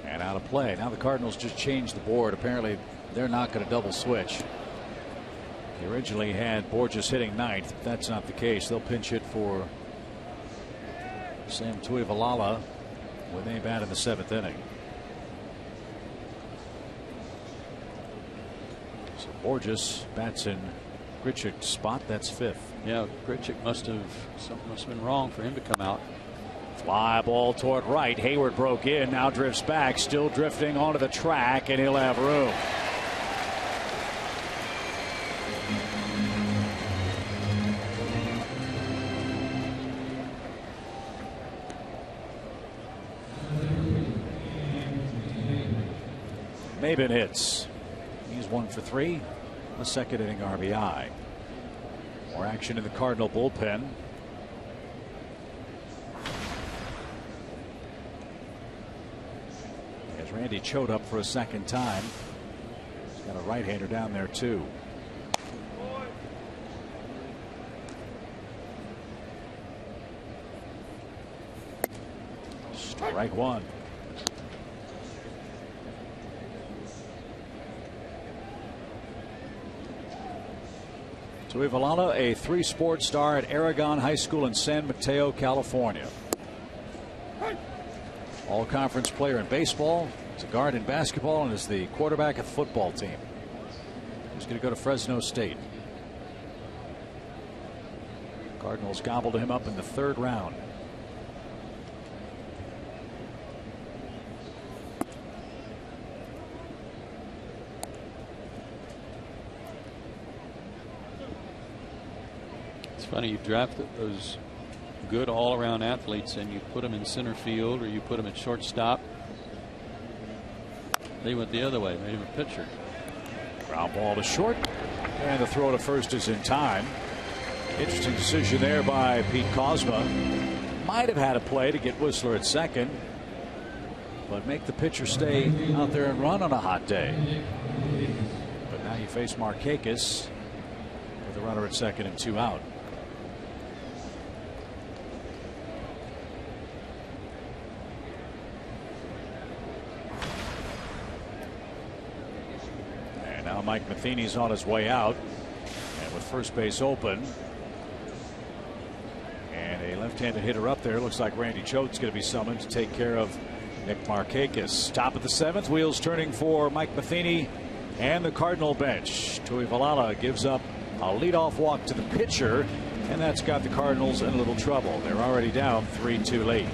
And out of play. Now the Cardinals just changed the board. Apparently they're not going to double switch. They originally had Borges hitting 9th. That's not the case. They'll pinch hit for Sam Tuivailala when they bat in the 7th inning. So Borges bats in Grichuk's spot. That's 5th. Yeah, Grichuk something must have been wrong for him to come out. Fly ball toward right. Hayward broke in, now drifts back, still drifting onto the track, and he'll have room. Maben hits. He's 1 for 3. A 2nd inning RBI. More action in the Cardinal bullpen. As Randy Choate up for a 2nd time. He's got a right-hander down there too. Strike 1. Tuivailala, a 3-sport star at Aragon High School in San Mateo, California. All-conference player in baseball. He's a guard in basketball and is the quarterback of the football team. He's going to go to Fresno State. Cardinals gobbled him up in the 3rd round. It's funny, you draft those good all-around athletes and you put them in center field or you put them at shortstop. They went the other way, made him a pitcher. Ground ball to short, and the throw to first is in time. Interesting decision there by Pete Kozma. Might have had a play to get Whistler at 2nd, but make the pitcher stay out there and run on a hot day. But now you face Markakis with a runner at 2nd and 2 out. Now Mike Matheny's on his way out, and with first base open and a left-handed hitter up there, looks like Randy Choate's going to be summoned to take care of Nick Markakis. Top of the 7th, wheels turning for Mike Matheny and the Cardinal bench. Tuivailala gives up a leadoff walk to the pitcher, and that's got the Cardinals in a little trouble. They're already down 3-2 late.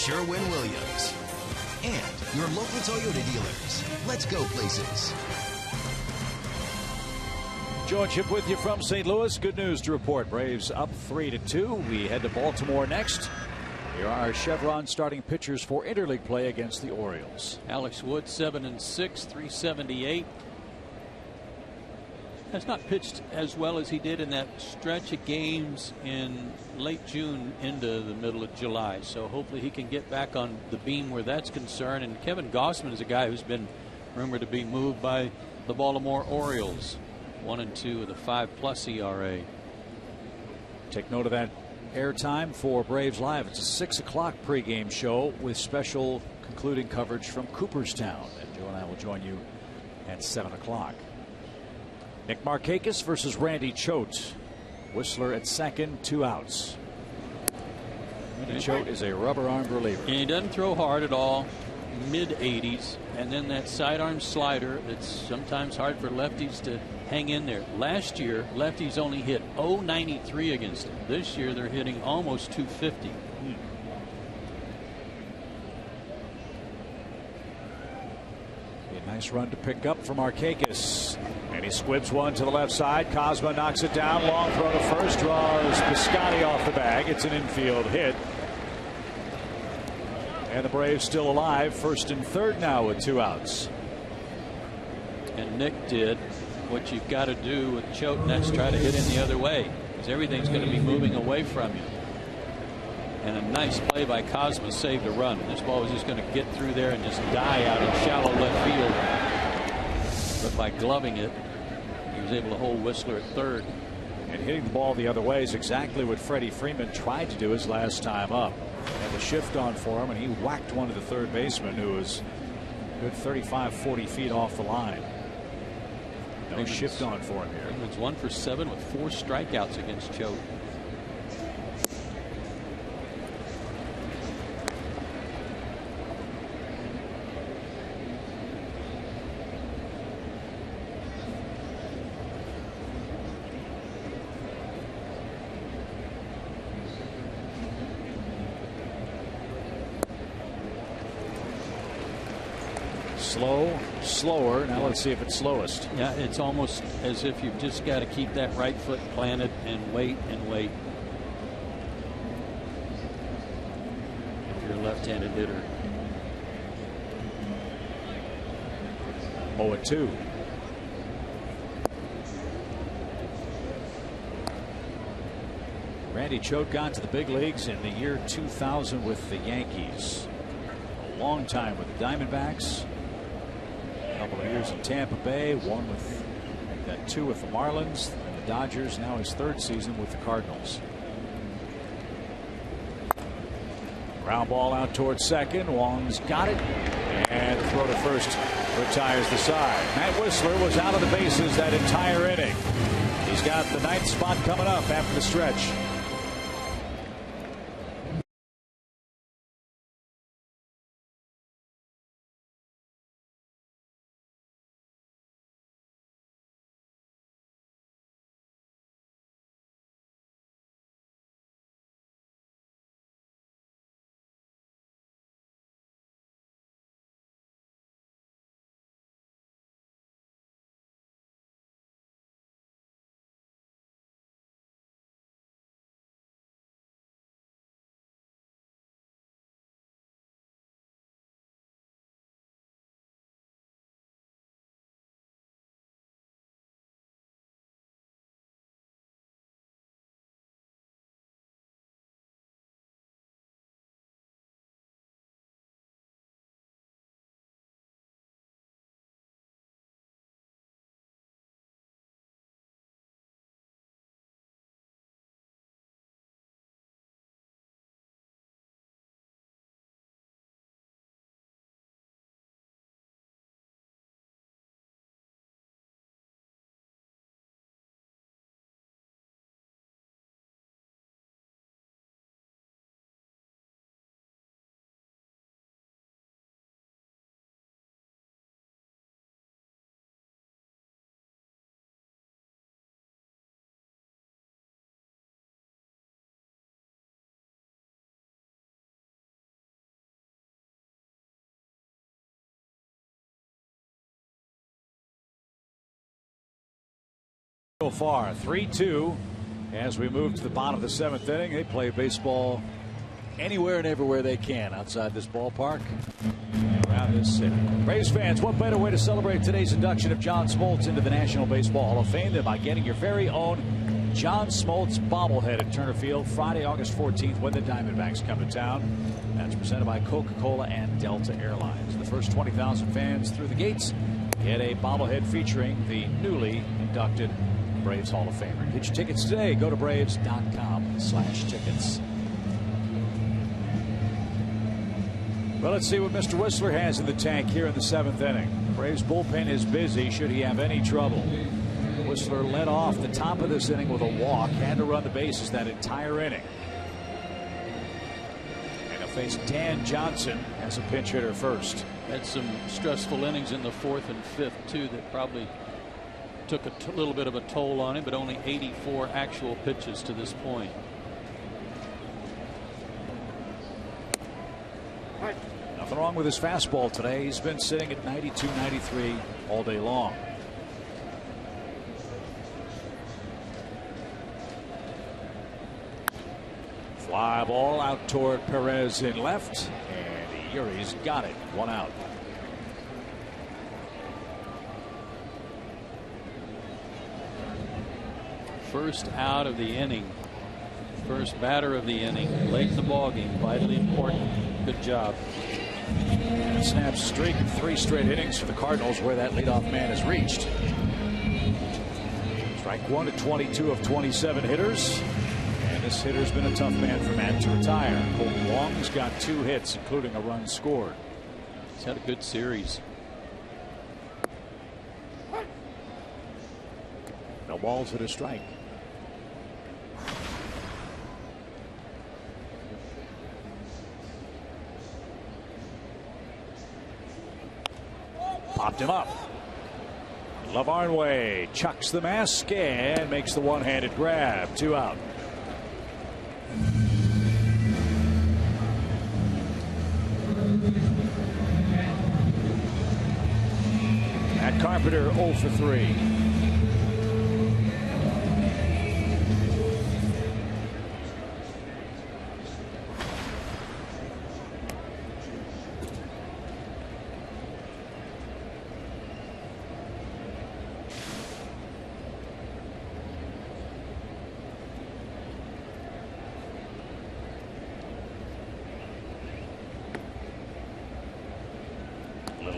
Sherwin-Williams. And your local Toyota dealers. Let's go places. Joe and Chip with you from St. Louis. Good news to report. Braves up 3-2. We head to Baltimore next. Here are our Chevron starting pitchers for interleague play against the Orioles. Alex Wood 7-6, 378. Has not pitched as well as he did in that stretch of games in late June into the middle of July. So hopefully he can get back on the beam where that's concerned. And Kevin Gausman is a guy who's been rumored to be moved by the Baltimore Orioles. 1-2 with a 5+ ERA. Take note of that airtime for Braves Live. It's a 6 o'clock pregame show with special concluding coverage from Cooperstown. And Joe and I will join you at 7 o'clock. Nick Markakis versus Randy Choate. Whistler at second, 2 outs. Randy Choate is a rubber-armed reliever. And he doesn't throw hard at all. Mid-80s. And then that sidearm slider that's sometimes hard for lefties to hang in there. Last year, lefties only hit .093 against him. This year, they're hitting almost .250. A nice run to pick up from Markakis. And he squibs one to the left side. Cosma knocks it down. Long throw to first. Draws Piscotty off the bag. It's an infield hit. And the Braves still alive. First and third now with 2 outs. And Nick did what you've got to do with Choate, and that's try to hit in the other way, because everything's going to be moving away from you. And a nice play by Cosma saved a run. This ball was just going to get through there and just die out in shallow left field. But by gloving it, he was able to hold Whistler at third. And hitting the ball the other way is exactly what Freddie Freeman tried to do his last time up. And the shift on for him, and he whacked one to the third baseman who was a good 35-40 feet off the line. No shift on for him here. Freeman's 1 for 7 with 4 strikeouts against Choate. Slow, slower. Now let's see if it's slowest. Yeah, it's almost as if you've just got to keep that right foot planted and wait and wait. If you're a left-handed hitter. 0-2. Randy Choate got to the big leagues in the year 2000 with the Yankees. A long time with the Diamondbacks. A couple of years in Tampa Bay, one with that 2 with the Marlins and the Dodgers. Now his 3rd season with the Cardinals. Ground ball out towards second. Wong's got it, and the throw to first retires the side. Matt Whistler was out of the bases that entire inning. He's got the 9th spot coming up after the stretch. So far, 3-2 as we move to the bottom of the 7th inning. They play baseball anywhere and everywhere they can outside this ballpark and around this city. Braves fans, what better way to celebrate today's induction of John Smoltz into the National Baseball Hall of Fame than by getting your very own John Smoltz bobblehead at Turner Field Friday, August 14th when the Diamondbacks come to town. That's presented by Coca-Cola and Delta Airlines. The first 20,000 fans through the gates get a bobblehead featuring the newly inducted Braves Hall of Famer. Get your tickets today. Go to Braves.com/tickets. Well, let's see what Mr. Whistler has in the tank here in the 7th inning. The Braves bullpen is busy should he have any trouble. Whistler led off the top of this inning with a walk. Had to run the bases that entire inning. And he'll face Dan Johnson as a pinch hitter first. Had some stressful innings in the 4th and 5th, too, that probably took a little bit of a toll on him, but only 84 actual pitches to this point. Nothing wrong with his fastball today. He's been sitting at 92, 93 all day long. Fly ball out toward Perez in left, and Uri's got it. 1 out. First out of the inning. First batter of the inning. Late in the ballgame. Vitally important. Good job. And snaps streak of 3 straight innings for the Cardinals where that leadoff man is reached. Strike 1 to 22 of 27 hitters. And this hitter's been a tough man for Matt to retire. Colton Wong's got 2 hits, including a run scored. He's had a good series. No balls at a strike. Popped him up. Lavarnway chucks the mask and makes the one-handed grab. 2 out. Matt Carpenter 0 for 3.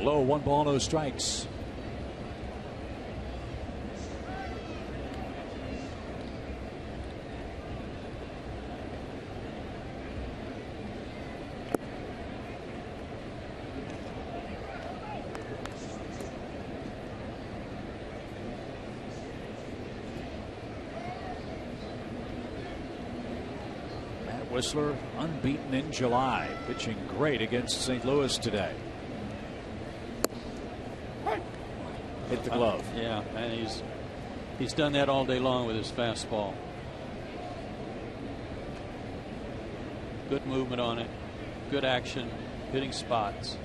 Low, 1 ball, no strikes. Matt Whistler unbeaten in July, pitching great against St. Louis today. Hit the glove. Yeah, and he's done that all day long with his fastball. Good movement on it. Good action. Hitting spots.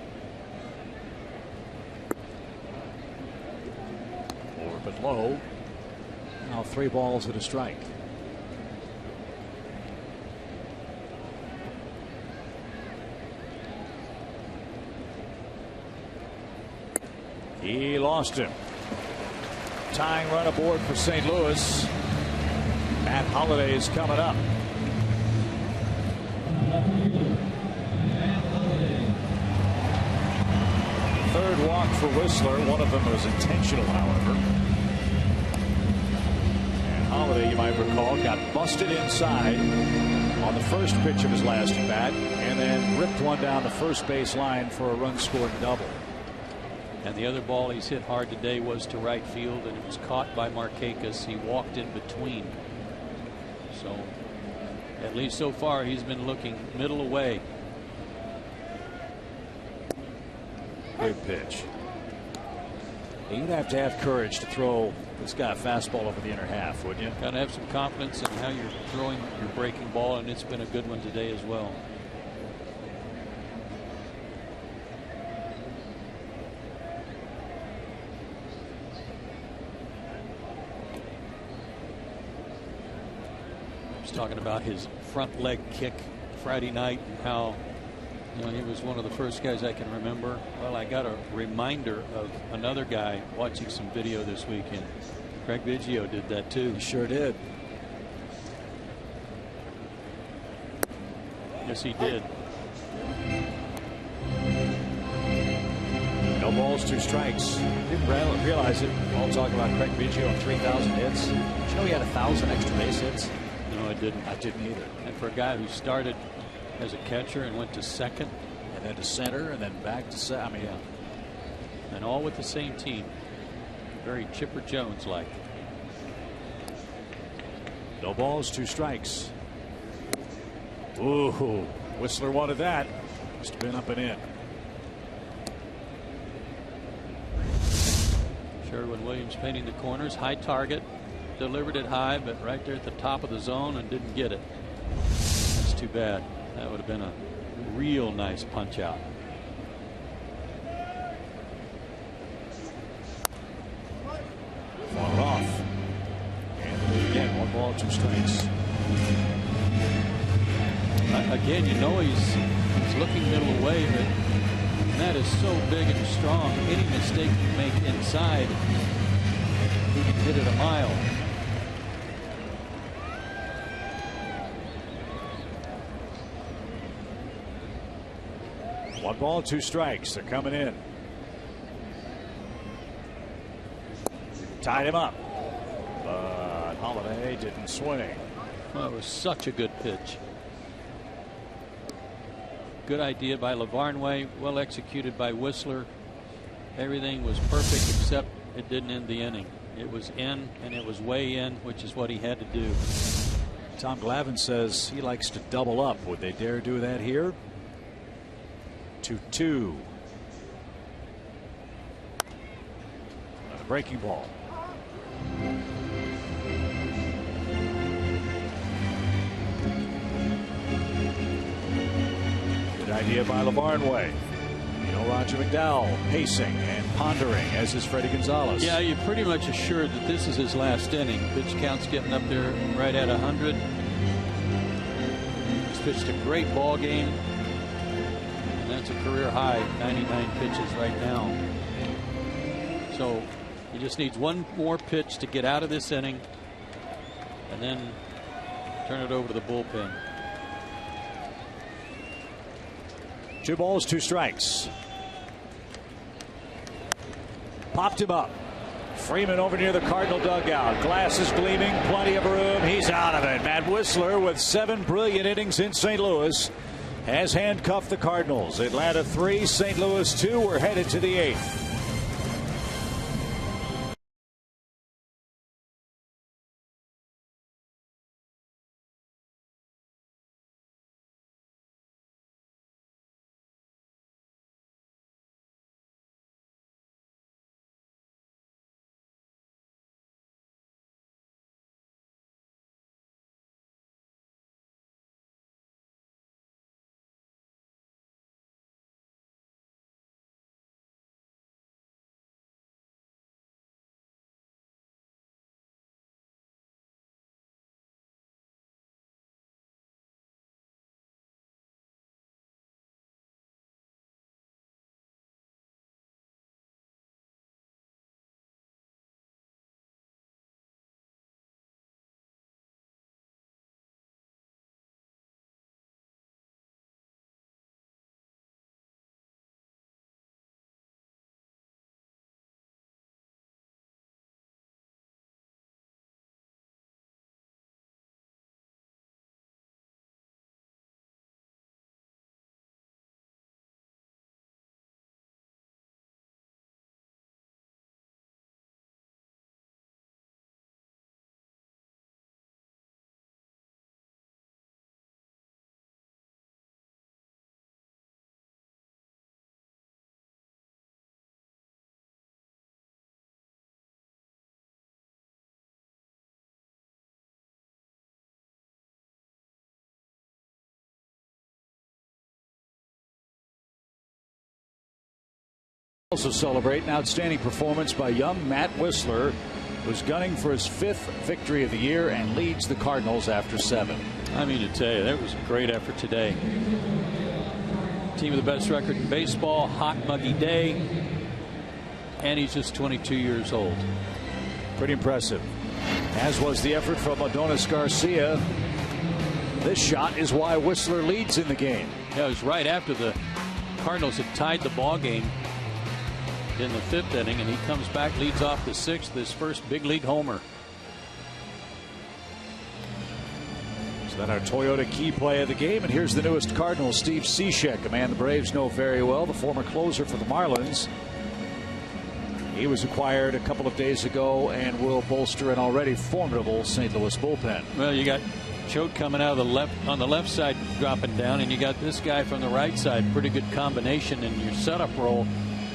Lower but low. Now 3 balls at a strike. He lost him. Tying run aboard for St. Louis. Matt Holliday is coming up. Third walk for Whistler. One of them was intentional, however. And Holliday, you might recall, got busted inside on the first pitch of his last at bat and then ripped one down the first base line for a run scored double. And the other ball he's hit hard today was to right field, and it was caught by Markakis. He walked in between. So, at least so far, he's been looking middle away. Good pitch. You'd have to have courage to throw this guy a fastball over the inner half, wouldn't you? Got to have some confidence in how you're throwing your breaking ball, and it's been a good one today as well. was talking about his front leg kick Friday night and how he was one of the first guys I can remember. Well, I got a reminder of another guy watching some video this weekend. Craig Biggio did that too. He sure did. Yes, he did. No balls, 2 strikes. Didn't realize it. All talk about Craig Biggio and 3,000 hits. Did you know he had 1,000 extra base hits? No, I didn't. I didn't either. And for a guy who started as a catcher and went to second, and then to center, and then back to second. I mean, yeah. And all with the same team. Very Chipper Jones like. No balls, 2 strikes. Ooh, Whistler wanted that. Must have been up and in. Sherwin-Williams painting the corners. High target. Delivered it high, but right there at the top of the zone and didn't get it. That's too bad. That would have been a real nice punch out. Far off. And again, 1 ball, 2 strikes. Again, he's looking middle away, but Matt is so big and strong. Any mistake you make inside, he can hit it a mile. One ball, 2 strikes. They're coming in. Tied him up, but Holiday didn't swing. Well, it was such a good pitch. Good idea by Lavarnway, well executed by Whistler. Everything was perfect except it didn't end the inning. It was in, and it was way in, which is what he had to do. Tom Glavine says he likes to double up. Would they dare do that here? 2-2. A breaking ball. Good idea by Lavarnway. Roger McDowell pacing and pondering, as is Freddie Gonzalez. Yeah, you're pretty much assured that this is his last inning. Pitch count's getting up there right at 100. He's pitched a great ball game. And that's a career high, 99 pitches right now. So he just needs one more pitch to get out of this inning and then turn it over to the bullpen. 2 balls, 2 strikes. Popped him up. Freeman over near the Cardinal dugout. Glasses gleaming, plenty of room. He's out of it. Matt Whistler, with 7 brilliant innings in St. Louis, has handcuffed the Cardinals. Atlanta 3, St. Louis 2. We're headed to the 8th. Also celebrate an outstanding performance by young Matt Whistler, who's gunning for his 5th victory of the year and leads the Cardinals after 7. I mean to tell you, that was a great effort today. Team with the best record in baseball, hot, muggy day, and he's just 22 years old. Pretty impressive. As was the effort from Adonis Garcia. This shot is why Whistler leads in the game. Yeah, it was right after the Cardinals had tied the ball game in the 5th inning, and he comes back, leads off the 6th, his first big league homer. So then our Toyota key play of the game, and here's the newest Cardinal, Steve Cishek, a man the Braves know very well, the former closer for the Marlins. He was acquired a couple of days ago and will bolster an already formidable St. Louis bullpen. Well, you got Choate coming out of the left on the left side, dropping down, and you got this guy from the right side. Pretty good combination in your setup role.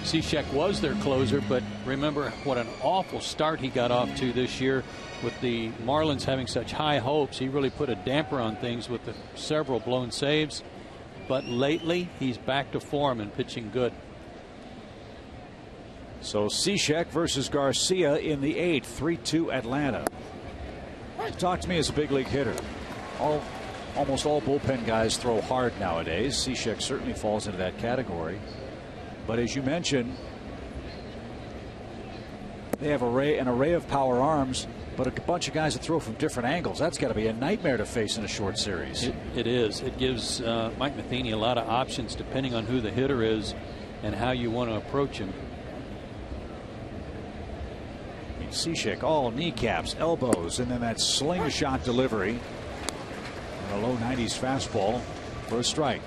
Cishek was their closer, but remember what an awful start he got off to this year with the Marlins having such high hopes. He really put a damper on things with the several blown saves, but lately he's back to form and pitching good. So Cishek versus Garcia in the 8th, 3-2 Atlanta. Talk to me as a big league hitter. Almost all bullpen guys throw hard nowadays. Cishek certainly falls into that category. But as you mentioned, they have an array of power arms, but a bunch of guys that throw from different angles. That's got to be a nightmare to face in a short series. It is. It gives Mike Matheny a lot of options depending on who the hitter is and how you want to approach him. Cishek, all kneecaps, elbows, and then that slingshot delivery. And a low 90s fastball for a strike.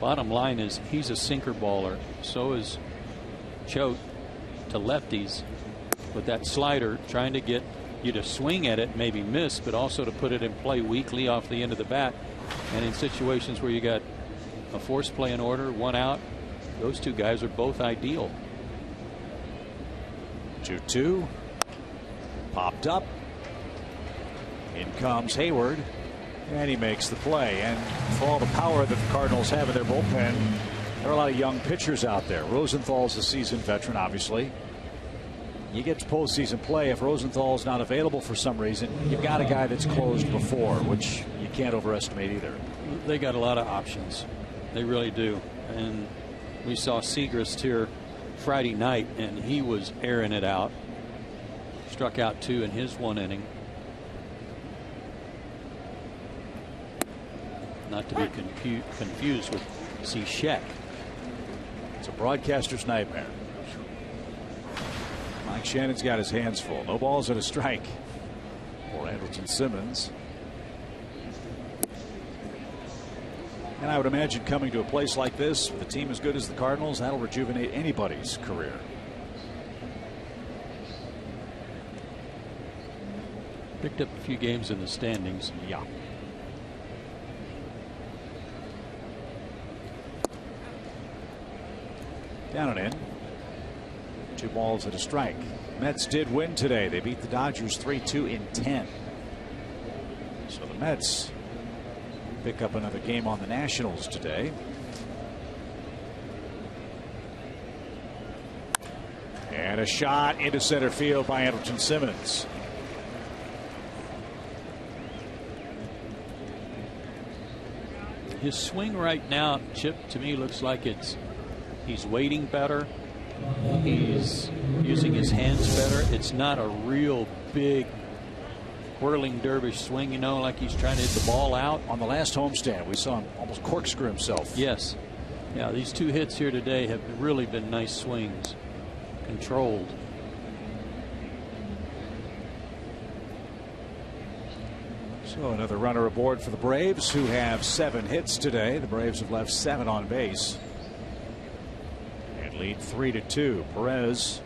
Bottom line is he's a sinker baller. So is Choate to lefties with that slider, trying to get you to swing at it, maybe miss, but also to put it in play weakly off the end of the bat. And in situations where you got a force play in order, 1 out, those two guys are both ideal. 2-2. Popped up. In comes Hayward. And he makes the play. And for all the power that the Cardinals have in their bullpen, there are a lot of young pitchers out there. Rosenthal's a seasoned veteran, obviously. You get to postseason play. If Rosenthal's not available for some reason, you've got a guy that's closed before, which you can't overestimate either. They got a lot of options. They really do. And we saw Segrist here Friday night, and he was airing it out. Struck out 2 in his 1 inning. Not to be confused with Cishek. It's a broadcaster's nightmare. Mike Shannon's got his hands full. No balls and a strike for Andrelton Simmons. And I would imagine coming to a place like this with a team as good as the Cardinals, that'll rejuvenate anybody's career. Picked up a few games in the standings. Yeah. Down and in. 2 balls and a strike. Mets did win today. They beat the Dodgers 3-2 in 10. So the Mets pick up another game on the Nationals today. And a shot into center field by Andrelton Simmons. His swing right now, Chip, to me looks like he's waiting better. He's using his hands better. It's not a real big whirling dervish swing, you know, like he's trying to hit the ball out. On the last homestand, we saw him almost corkscrew himself. Yes. Yeah, these 2 hits here today have really been nice swings. Controlled. So another runner aboard for the Braves, who have 7 hits today. The Braves have left 7 on base. And lead 3-2. Perez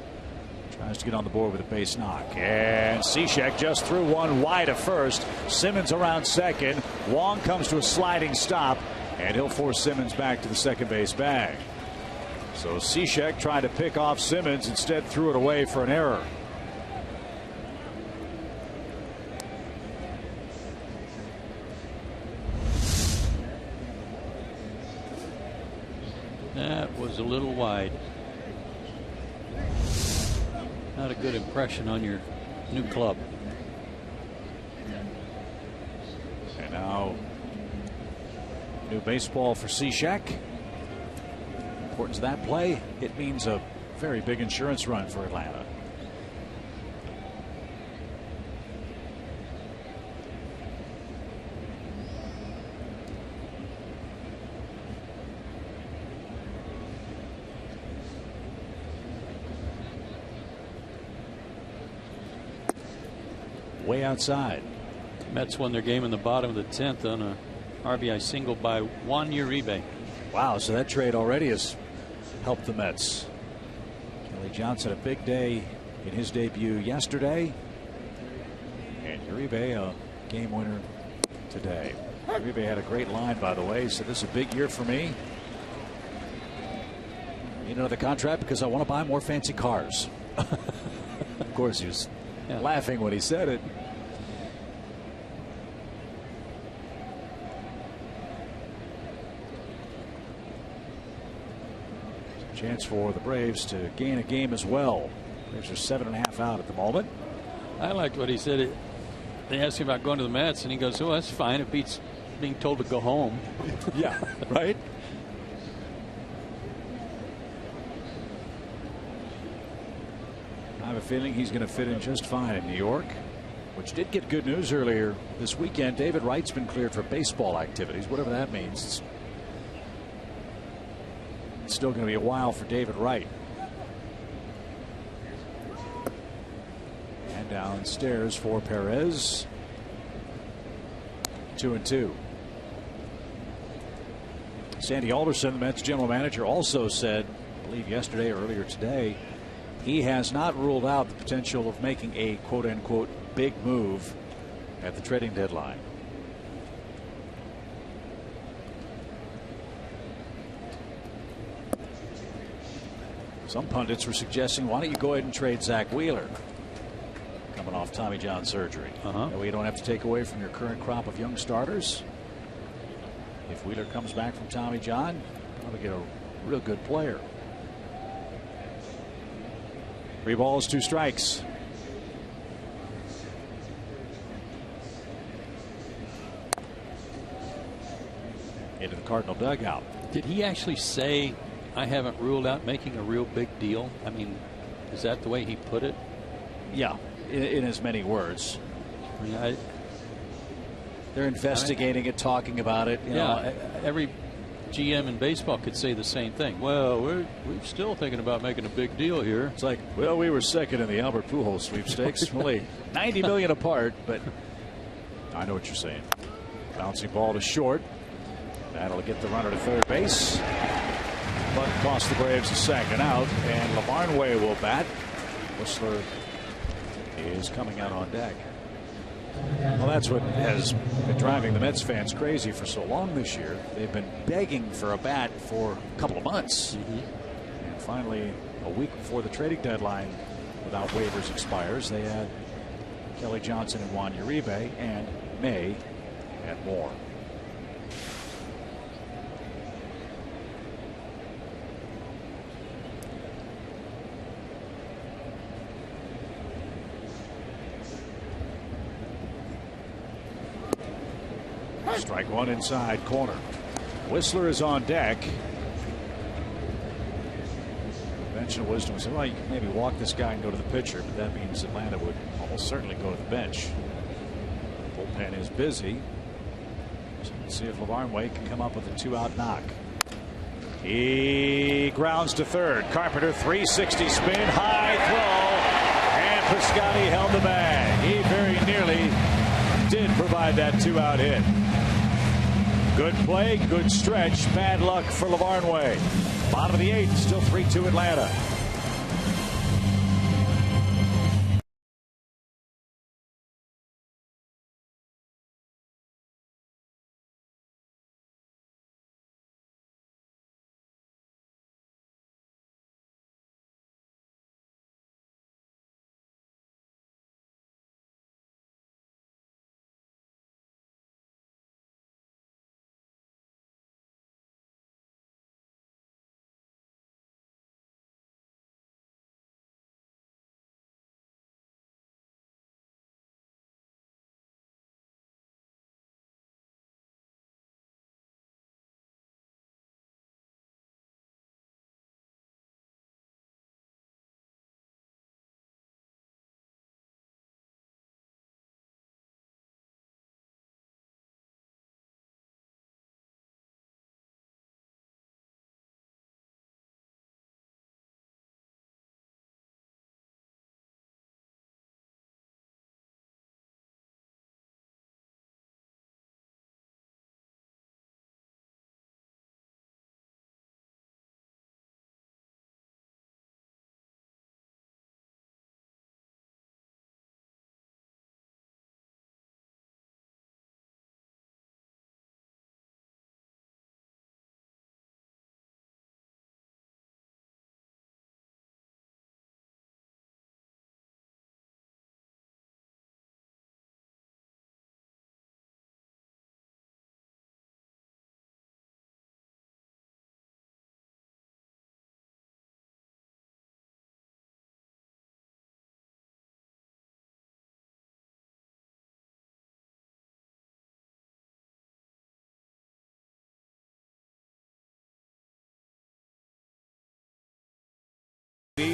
tries to get on the board with a base knock. And Cishek just threw one wide to first. Simmons around second. Wong comes to a sliding stop, and he'll force Simmons back to the second base bag. So Cishek trying to pick off Simmons, instead threw it away for an error. That was a little wide. Not a good impression on your new club. And now new baseball for Cishek. Importance of that play. It means a very big insurance run for Atlanta. Way outside. Mets won their game in the bottom of the 10th on a RBI single by Juan Uribe. Wow, so that trade already has helped the Mets. Kelly Johnson, a big day in his debut yesterday. And Uribe, a game winner today. Uribe had a great line, by the way. He said, "This is a big year for me. Need another contract because I want to buy more fancy cars." Of course, he was laughing when he said it. Chance for the Braves to gain a game as well. Braves are 7.5 out at the moment. I liked what he said. They asked him about going to the Mets, and he goes, "Oh, that's fine. It beats being told to go home." Yeah, right. I have a feeling he's going to fit in just fine in New York, which did get good news earlier this weekend. David Wright's been cleared for baseball activities, whatever that means. It's still going to be a while for David Wright. And downstairs for Perez. 2-2. Sandy Alderson, the Mets general manager, also said, I believe yesterday or earlier today, he has not ruled out the potential of making a quote-unquote big move at the trading deadline. Some pundits were suggesting, why don't you go ahead and trade Zach Wheeler, coming off Tommy John surgery. That way you don't have to take away from your current crop of young starters. If Wheeler comes back from Tommy John, probably get a real good player. 3 balls, 2 strikes. Into the Cardinal dugout. Did he actually say, "I haven't ruled out making a real big deal"? I mean, is that the way he put it? Yeah, in as many words. They're investigating it, talking about it. You know. Every GM in baseball could say the same thing. Well, we're still thinking about making a big deal here. It's like, well, we were second in the Albert Pujols sweepstakes, only $90 million apart, but I know what you're saying. Bouncing ball to short. That'll get the runner to third base. But cost the Braves a second out, and Lavarnway will bat. Whistler is coming out on deck. Well, that's what has been driving the Mets fans crazy for so long this year. They've been begging for a bat for a couple of months. And finally, a week before the trading deadline, without waivers expires, they add Kelly Johnson and Juan Uribe and May and more. Strike one inside corner. Whistler is on deck. Conventional wisdom said, well, you can maybe walk this guy and go to the pitcher, but that means Atlanta would almost certainly go to the bench. Bullpen is busy. So let's see if Lavarnway can come up with a 2-out knock. He grounds to third. Carpenter, 360 spin, high throw, and Piscotty held the bag. He very nearly did provide that 2-out hit. Good play, good stretch, bad luck for Lavarnway. Bottom of the 8th, still 3-2 Atlanta.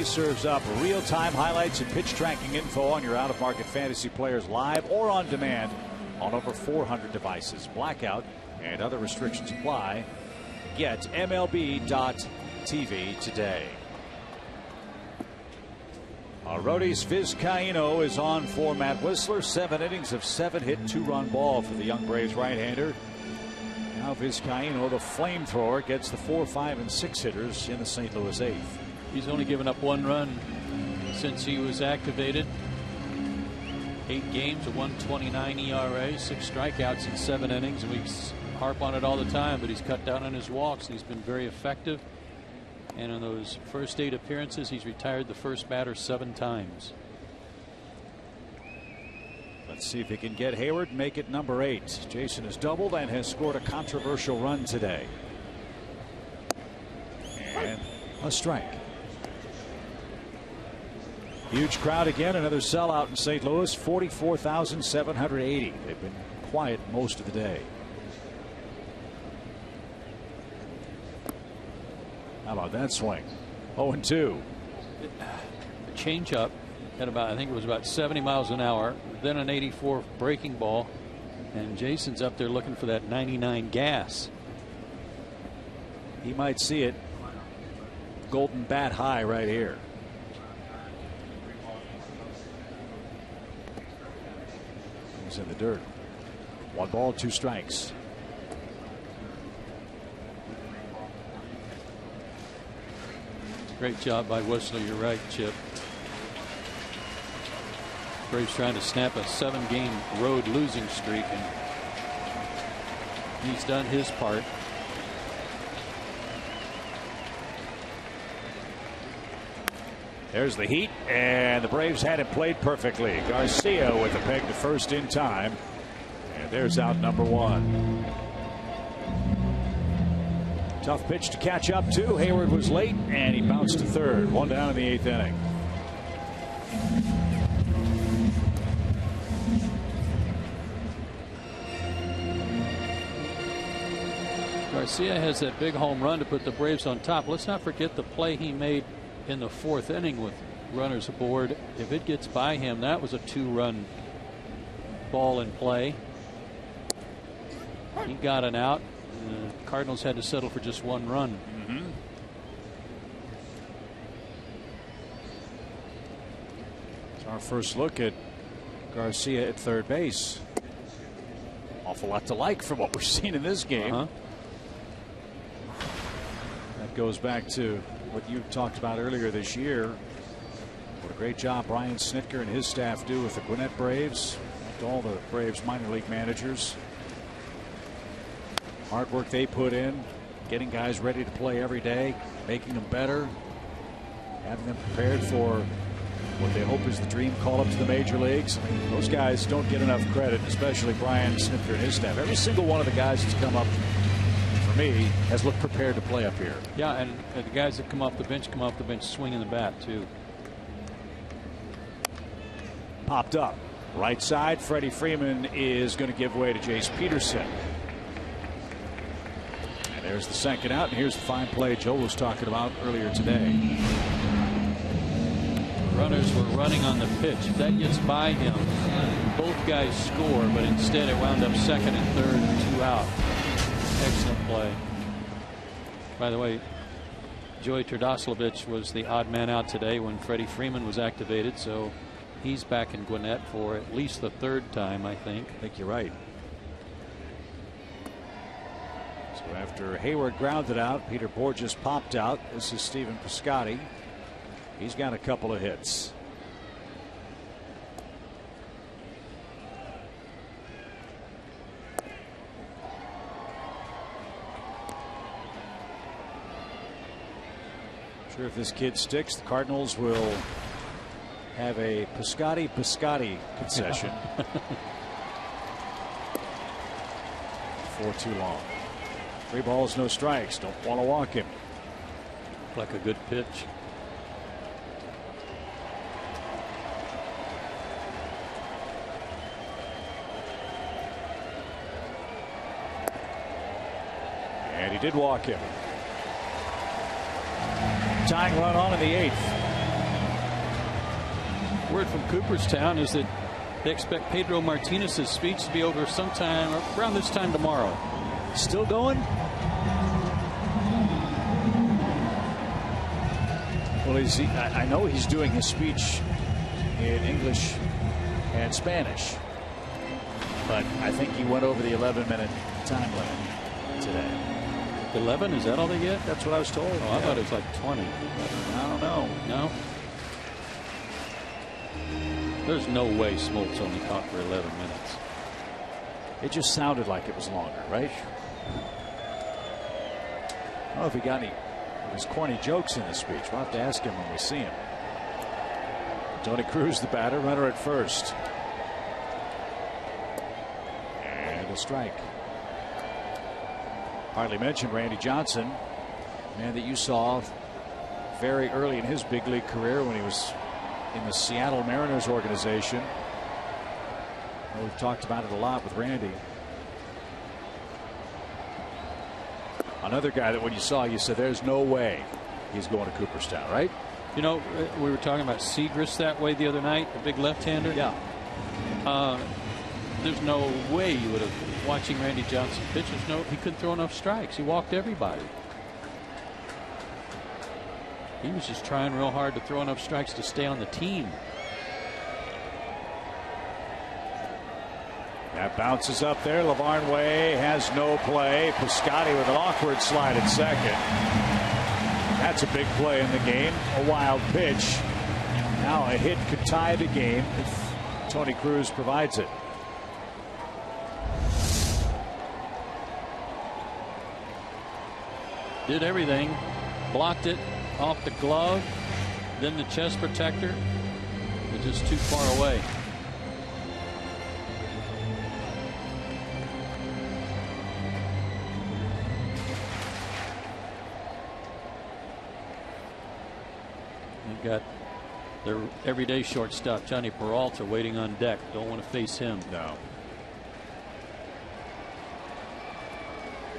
serves up real-time highlights and pitch tracking info on your out-of-market fantasy players live or on demand on over 400 devices. Blackout and other restrictions apply. Get MLB.tv today. Rhodey's Vizcaíno is on for Matt Whistler. 7 innings of 7-hit 2-run ball for the young Braves right-hander. Now Vizcaíno, the flamethrower, gets the 4, 5, and 6 hitters in the St. Louis 8th. He's only given up 1 run since he was activated. 8 games, a 1.29 ERA, 6 strikeouts in 7 innings, and we harp on it all the time, but he's cut down on his walks, and he's been very effective. And in those first 8 appearances, he's retired the first batter 7 times. Let's see if he can get Hayward, make it number 8. Jason has doubled and has scored a controversial run today. And a strike. Huge crowd again, another sellout in St. Louis, 44,780. They've been quiet most of the day. How about that swing? 0-2. A changeup at about, I think it was about 70 miles an hour, then an 84 breaking ball, and Jason's up there looking for that 99 gas. He might see it. Golden bat high right here. He's in the dirt. 1 ball, 2 strikes. Great job by Whistler. You're right, Chip. Braves trying to snap a 7-game road losing streak, and he's done his part. There's the heat, and the Braves had it played perfectly. Garcia with a peg to first in time, and there's out number 1. Tough pitch to catch up to. Hayward was late, and he bounced to third. 1 down in the 8th inning. Garcia has that big home run to put the Braves on top. Let's not forget the play he made in the 4th inning with runners aboard. If it gets by him, that was a 2-run ball in play. He got an out. The Cardinals had to settle for just 1 run. It's our first look at Garcia at third base. Awful lot to like from what we've seen in this game. That goes back to what you talked about earlier this year. What a great job Brian Snitker and his staff do with the Gwinnett Braves, and all the Braves minor league managers. Hard work they put in, getting guys ready to play every day, making them better, having them prepared for what they hope is the dream call up to the major leagues. I mean, those guys don't get enough credit, especially Brian Snitker and his staff. Every single one of the guys that's come up, for me, has looked prepared to play up here. Yeah, and the guys that come off the bench swinging the bat too. Popped up. Right side, Freddie Freeman is going to give way to Jace Peterson. There's the second out, and here's the fine play Joe was talking about earlier today. Runners were running on the pitch. If that gets by him, both guys score, but instead it wound up 2nd and 3rd, 2 out. Excellent play. By the way, Joey Turdoslavich was the odd man out today when Freddie Freeman was activated, so he's back in Gwinnett for at least the 3rd time, I think. I think you're right. So after Hayward grounded out, Peter Borges popped out. This is Stephen Piscotty. He's got a couple of hits. Sure, if this kid sticks, the Cardinals will have a Piscotty concession. For too long. 3 balls, no strikes. Don't want to walk him. Like a good pitch. And he did walk him. Tying run on in the 8th. Word from Cooperstown is that they expect Pedro Martinez's speech to be over sometime around this time tomorrow. Still going? Well, I know he's doing his speech in English and Spanish, but I think he went over the 11-minute time limit today. 11? Is that all they get? That's what I was told. Oh, I thought it was like 20. I don't know. No? There's no way Smoltz only talked for 11 minutes. It just sounded like it was longer, right? I don't know if he got any of his corny jokes in the speech. We'll have to ask him when we see him. Tony Cruz, the batter, runner at first. And a strike. Hardly mentioned Randy Johnson, man that you saw very early in his big league career when he was in the Seattle Mariners organization. Well, we've talked about it a lot with Randy. Another guy that when you saw, you said there's no way he's going to Cooperstown, right? You know, we were talking about Segrist that way the other night, the big left-hander. Yeah. There's no way you would have, watching Randy Johnson pitch, he couldn't throw enough strikes. He walked everybody. He was just trying real hard to throw enough strikes to stay on the team. That bounces up there. LaVarn Way has no play. Piscotty with an awkward slide at second. That's a big play in the game. A wild pitch. Now a hit could tie the game if Tony Cruz provides it. Did everything. Blocked it off the glove. Then the chest protector. But just too far away. They've got their everyday shortstop, Johnny Peralta, waiting on deck. Don't want to face him. No.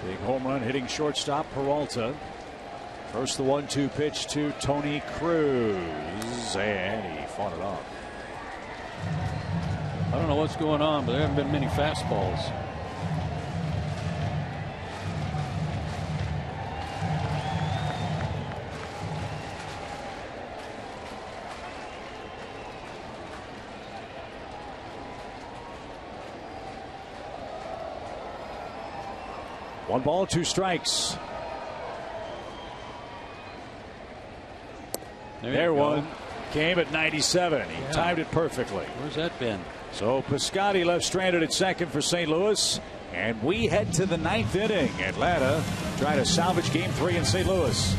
Big home run hitting shortstop Peralta. First the 1-2 pitch to Tony Cruz, and he fought it off. I don't know what's going on, but there haven't been many fastballs. One ball, two strikes. There one came at 97. He timed it perfectly. Where's that been? So Piscotty left stranded at second for St. Louis, and we head to the ninth inning. Atlanta trying to salvage game 3 in St. Louis.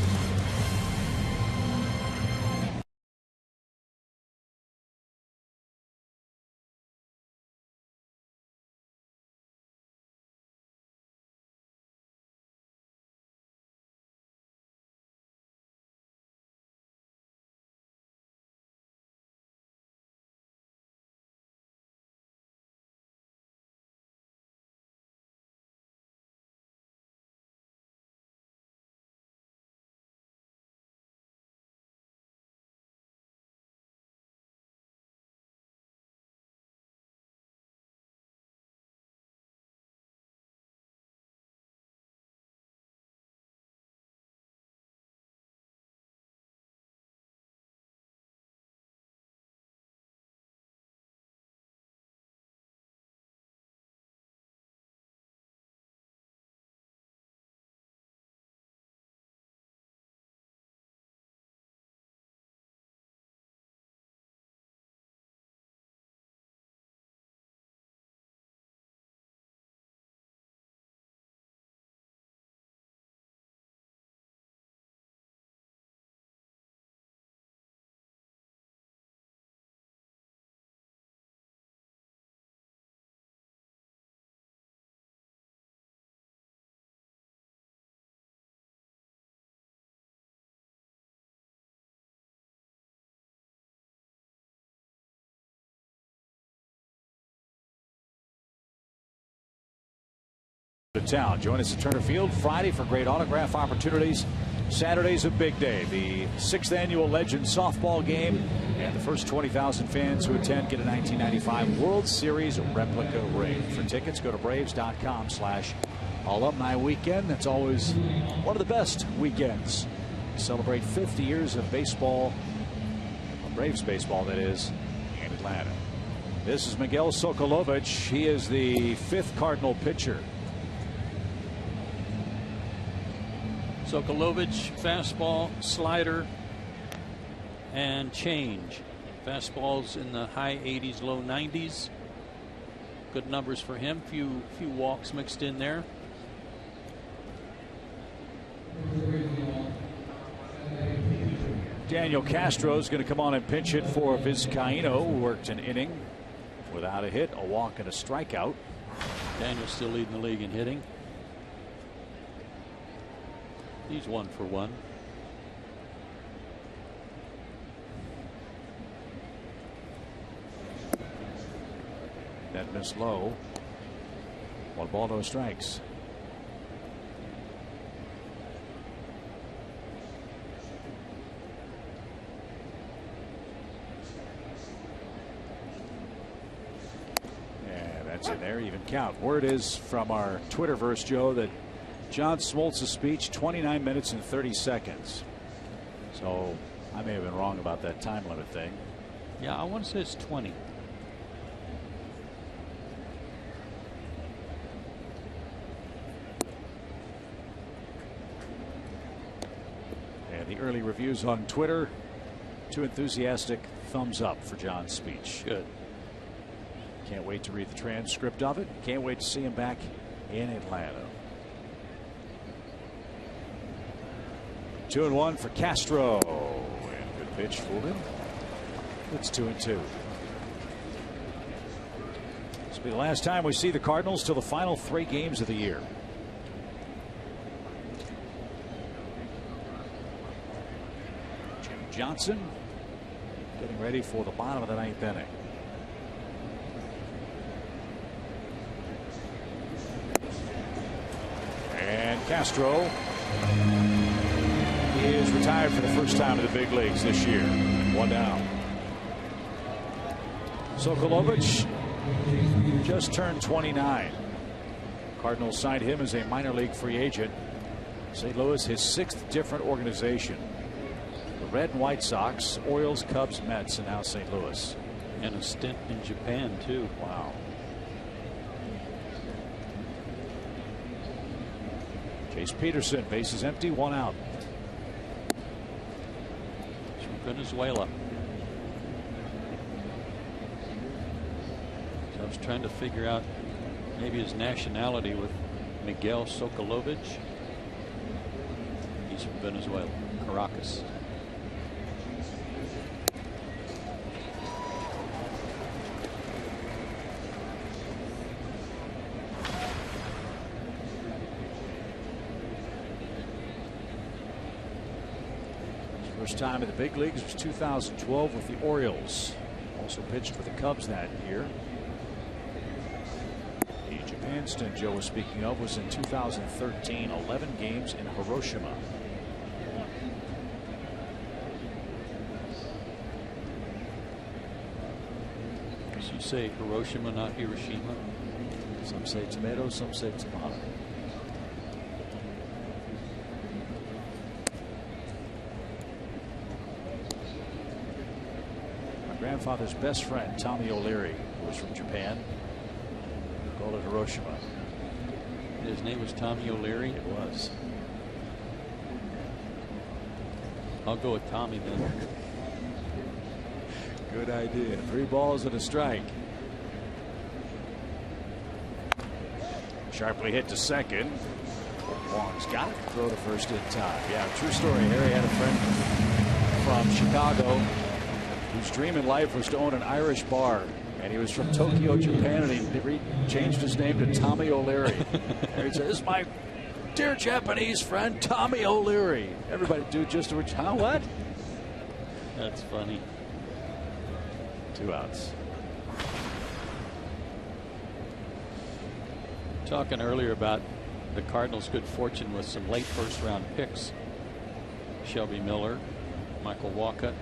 To town. Join us at Turner Field Friday for great autograph opportunities Saturday's a big day. The 6th annual Legends softball game, and the first 20,000 fans who attend get a 1995 World Series replica ring. For tickets, go to Braves.com/alumni weekend. That's always one of the best weekends. Celebrate 50 years of baseball, Braves baseball that is, in Atlanta. This is Miguel Sokolovich. He is the 5th Cardinal pitcher. Sokolovich, fastball, slider, and change. Fastballs in the high 80s, low 90s. Good numbers for him. Few walks mixed in there. Daniel Castro is going to come on and pinch hit for Vizcaíno, who worked an inning without a hit, a walk, and a strikeout. Daniel's still leading the league in hitting. He's 1 for 1. That missed low. 1 ball, no strikes. And that's in there, even count. Word is from our Twitterverse, Joe, that John Smoltz's speech, 29 minutes and 30 seconds. So I may have been wrong about that time limit thing. Yeah, I want to say it's 20. And the early reviews on Twitter, too enthusiastic, thumbs up for John's speech. Good. Can't wait to read the transcript of it. Can't wait to see him back in Atlanta. 2-1 for Castro. And good pitch, fooled him. It's 2-2. This will be the last time we see the Cardinals till the final 3 games of the year. Jim Johnson getting ready for the bottom of the 9th inning. And Castro is retired for the first time in the big leagues this year. 1 down. Sokolovich just turned 29. Cardinals signed him as a minor league free agent. St. Louis, his 6th different organization. The Red and White Sox, Orioles, Cubs, Mets, and now St. Louis. And a stint in Japan, too. Wow. Chase Peterson, bases empty, 1 out. Venezuela. So I was trying to figure out maybe his nationality with Miguel Sokolovich. He's from Venezuela, Caracas. First time in the big leagues was 2012 with the Orioles. Also pitched for the Cubs that year. The Japan stint Joe was speaking of was in 2013, 11 games in Hiroshima. As you say, Hiroshima, not Hiroshima. Some say tomato, some say tomato. Grandfather's best friend, Tommy O'Leary, who was from Japan, called it Hiroshima. His name was Tommy O'Leary? It was. I'll go with Tommy then. Good idea. 3 balls and a strike. Sharply hit to second. Long's got it. Throw to first in time. Yeah, true story. Harry had a friend from Chicago whose dream in life was to own an Irish bar, and he was from Tokyo, Japan, and he changed his name to Tommy O'Leary. And he said, "This is my dear Japanese friend, Tommy O'Leary." Everybody do just which? Huh? What? That's funny. 2 outs. Talking earlier about the Cardinals' good fortune with some late first-round picks. Shelby Miller, Michael Walcott,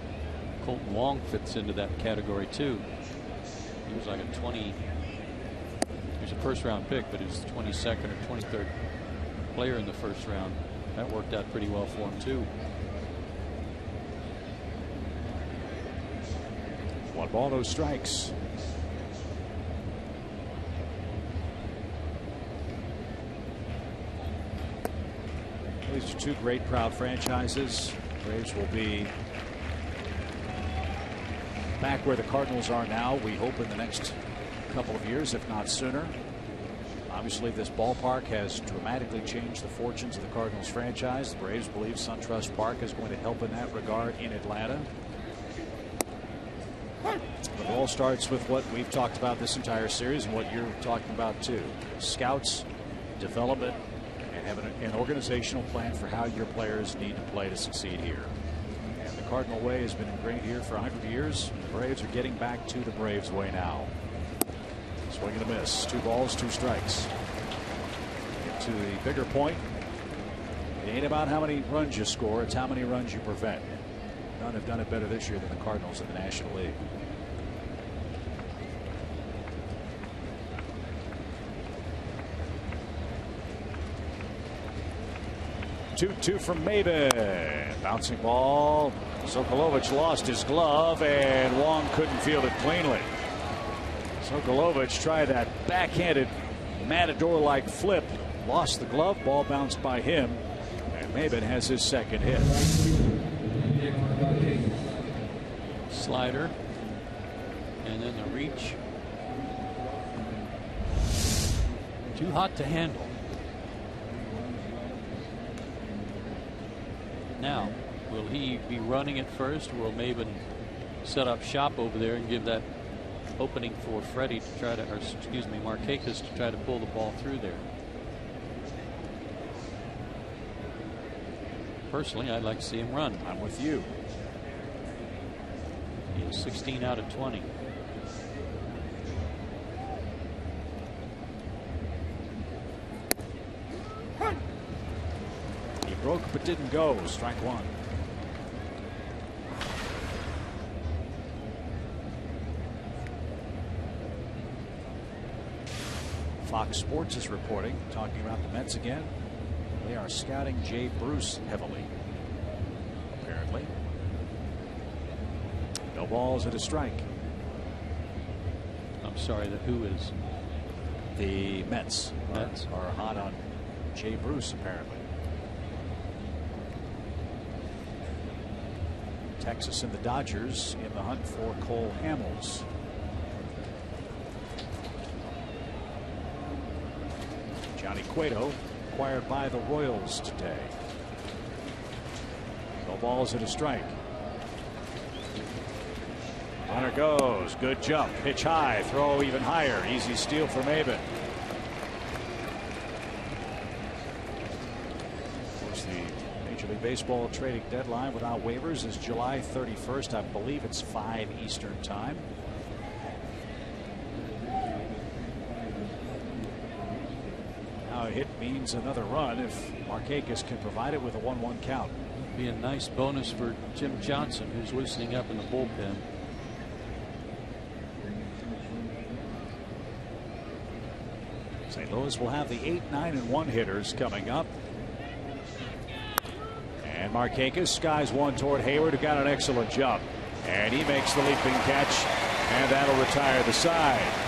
Colton Wong fits into that category too. He was like a 20. He was a first-round pick, but he was the 22nd or 23rd player in the first round. That worked out pretty well for him too. 1 ball, no strikes. These are 2 great, proud franchises. Braves will be back where the Cardinals are now, we hope, in the next couple of years, if not sooner. Obviously, this ballpark has dramatically changed the fortunes of the Cardinals franchise. The Braves believe SunTrust Park is going to help in that regard in Atlanta. It all starts with what we've talked about this entire series and what you're talking about too. Scouts, development, and have an organizational plan for how your players need to play to succeed here. And the Cardinal way has been ingrained here for 100 years. The Braves are getting back to the Braves way now. Swing and a miss. 2 balls, 2 strikes. Get to the bigger point. It ain't about how many runs you score, it's how many runs you prevent. None have done it better this year than the Cardinals in the National League. Two from Maben. Bouncing ball. Sokolovich lost his glove, and Wong couldn't field it cleanly. Sokolovich tried that backhanded matador-like flip. Lost the glove. Ball bounced by him. And Maben has his second hit. Slider. And then the reach. Too hot to handle. Now, will he be running it first, or will Maben set up shop over there and give that opening for Freddie to try to, or excuse me, Markakis to try to pull the ball through there? Personally, I'd like to see him run. I'm with you. He is 16 out of 20. He broke but didn't go. Strike 1. Fox Sports is reporting, talking about the Mets again. They are scouting Jay Bruce heavily, apparently. No balls and a strike. I'm sorry, who is? The Mets are hot on Jay Bruce, apparently. Texas and the Dodgers in the hunt for Cole Hamels. Johnny Cueto acquired by the Royals today. No balls and a strike. Runner goes. Good jump. Pitch high. Throw even higher. Easy steal for Maben. Of course, the Major League Baseball trading deadline without waivers is July 31st. I believe it's 5 Eastern time. A hit means another run if Markakis can provide it with a 1-1 count. Be a nice bonus for Jim Johnson, who's loosening up in the bullpen. St. Louis will have the 8, 9, and 1 hitters coming up. And Markakis skies one toward Hayward, who got an excellent jump. And he makes the leaping catch, and that'll retire the side.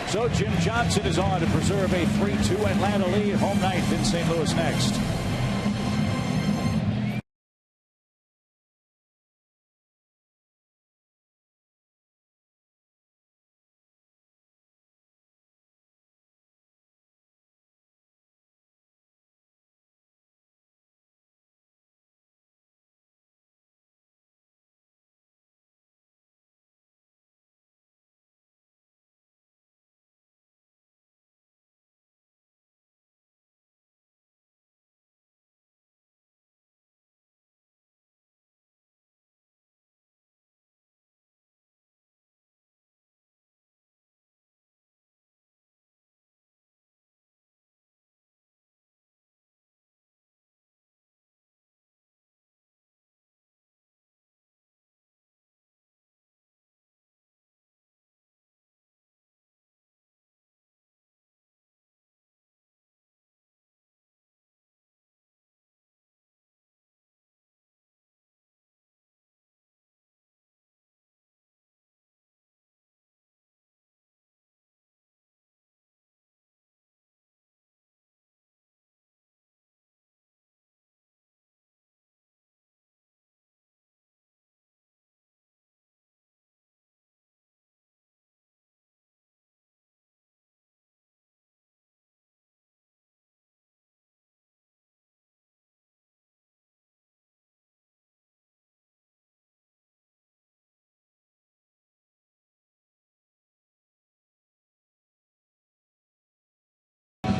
So Jim Johnson is on to preserve a 3-2 Atlanta lead. Home ninth in St. Louis next.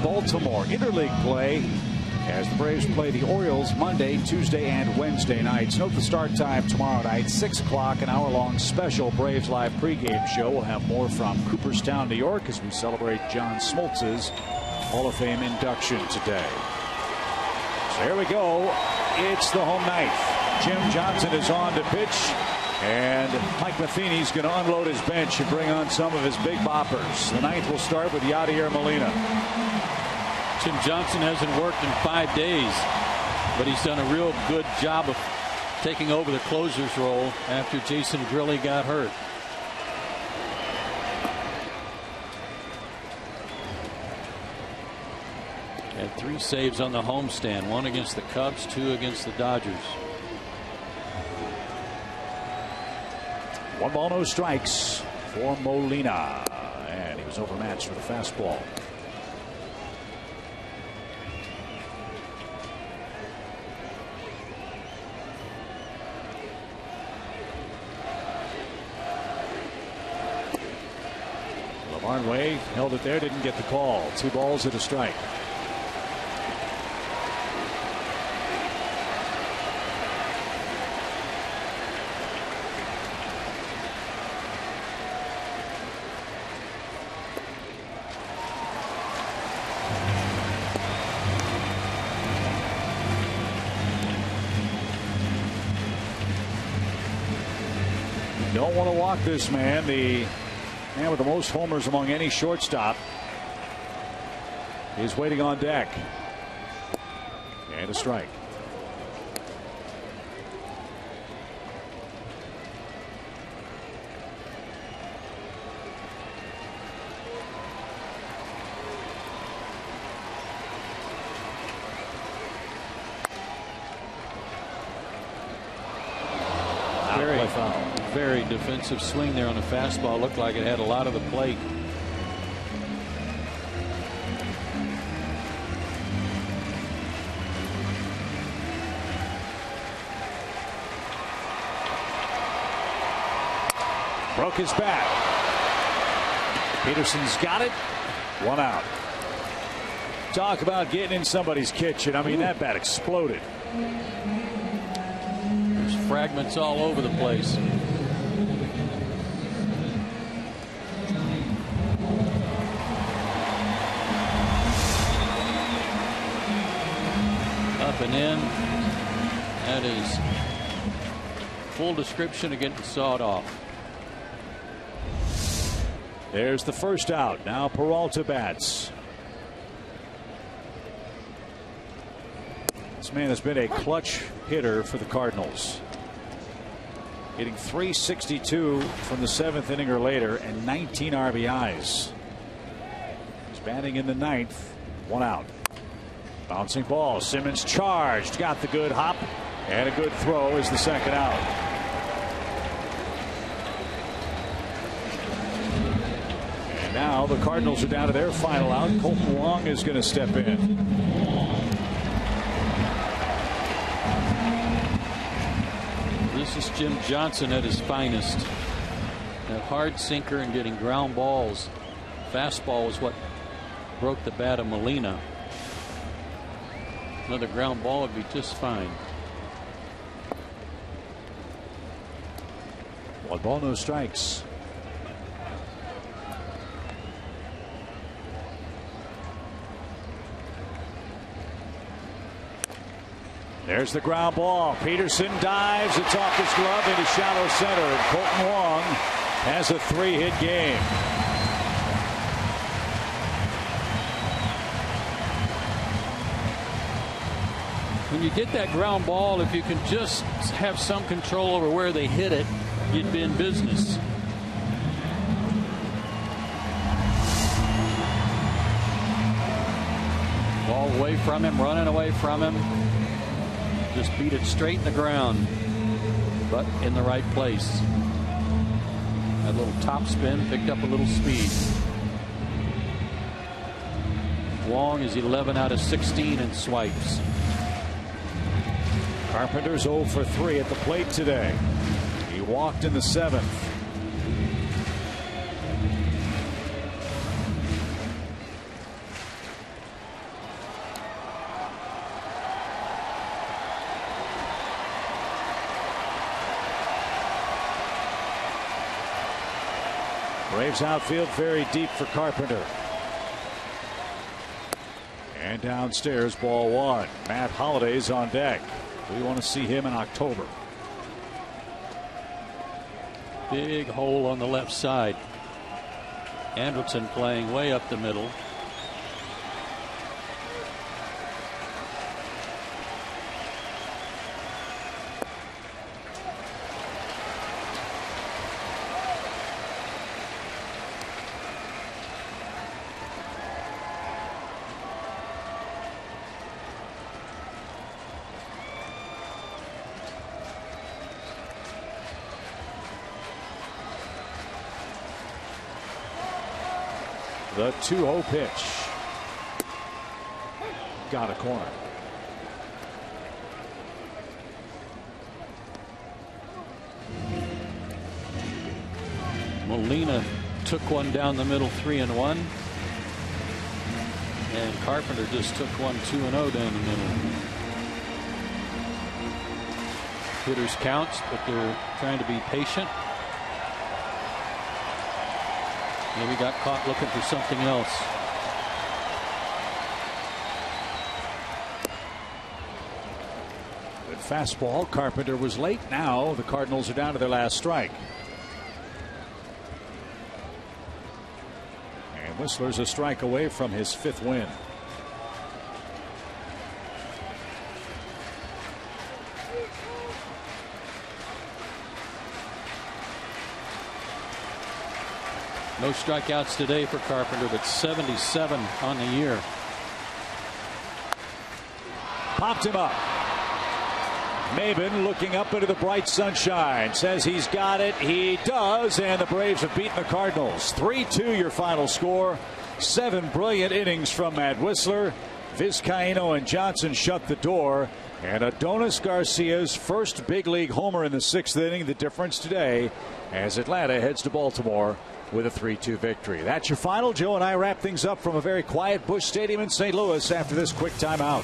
Baltimore. Interleague play as the Braves play the Orioles Monday, Tuesday, and Wednesday nights. Note the start time tomorrow night, 6 o'clock, an hour-long special Braves Live pregame show. We'll have more from Cooperstown, New York, as we celebrate John Smoltz's Hall of Fame induction today. So here we go. It's the home ninth. Jim Johnson is on to pitch, and Mike Matheny's going to unload his bench and bring on some of his big boppers. The ninth will start with Yadier Molina. Jim Johnson hasn't worked in 5 days, but he's done a real good job of taking over the closer's role after Jason Grilli got hurt. Had 3 saves on the homestand, 1 against the Cubs, 2 against the Dodgers. 1 ball, no strikes for Molina, and he was overmatched with a fastball. Barnway held it there, didn't get the call. 2 balls and a strike. Don't want to walk this man. The man with the most homers among any shortstop is waiting on deck. And a strike. Very defensive swing there on the fastball. Looked like it had a lot of the plate. Broke his bat. Peterson's got it. 1 out. Talk about getting in somebody's kitchen. I mean, that bat exploded. There's fragments all over the place. Up and in. That is full description of getting sawed off. There's the first out. Now Peralta bats. This man has been a clutch hitter for the Cardinals. Hitting .362 from the 7th inning or later and 19 RBIs. He's batting in the 9th. 1 out. Bouncing ball. Simmons charged. Got the good hop. And a good throw is the 2nd out. And now the Cardinals are down to their final out. Colton Wong is going to step in. This is Jim Johnson at his finest. That hard sinker and getting ground balls. Fastball was what broke the bat of Molina. Another ground ball would be just fine. 1 ball, no strikes. There's the ground ball. Peterson dives. It's off his glove into shallow center. And Colton Wong has a 3-hit game. When you get that ground ball, if you can just have some control over where they hit it, you'd be in business. Ball away from him, running away from him. Just beat it straight in the ground, but in the right place. A little top spin, picked up a little speed. Wong is 11 out of 16 in swipes. Carpenter's 0 for 3 at the plate today. He walked in the 7th. Braves outfield very deep for Carpenter. And downstairs, ball one. Matt Holliday's on deck. We want to see him in October. Big hole on the left side. Anderson playing way up the middle. The 2-0 pitch. Got a corner. Molina took one down the middle, 3-1. And Carpenter just took one 2-0 down the middle. Hitters counts, but they're trying to be patient. Maybe got caught looking for something else. Good fastball. Carpenter was late. Now the Cardinals are down to their last strike. And Whistler's a strike away from his 5th win. No strikeouts today for Carpenter, but 77 on the year. Popped him up. Maben looking up into the bright sunshine. Says he's got it. He does. And the Braves have beaten the Cardinals. 3-2 your final score. 7 brilliant innings from Matt Whistler. Vizcaino and Johnson shut the door. And Adonis Garcia's first big league homer in the 6th inning. The difference today as Atlanta heads to Baltimore with a 3-2 victory. That's your final. Joe and I wrap things up from a very quiet Busch Stadium in St. Louis after this quick timeout.